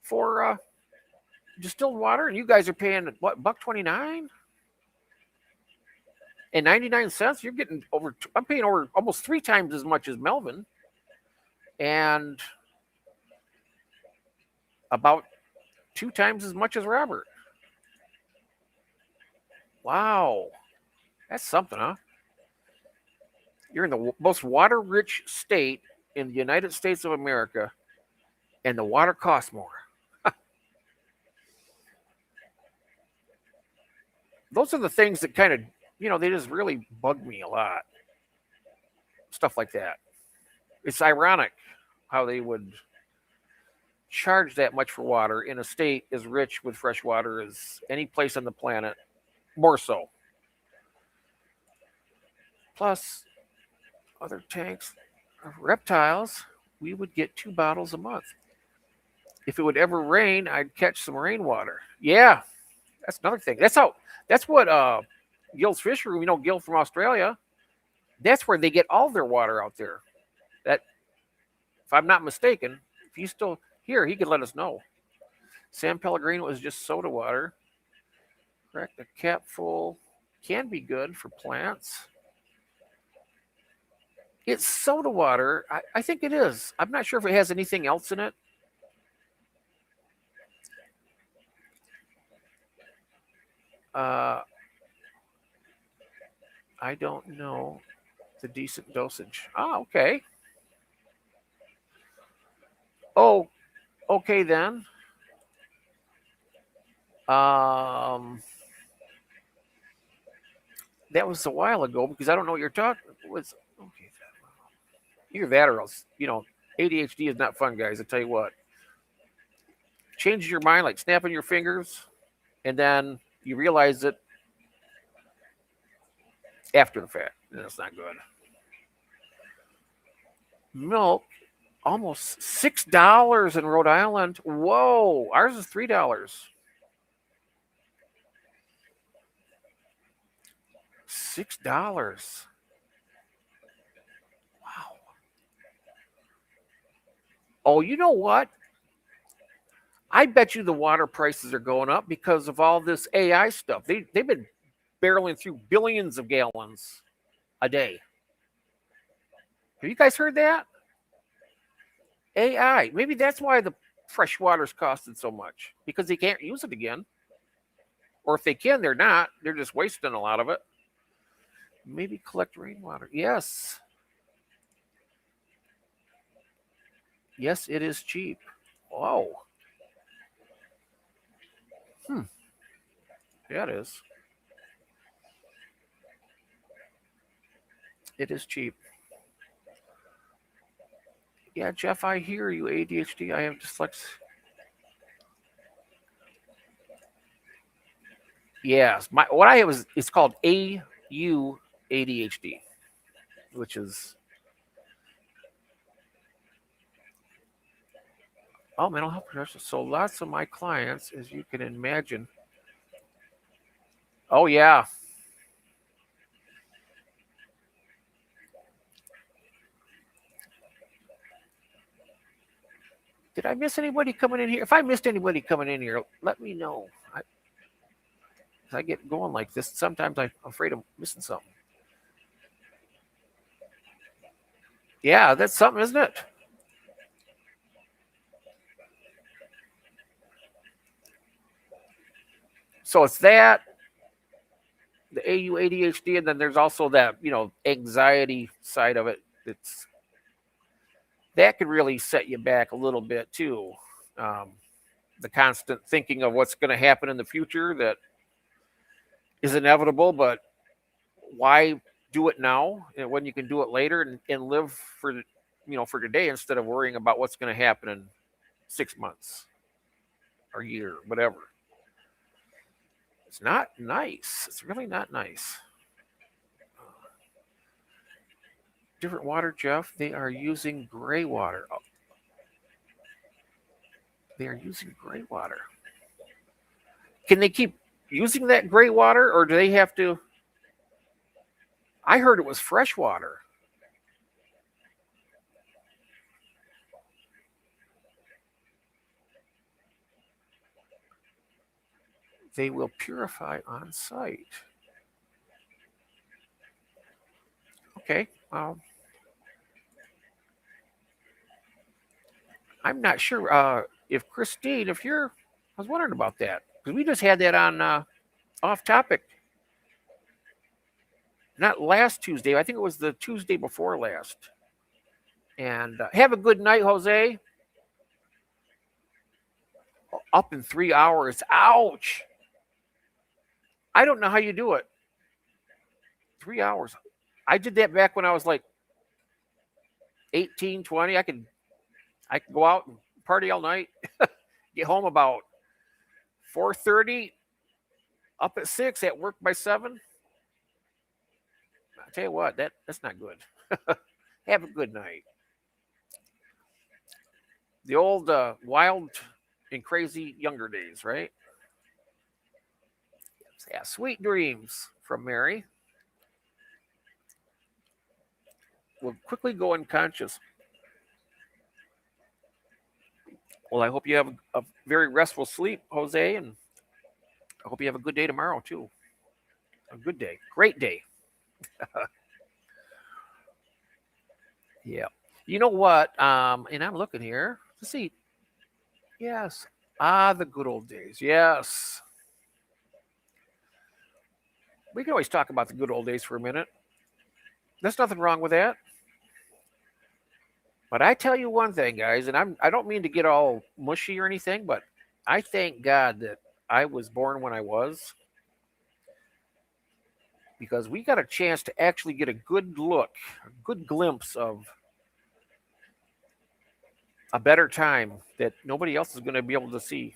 for distilled water, and you guys are paying what, $1.29 and 99 cents. You're getting over. I'm paying over almost 3 times as much as Melvin, and about 2 times as much as Robert. Wow, that's something, huh? You're in the most water-rich state in the United States of America, and the water costs more. Those are the things that kind of, they just really bug me a lot. Stuff like that. It's ironic how they would charge that much for water in a state as rich with fresh water as any place on the planet, more so. Plus, other tanks of reptiles, we would get 2 bottles a month. If it would ever rain, I'd catch some rainwater. Yeah, that's another thing. That's what Gil's Fishroom, Gil from Australia, that's where they get all their water out there. That, if I'm not mistaken, if he's still here, he could let us know. San Pellegrino is just soda water. Correct. A cap full can be good for plants. It's soda water. I think it is. I'm not sure if it has anything else in it. Uh, I don't know the decent dosage. Ah, okay. Oh, okay then. Um, that was a while ago because I don't know what you're talking. Was okay. Either that or else, ADHD is not fun, guys. I tell you what, changes your mind like snapping your fingers, and then you realize it after the fact, and it's not good. Milk, almost $6 in Rhode Island. Whoa, ours is $3. $6. Wow. Oh, you know what? I bet you the water prices are going up because of all this AI stuff. They've been barreling through billions of gallons a day. Have you guys heard that? AI. Maybe that's why the fresh water's costing so much because they can't use it again. Or if they can, they're not. They're just wasting a lot of it. Maybe collect rainwater. Yes. Yes, it is cheap. Whoa. Yeah, it is. It is cheap. Yeah, Jeff, I hear you. ADHD. I have dyslexia. Yes, what I have is it's called AU ADHD, which is mental health professional. So lots of my clients, as you can imagine. Oh yeah. Did I miss anybody coming in here? If I missed anybody coming in here, let me know. As I get going like this, sometimes I'm afraid of missing something. Yeah, that's something, isn't it? So it's that, the AU ADHD, and then there's also that, anxiety side of it. That could really set you back a little bit too. Um, the constant thinking of what's going to happen in the future that is inevitable, but why do it now when you can do it later and live for today instead of worrying about what's going to happen in 6 months or a year, whatever. It's not nice. It's really not nice. Different water, Jeff. They are using gray water. Oh, they are using gray water. Can they keep using that gray water, or do they have to? I heard it was fresh water. They will purify on site. Okay. I'm not sure if Christine, I was wondering about that because we just had that on off topic. Not last Tuesday. I think it was the Tuesday before last. And have a good night, Jose. Up in 3 hours. Ouch. I don't know how you do it. 3 hours. I did that back when I was like 18, 20. I could go out and party all night. Get home about 4:30. Up at 6. At work by 7. I tell you what, that's not good. Have a good night. The old wild and crazy younger days, right? Yeah, sweet dreams from Mary. We'll quickly go unconscious. Well, I hope you have a very restful sleep, Jose, and I hope you have a good day tomorrow, too. A good day. Great day. Yeah. You know what? And I'm looking here. Let's see. Yes. The good old days. Yes. We can always talk about the good old days for a minute. There's nothing wrong with that. But I tell you one thing, guys, and I don't mean to get all mushy or anything, but I thank God that I was born when I was because we got a chance to actually get a good look, a good glimpse of a better time that nobody else is going to be able to see.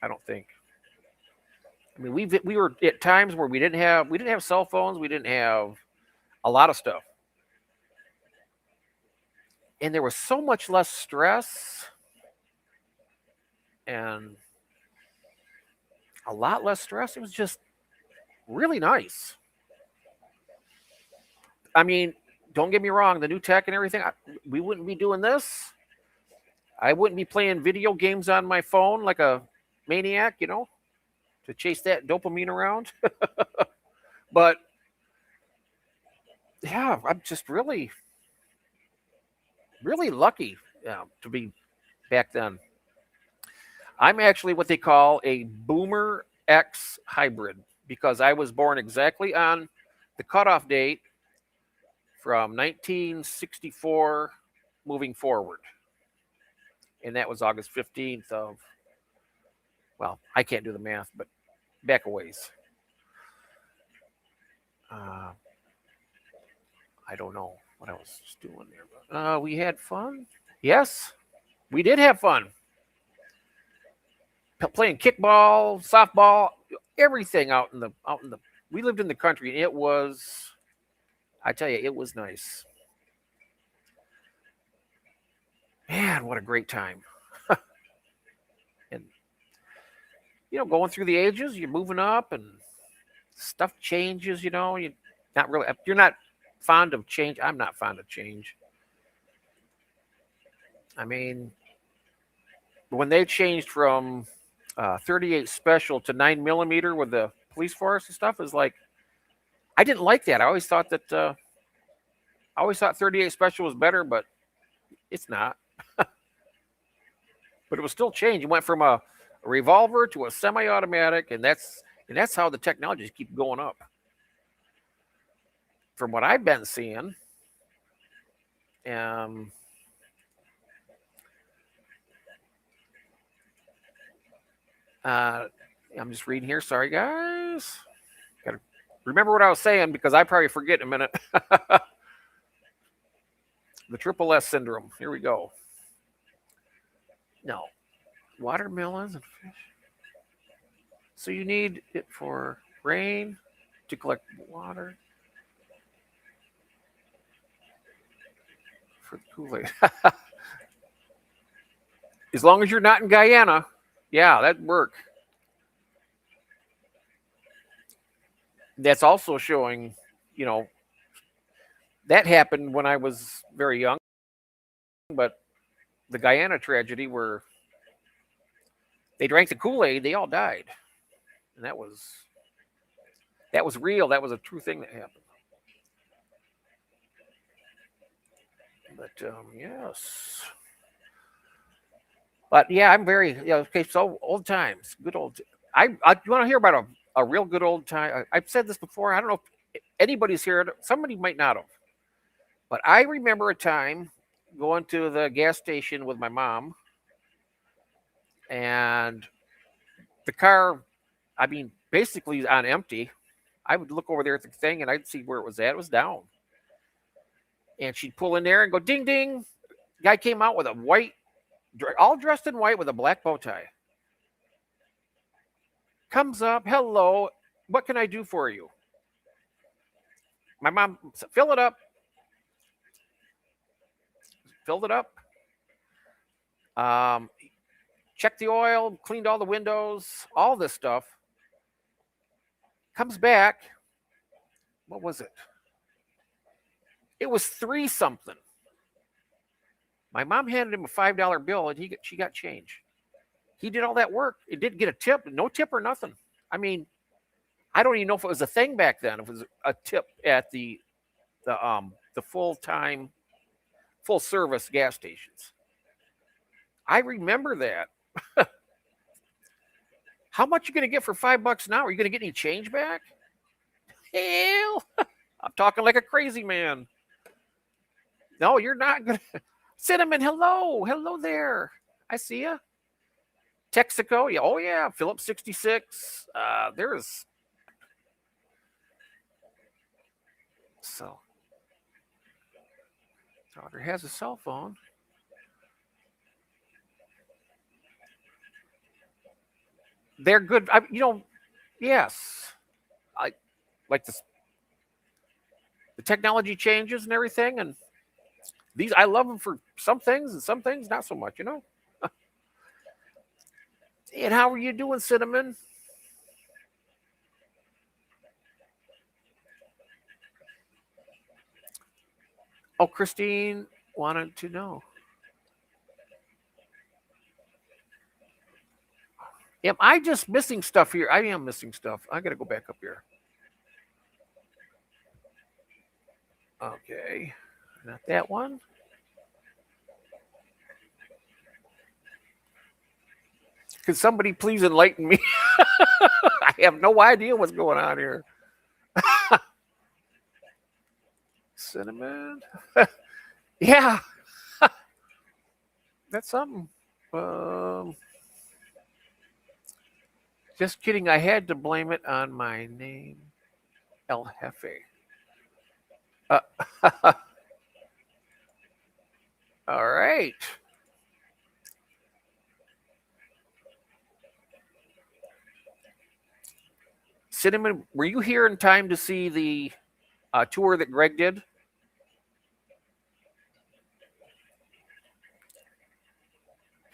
I don't think. I mean, we were at times where we didn't have cell phones, we didn't have a lot of stuff, and there was so much less stress and a lot less stress. It was just really nice. I mean, don't get me wrong, the new tech and everything, we wouldn't be doing this. I wouldn't be playing video games on my phone like a maniac, to chase that dopamine around. But yeah, I'm just really, really lucky to be back then. I'm actually what they call a Boomer X hybrid because I was born exactly on the cutoff date from 1964 moving forward. And that was August 15th of, well, I can't do the math, but back a ways. Uh, I don't know what I was just doing there. But, we had fun. Yes, we did have fun. Playing kickball, softball, everything out in the. We lived in the country, and it was. I tell you, it was nice. Man, what a great time! And going through the ages, you're moving up, and stuff changes. You not really. You're not fond of change. I'm not fond of change. I mean, when they changed from 38 special to 9 millimeter with the police force and stuff, is like I didn't like that. I always thought 38 special was better, but it's not. But it was still changed. You went from a revolver to a semi-automatic, and that's how the technologies keep going up. From what I've been seeing, um, uh, I'm just reading here. Sorry, guys. Got to remember what I was saying because I probably forget in a minute. The triple S syndrome. Here we go. No, watermelons and fish. So you need it for rain to collect water for the Kool-Aid. As long as you're not in Guyana, yeah, that'd work. That's also showing, you know, that happened when I was very young, but the Guyana tragedy where they drank the Kool-Aid, they all died. And that was real. That was a true thing that happened. But yes. But yeah, I'm very okay. So old times, good old. I you want to hear about a real good old time? I've said this before. I don't know if anybody's here. Somebody might not have, but I remember a time going to the gas station with my mom, and the car. I mean, basically on empty. I would look over there at the thing, and I'd see where it was at. It was down, and she'd pull in there and go ding ding. Guy came out with a white, all dressed in white with a black bow tie. Comes up, hello, what can I do for you? My mom said, filled it up, um, checked the oil, cleaned all the windows, all this stuff. Comes back, what was it? It was three something. My mom handed him a $5 bill, and she got change. He did all that work. It didn't get a tip, no tip or nothing. I mean, I don't even know if it was a thing back then. If it was a tip at the full service gas stations. I remember that. How much you gonna get for $5 an hour? Are you gonna get any change back? Hell, I'm talking like a crazy man. No, you're not gonna. Cinnamon, hello there. I see ya. Texaco, yeah, oh yeah, Phillips 66. There's so daughter has a cell phone. they're good. Yes, I like the technology changes and everything, and these I love them for some things, and some things not so much. And how are you doing, Cinnamon? Oh, Christine wanted to know. Am I just missing stuff here? I am missing stuff. I got to go back up here. Okay, not that one. Could somebody please enlighten me? I have no idea what's going on here. Cinnamon. Yeah, that's something. Um, just kidding. I had to blame it on my name, El Jefe. Uh, all right. Cinnamon, were you here in time to see the tour that Greg did?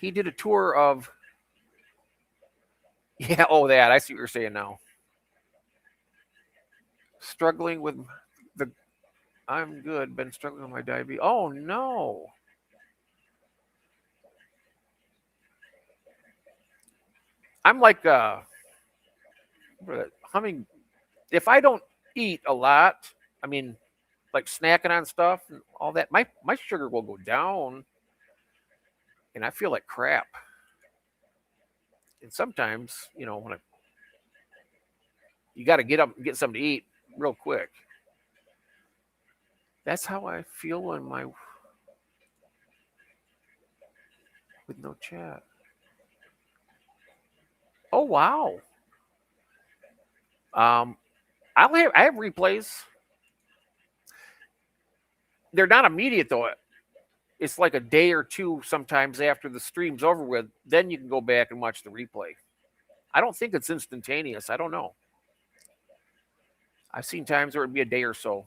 He did a tour of. Yeah, oh, that. I see what you're saying now. Struggling with the. I'm good. Been struggling with my diabetes. Oh, no. I'm like humming. If I don't eat a lot, I mean, like snacking on stuff and all that, my sugar will go down, and I feel like crap. And sometimes, when you got to get up and get something to eat real quick. That's how I feel when my with no chat. Oh wow. Um, I have replays. They're not immediate though. It's like a day or two sometimes after the stream's over with. Then you can go back and watch the replay. I don't think it's instantaneous. I don't know. I've seen times where it'd be a day or so.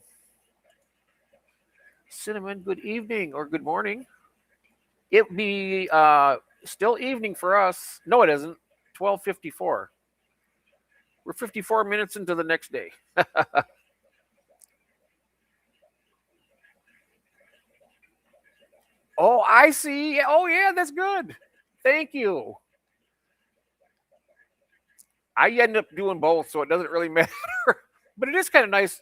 Cinnamon, good evening or good morning. It'd be still evening for us. No, it isn't. 12:54. We're 54 minutes into the next day. Oh, I see. Oh, yeah, that's good. Thank you. I end up doing both, so it doesn't really matter. But it is kind of nice,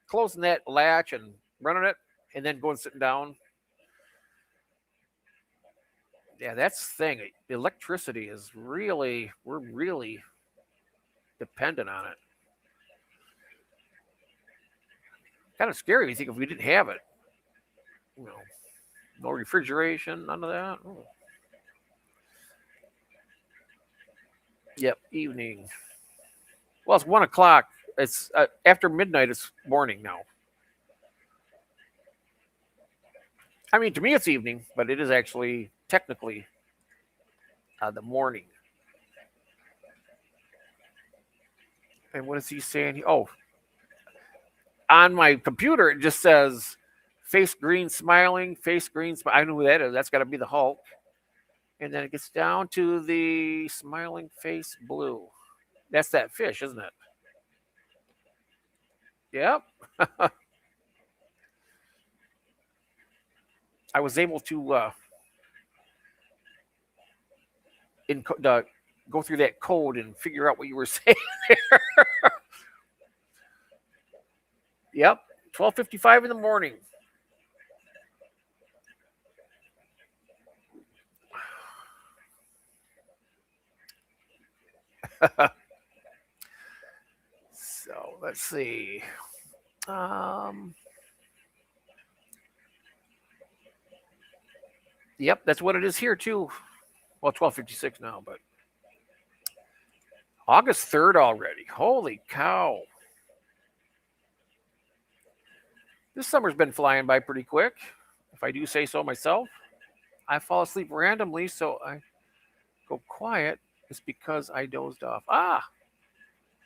closing that latch and running it, and then going sitting down. Yeah, that's the thing. Electricity is we're really dependent on it. Kind of scary. You think if we didn't have it, you know, no refrigeration, none of that. Oh. Yep, evening. Well, it's 1 o'clock. It's after midnight. It's morning now. I mean, to me, it's evening, but it is actually technically the morning. And what is he saying? Oh, on my computer, it just says face green smiling, face green. I know who that is. That's got to be the Hulk. And then it gets down to the smiling face blue. That's that fish, isn't it? Yep. I was able to go through that code and figure out what you were saying there. Yep. 12:55 in the morning. So let's see. Um, yep, that's what it is here too. Well, 12:56 now, but August 3rd already. Holy cow! This summer's been flying by pretty quick, if I do say so myself. I fall asleep randomly, so I go quiet. It's because I dozed off.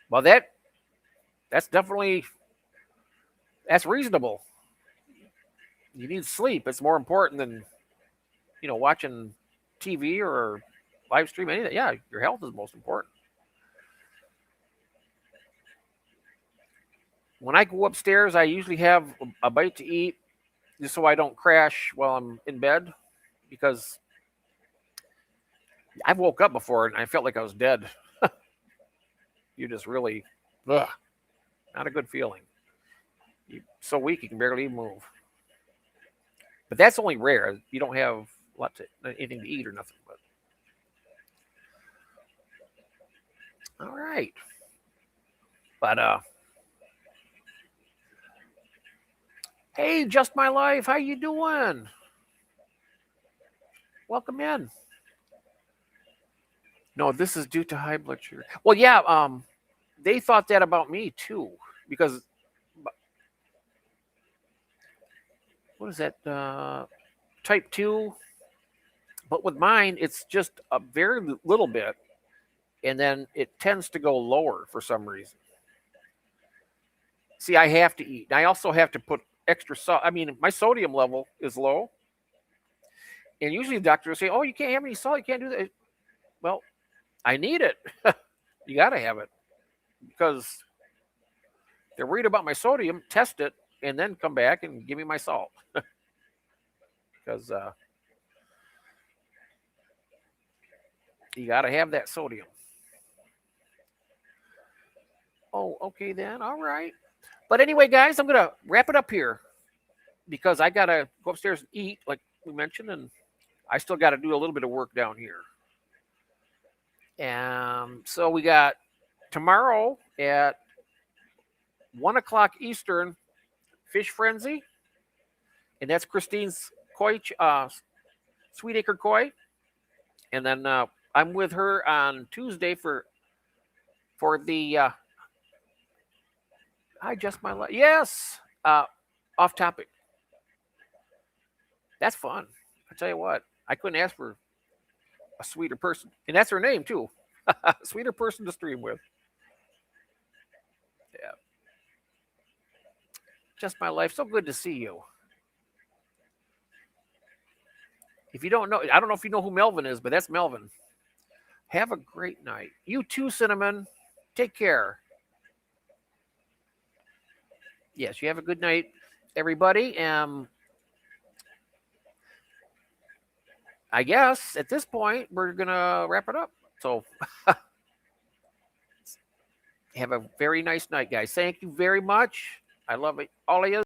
Well, that's definitely that's reasonable. You need sleep. It's more important than watching TV or live stream anything. Yeah, your health is most important. When I go upstairs, I usually have a bite to eat just so I don't crash while I'm in bed because I've woke up before and I felt like I was dead. You just really, ugh, not a good feeling. You're so weak you can barely even move. But that's only rare. You don't have anything to eat or nothing. But all right. But hey, just my life. How you doing? Welcome in. No, this is due to high blood sugar. Well, yeah. They thought that about me too because what is that? Type 2. But with mine, it's just a very little bit, and then it tends to go lower for some reason. See, I have to eat. I also have to put extra salt. I mean, my sodium level is low, and usually the doctor will say, "Oh, you can't have any salt. You can't do that." Well, I need it. You got to have it because they're worried about my sodium. Test it, and then come back and give me my salt because you got to have that sodium. Oh, okay then. All right. But anyway, guys, I'm gonna wrap it up here because I gotta go upstairs and eat, like we mentioned, and I still got to do a little bit of work down here. So we got tomorrow at 1 o'clock Eastern, Fish Frenzy, and that's Christine's koi, Sweet Acre Koi, and then I'm with her on Tuesday for the I just my life. Yes, off topic. That's fun. I tell you what, I couldn't ask for a sweeter person, and that's her name too. Sweeter person to stream with. Yeah, just my life. So good to see you. If you don't know, I don't know if you know who Melvin is, but that's Melvin. Have a great night. You too, Cinnamon. Take care. Yes, you have a good night, everybody. I guess at this point we're gonna wrap it up. So have a very nice night, guys. Thank you very much. I love it. All of you.